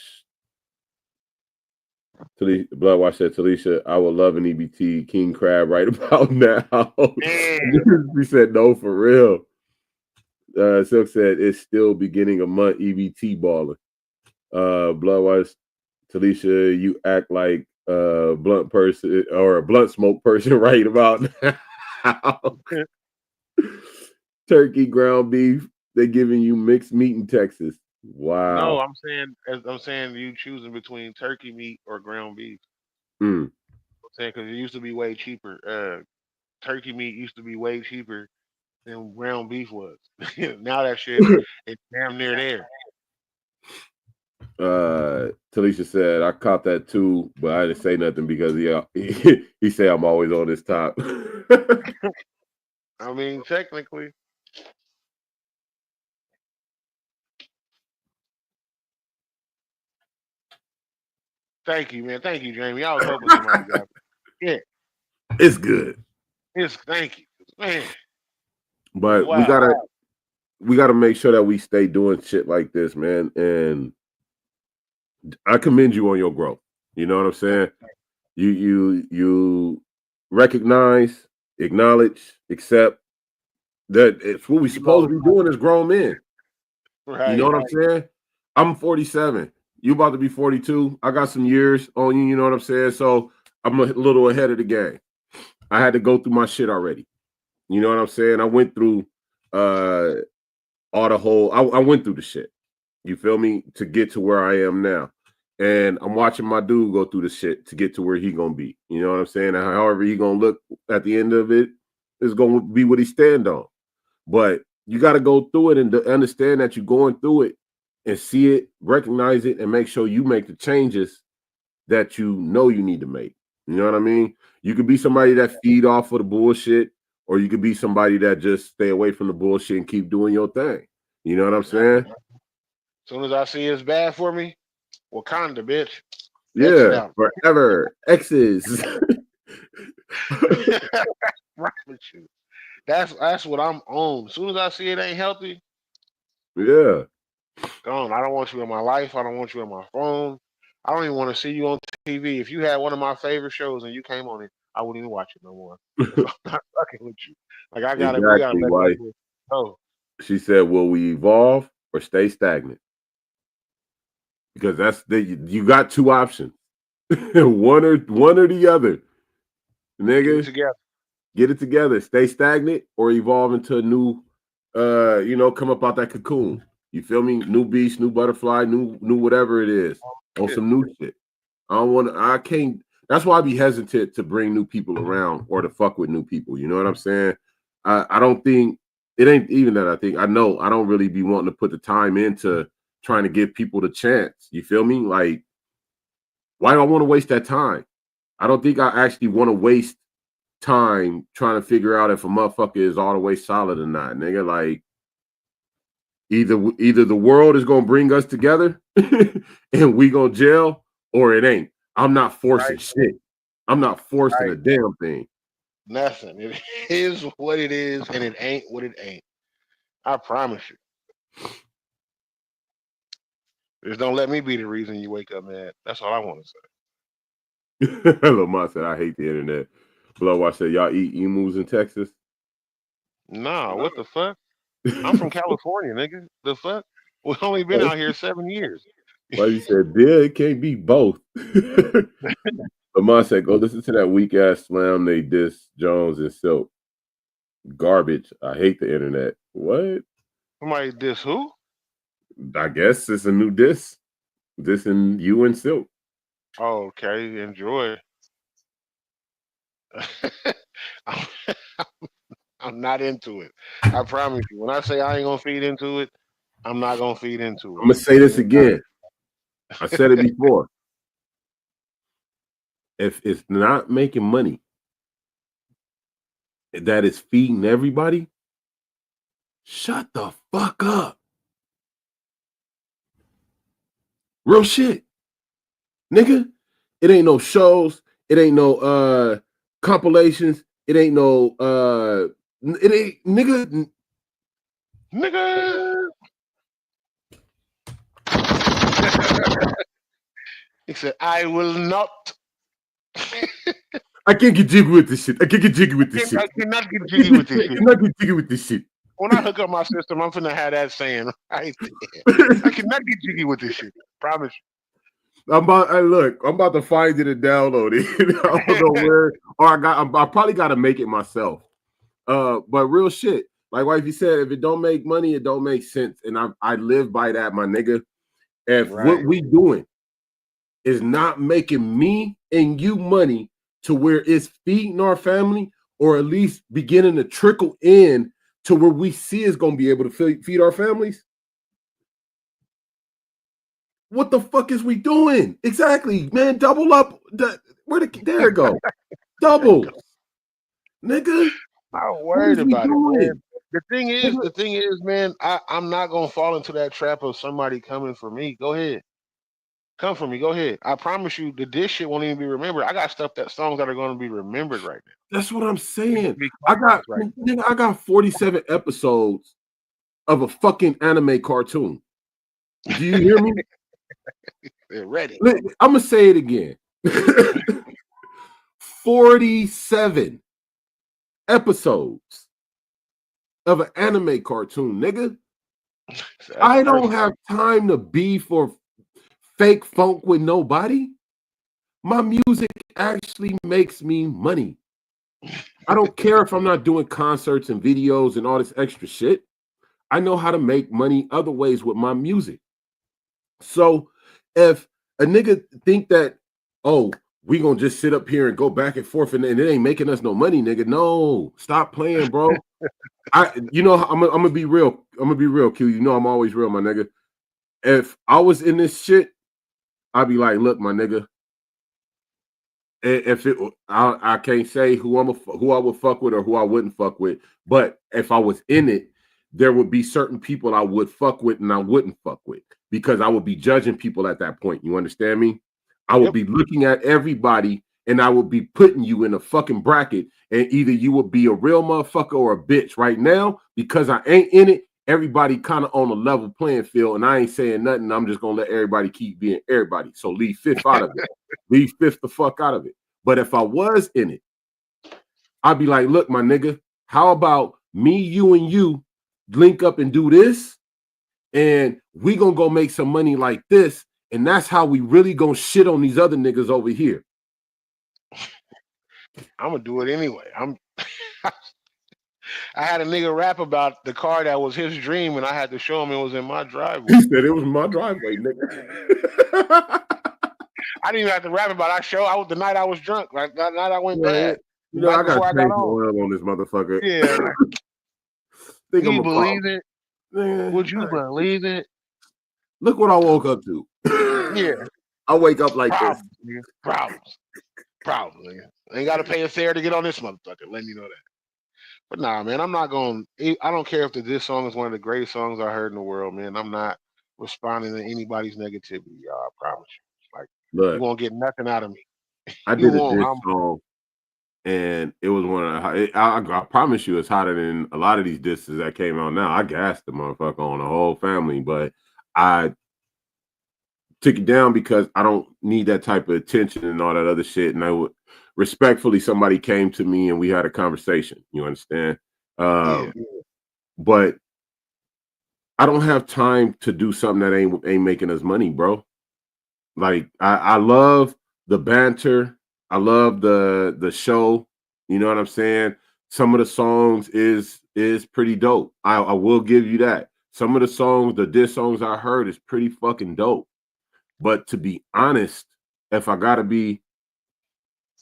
Bloodwash said, Talisha, I would love an EBT King Crab right about now. He said, no, for real. Silk said, it's still beginning of month EBT balling. Bloodwash, Talisha, you act like a blunt person or a blunt smoke person right about now. Turkey, ground beef, they're giving you mixed meat in Texas. Wow. No, I'm saying you choosing between turkey meat or ground beef. I'm saying because it used to be way cheaper. Turkey meat used to be way cheaper than ground beef was. Now that shit it's damn near there. Talisha said, I caught that too, but I didn't say nothing because he said I'm always on this top. I mean, technically. Thank you, man. Thank you, Jamie. I was hoping somebody got it. Yeah. It's good. Thank you, man. But we gotta make sure that we stay doing shit like this, man. And I commend you on your growth. You know what I'm saying? You recognize, acknowledge, accept that it's what we supposed to be doing as grown men. Right. You know what I'm saying? I'm 47. You about to be 42. I got some years on you. You know what I'm saying? So I'm a little ahead of the game. I had to go through my shit already. You know what I'm saying? I went through all the whole. I went through the shit. You feel me? To get to where I am now, and I'm watching my dude go through the shit to get to where he gonna be. You know what I'm saying? And however he gonna look at the end of it is gonna be what he stand on. But you got to go through it and understand that you're going through it and see it, recognize it, and make sure you make the changes that you know you need to make. You know what I mean? You could be somebody that feed off of the bullshit, or you could be somebody that just stay away from the bullshit and keep doing your thing. You know what I'm saying? As soon as I see it's bad for me, Wakanda, bitch. Yeah, forever. X's. Right with you. That's what I'm on. As soon as I see it ain't healthy, yeah. Gone. I don't want you in my life. I don't want you in my phone. I don't even want to see you on TV. If you had one of my favorite shows and you came on it, I wouldn't even watch it no more. I'm not fucking with you. Like I gotta, we gotta let it go. She said, "Will we evolve or stay stagnant?" because you got two options. one or the other. Nigga, get it together. Stay stagnant or evolve into a new come up out that cocoon. You feel me? New beast, new butterfly, new whatever it is. On some new shit. I can't. That's why I be hesitant to bring new people around or to fuck with new people. You know what I'm saying? I don't think it ain't even that. I know I don't really be wanting to put the time into trying to give people the chance. You feel me? Like, why do I want to waste that time? I don't think I actually want to waste time trying to figure out if a motherfucker is all the way solid or not, nigga. Like, either the world is gonna bring us together and we gonna jail, or it ain't. I'm not forcing shit. I'm not forcing a damn thing. Nothing. It is what it is, and it ain't what it ain't. I promise you. Just don't let me be the reason you wake up mad. That's all I want to say. Lamont said, I hate the internet. Bloodwatch said, y'all eat emus in Texas? Nah, what the fuck? I'm from California, nigga. The fuck? We've only been out here 7 years. Well, you said, yeah, it can't be both. Lamont said, go listen to that weak ass slam they diss Jones and Silk. Garbage. I hate the internet. What? Somebody diss who? I guess it's a new diss. Dissing you and Silk. Oh, okay. Enjoy. I'm not into it. I promise you. When I say I ain't gonna feed into it, I'm not gonna feed into it. I'm gonna say this again. I said it before. If it's not making money that is feeding everybody, shut the fuck up. Real shit. Nigga, it ain't no shows. It ain't no compilations. It ain't no it ain't nigga. He said, I will not. I can't get jiggy with this shit. I cannot get jiggy with this shit. When I hook up my system, I'm finna have that saying right there. I cannot get jiggy with this shit. Promise you. I'm about to find it and download it. I don't know where, or I probably got to make it myself. But real shit, like wifey said, if it don't make money, it don't make sense, and I live by that, my nigga. If what we doing is not making me and you money to where it's feeding our family, or at least beginning to trickle in to where we see is going to be able to feed our families, what the fuck is we doing? Exactly, man. Double up. There it go. Double. Nigga. I'm worried about it, man. The thing is, man, I'm not gonna fall into that trap of somebody coming for me. Go ahead. Come for me. Go ahead. I promise you that this shit won't even be remembered. I got songs that are gonna be remembered right now. That's what I'm saying. I got 47 episodes of a fucking anime cartoon. Do you hear me? They're ready. I'm gonna say it again. 47 episodes of an anime cartoon, nigga. I don't have time to be for fake funk with nobody. My music actually makes me money. I don't care if I'm not doing concerts and videos and all this extra shit. I know how to make money other ways with my music. So if a nigga think that, oh, we gonna just sit up here and go back and forth and it ain't making us no money, nigga. No, stop playing, bro. I'm gonna be real. I'm gonna be real, Q. You know I'm always real, my nigga. If I was in this shit, I'd be like, look, my nigga. I can't say who I would fuck with or who I wouldn't fuck with, but if I was in it, there would be certain people I would fuck with and I wouldn't fuck with, because I would be judging people at that point. You understand me? I would be looking at everybody and I would be putting you in a fucking bracket, and either you would be a real motherfucker or a bitch. Right now, because I ain't in it, everybody kind of on a level playing field, and I ain't saying nothing. I'm just gonna let everybody keep being everybody. So leave fifth out of it. Leave fifth the fuck out of it. But if I was in it, I'd be like, look, my nigga, how about me, you, and you link up and do this, and we gonna go make some money like this, And that's how we really gonna shit on these other niggas over here. I'm gonna do it anyway. I had a nigga rap about the car that was his dream, and I had to show him it was in my driveway. He said it was my driveway, nigga. I didn't even have to rap about it. I was the night I was drunk. Like that night I went bad. You know, right I got before I got oil on this motherfucker. Yeah. Think you believe it? Man, Would you believe it? Look what I woke up to. Yeah. I wake up like Problems, this. Nigga. Problems, nigga. Ain't got to pay a fare to get on this motherfucker. Let me know that. But nah, man, I'm not going. I don't care if this song is one of the greatest songs I heard in the world, man. I'm not responding to anybody's negativity, y'all. I promise you. Like, you won't get nothing out of me. I did a diss song, and it was one of the. I promise you, it's hotter than a lot of these disses that came out now. I gassed the motherfucker on the whole family, but I took it down because I don't need that type of attention and all that other shit. And I would respectfully, somebody came to me and we had a conversation. You understand? But I don't have time to do something that ain't making us money, bro. Like I love the banter. I love the show. You know what I'm saying? Some of the songs is pretty dope. I will give you that. Some of the songs, the diss songs I heard is pretty fucking dope. But to be honest, if I gotta be,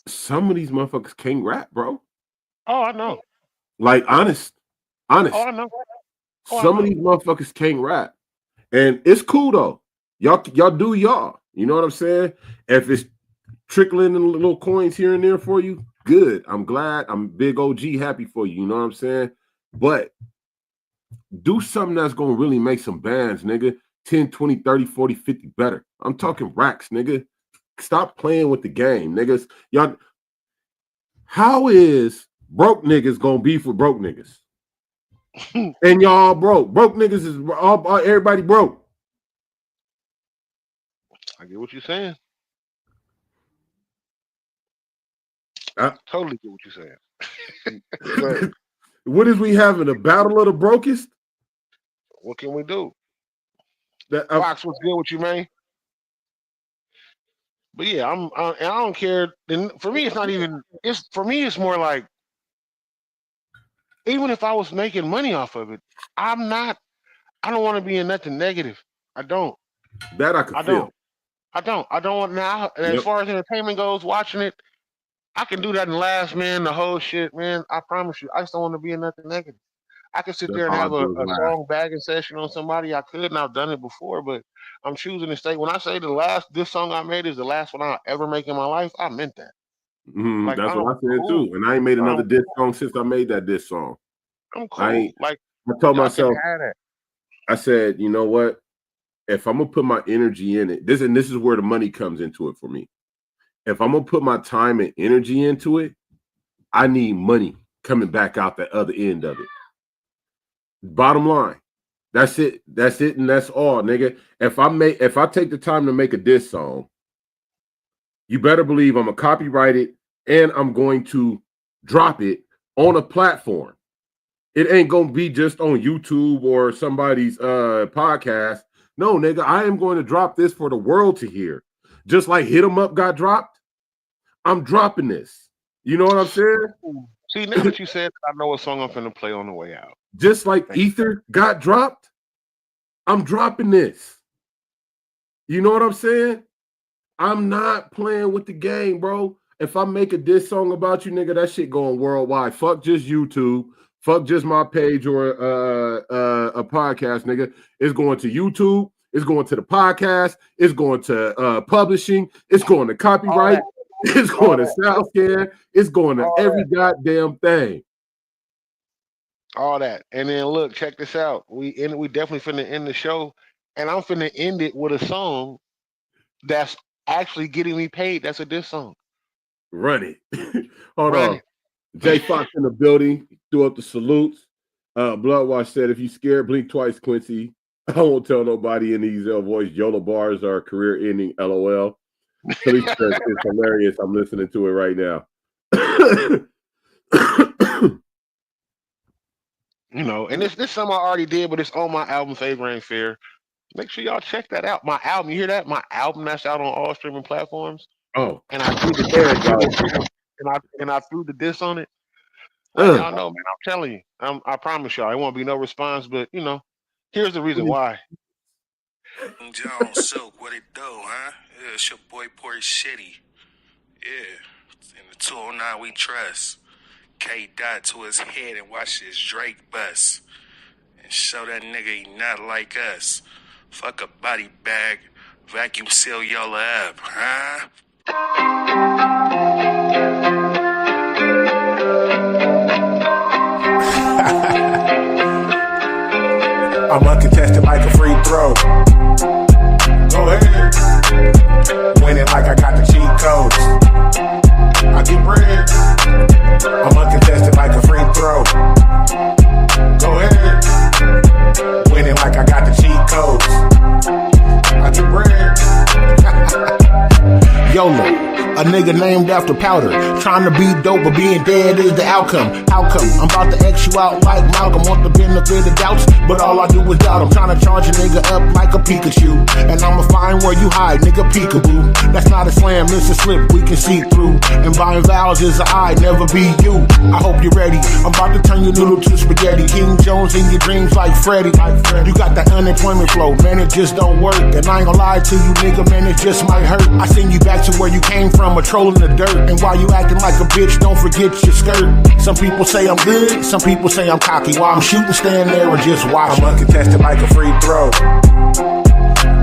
some of these motherfuckers can't rap, bro. Oh, I know. Like honest. Oh, I know. Some of these motherfuckers can't rap. And it's cool though. Y'all do y'all. You know what I'm saying? If it's trickling in little coins here and there for you, good. I'm glad. I'm big OG happy for you. You know what I'm saying? But do something that's gonna really make some bands, nigga. 10, 20, 30, 40, 50 better. I'm talking racks, nigga. Stop playing with the game, niggas. Y'all, how is broke niggas gonna be for broke niggas? And y'all broke. Broke niggas is all everybody broke. I get what you're saying. I totally get what you're saying. What is we having? A battle of the brokest? What can we do? Fox, what's good with you, man? But yeah, I don't care. And for me, it's not even. For me, it's more like, even if I was making money off of it, I don't want to be in nothing negative. I don't. That I can feel. I don't want now. As far as entertainment goes, watching it, I can do that and last, man. The whole shit, man. I promise you, I just don't want to be in nothing negative. I could sit there and have a song bagging session on somebody. I could, and I've done it before, but I'm choosing to stay. When I say this song I made is the last one I'll ever make in my life, I meant that. Like, that's what I said too. And I ain't made another diss song since I made that diss song. I'm cool. I told myself, I said, you know what? If I'm gonna put my energy in it, this is where the money comes into it for me. If I'm gonna put my time and energy into it, I need money coming back out the other end of it. Bottom line, that's it, and that's all, nigga. If I take the time to make a diss song, you better believe I'm gonna copyright it and I'm going to drop it on a platform. It ain't gonna be just on YouTube or somebody's podcast. No, nigga, I am going to drop this for the world to hear. Just like Hit 'Em Up got dropped, I'm dropping this. You know what I'm saying? See, now that you said, I know what song I'm finna play on the way out. Just like Ether got dropped, I'm dropping this. You know what I'm saying? I'm not playing with the game, bro. If I make a diss song about you, nigga, that shit going worldwide. Fuck just YouTube. Fuck just my page or a podcast, nigga. It's going to YouTube. It's going to the podcast. It's going to publishing. It's going to copyright. It's going to SoundScan. It's going to every goddamn thing. All that. And then look, check this out. We definitely finna end the show. And I'm finna end it with a song that's actually getting me paid. That's a diss song. Run it. Hold on. Jay Fox in the building. Threw up the salutes. Bloodwash said, if you scared, blink twice, Quincy. I won't tell nobody in these voice. YOLO bars are career ending. LOL. So he says it's hilarious. I'm listening to it right now. You know, and this something I already did, but it's on my album Favor Ain't Fair. Make sure y'all check that out. My album, you hear that? My album that's out on all streaming platforms. Oh, And I threw the and I threw the diss on it. Let y'all know, man. I'm telling you. I promise y'all, it won't be no response. But you know, here's the reason why. Jones Silk, what it do, huh? Yeah, it's your boy Port Shitty. Yeah, in the 209 we trust. K Dot to his head and watch his Drake bust. And show that nigga he not like us. Fuck a body bag, vacuum seal y'all up, huh? I'm uncontested like a free throw. Go ahead. Winning like I got the cheat codes. I get bread. I'm uncontested like a free throw. Go ahead. Winning like I got the cheat codes. I get bread. YOLO, a nigga named after powder. Trying to be dope, but being dead is the outcome. How come? I'm about to X you out like Malcolm. Want the benefit of doubts, but all I do is doubt. I'm trying to charge a nigga up like a Pikachu. And I'ma find where you hide, nigga, peekaboo. That's not a slam, it's a slip we can see through. And buying vows is a I, never be you. I hope you're ready. I'm about to turn your noodle to spaghetti. King Jones in your dreams like Freddy. You got that unemployment flow, man, it just don't work. And I ain't gonna lie to you, nigga, man, it just might hurt. I send you back to where you came from, a troll in the dirt. And while you acting like a bitch, don't forget your skirt. Some people say I'm good, some people say I'm cocky. While I'm shooting, stand there and just watch. I'm uncontested like a free throw.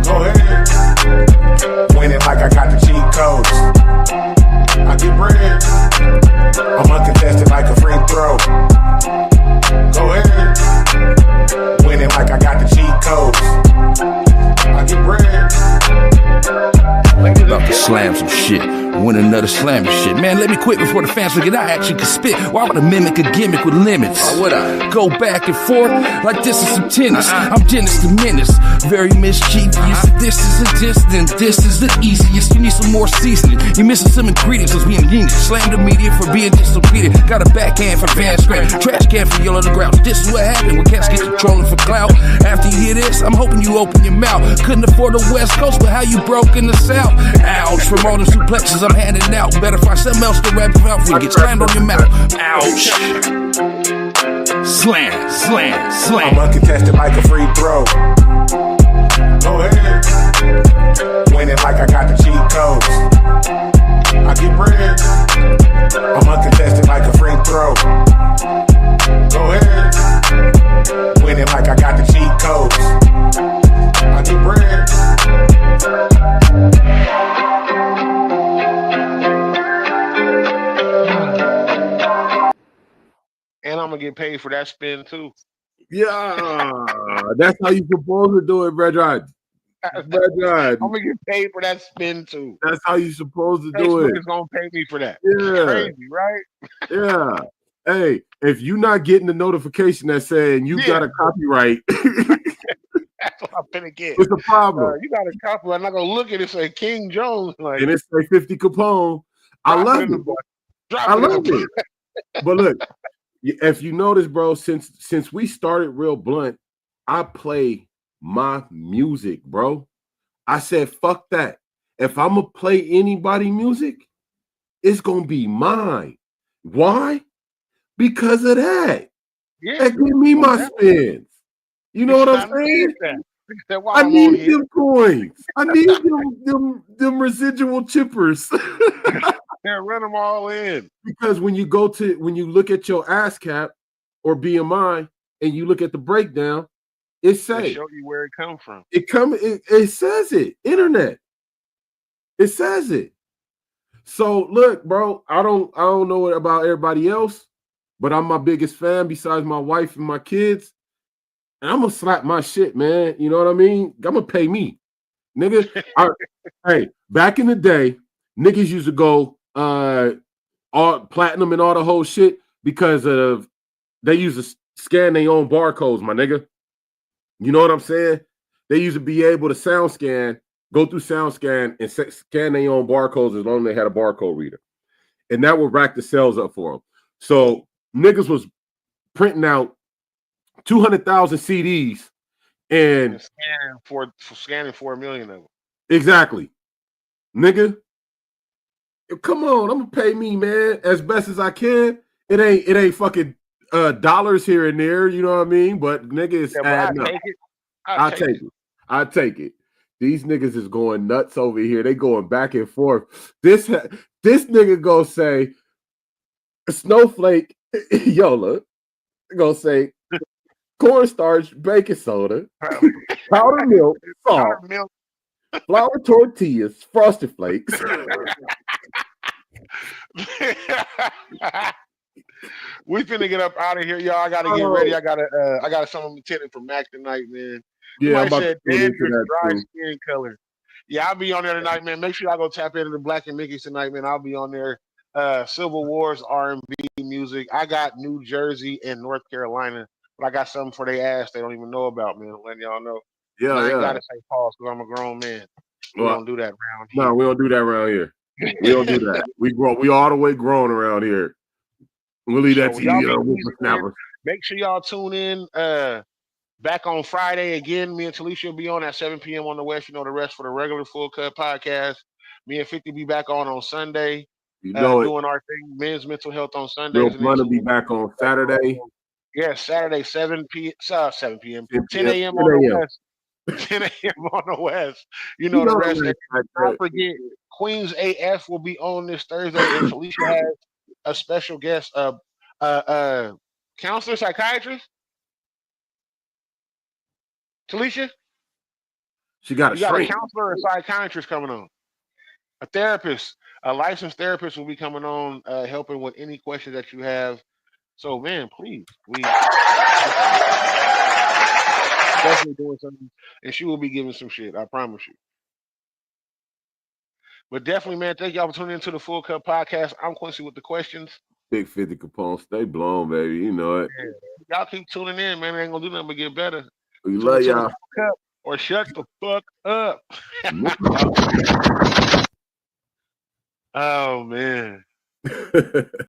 Go ahead. Winning like I got the cheat codes. I get bread. I'm uncontested like a free throw. Go ahead. Winning like I got the cheat codes. I get bread. About to slam some shit, win another slamming shit. Man, let me quit before the fans forget I actually can spit. Why would I mimic a gimmick with limits? Why would I go back and forth like this is some tennis? I'm Dennis the Menace, very mischievous. This is a distance, this is the easiest. You need some more seasoning, you're missing some ingredients. Cause we in English, slam the media for being disobedient. Got a backhand for Van Scratch, trash can for Yellow the Grouch. This is what happened when cats get trolling for clout. After you hear this, I'm hoping you open your mouth. Couldn't afford the West Coast, but how you broke in the South? Ouch, from all the suplexes I'm handing out. Better find something else to rap about before you get slammed on your mouth. Ouch. Slam, slam, slam. I'm uncontested like a free throw. Go ahead. Winning like I got the cheat codes. I get bread. I'm uncontested like a free throw. Go ahead. Winning like I got the cheat codes. I get bread. And I'm gonna get paid for that spin too. Yeah, that's how you supposed to do it, brethren. I'm gonna get paid for that spin too. That's how you supposed to do Facebook it. is gonna pay me for that. Yeah, Crazy, right? Yeah. Hey, if you're not getting the notification that saying you got a copyright, that's what I'm gonna get. It's a problem. You got a copyright. I'm not gonna look at it and say King Jones, like, and it say 50 Capone. I love it. I love it. But look, if you notice, bro, since we started Real Blunt, I play my music, bro. I said, fuck that. If I'm gonna play anybody music, it's gonna be mine. Why? Because of that. Yeah. That give me my spins. You know what I'm saying? I need them coins. I need them residual chippers. Yeah, run them all in. Because when you look at your ASCAP or BMI and you look at the breakdown, it says show you where it comes from. It says it. Internet. It says it. So look, bro, I don't know about everybody else, but I'm my biggest fan besides my wife and my kids. And I'm gonna slap my shit, man. You know what I mean? I'm gonna pay me. Nigga. Hey, back in the day, niggas used to go all platinum and all the whole shit because of they used to scan their own barcodes, my nigga. You know what I'm saying? They used to be able to sound scan, go through sound scan and scan their own barcodes as long as they had a barcode reader. And that would rack the sales up for them. So niggas was printing out 200,000 CDs And scanning 4 million of them. Exactly. Nigga. Come on, I'm gonna pay me, man, as best as I can. It ain't fucking dollars here and there, you know what I mean? But nigga, it's adding up. I take it. These niggas is going nuts over here. They going back and forth. This nigga go say Snowflake Yola gonna say cornstarch, baking soda, powdered milk, salt, flour tortillas, Frosted Flakes. We finna get up out of here, y'all. I gotta get ready. I got something intended for Mac tonight, man. Yeah, I'm about said to dandruff, dry skin color. Yeah, I'll be on there tonight, man. Make sure y'all go tap into the Black and Mickey's tonight, man. I'll be on there. Civil Wars, R&B music. I got New Jersey and North Carolina, but I got something for they ass they don't even know about, man. I'm letting y'all know. Yeah, I ain't gotta say pause because I'm a grown man. We don't do that around here. No, we don't do that around here. We don't do that. We all the way grown around here. We'll leave that to you. Make sure y'all tune in. Back on Friday again. Me and Talisha will be on at 7 p.m. on the West. You know the rest for the regular Full Cut podcast. Me and 50 be back on Sunday. You know doing our thing. Men's mental health on Sunday. Real fun to be back on Saturday. Yeah, Saturday 7 p.m. 10 a.m. on the West. 10 a.m. on the West. You know the rest. Don't forget, Queens AF will be on this Thursday, and Talisha has a special guest, counselor, psychiatrist. Talisha, she got a counselor or psychiatrist coming on. A therapist, a licensed therapist will be coming on, helping with any questions that you have. So, man, please, we definitely doing something, and she will be giving some shit. I promise you. But definitely, man, thank y'all for tuning into the Full Cut podcast. I'm Quincy with the questions. Big 50 Capone, stay blown, baby. You know it. Yeah. Y'all keep tuning in, man. It ain't gonna do nothing but get better. We love y'all. Or shut the fuck up. Oh man.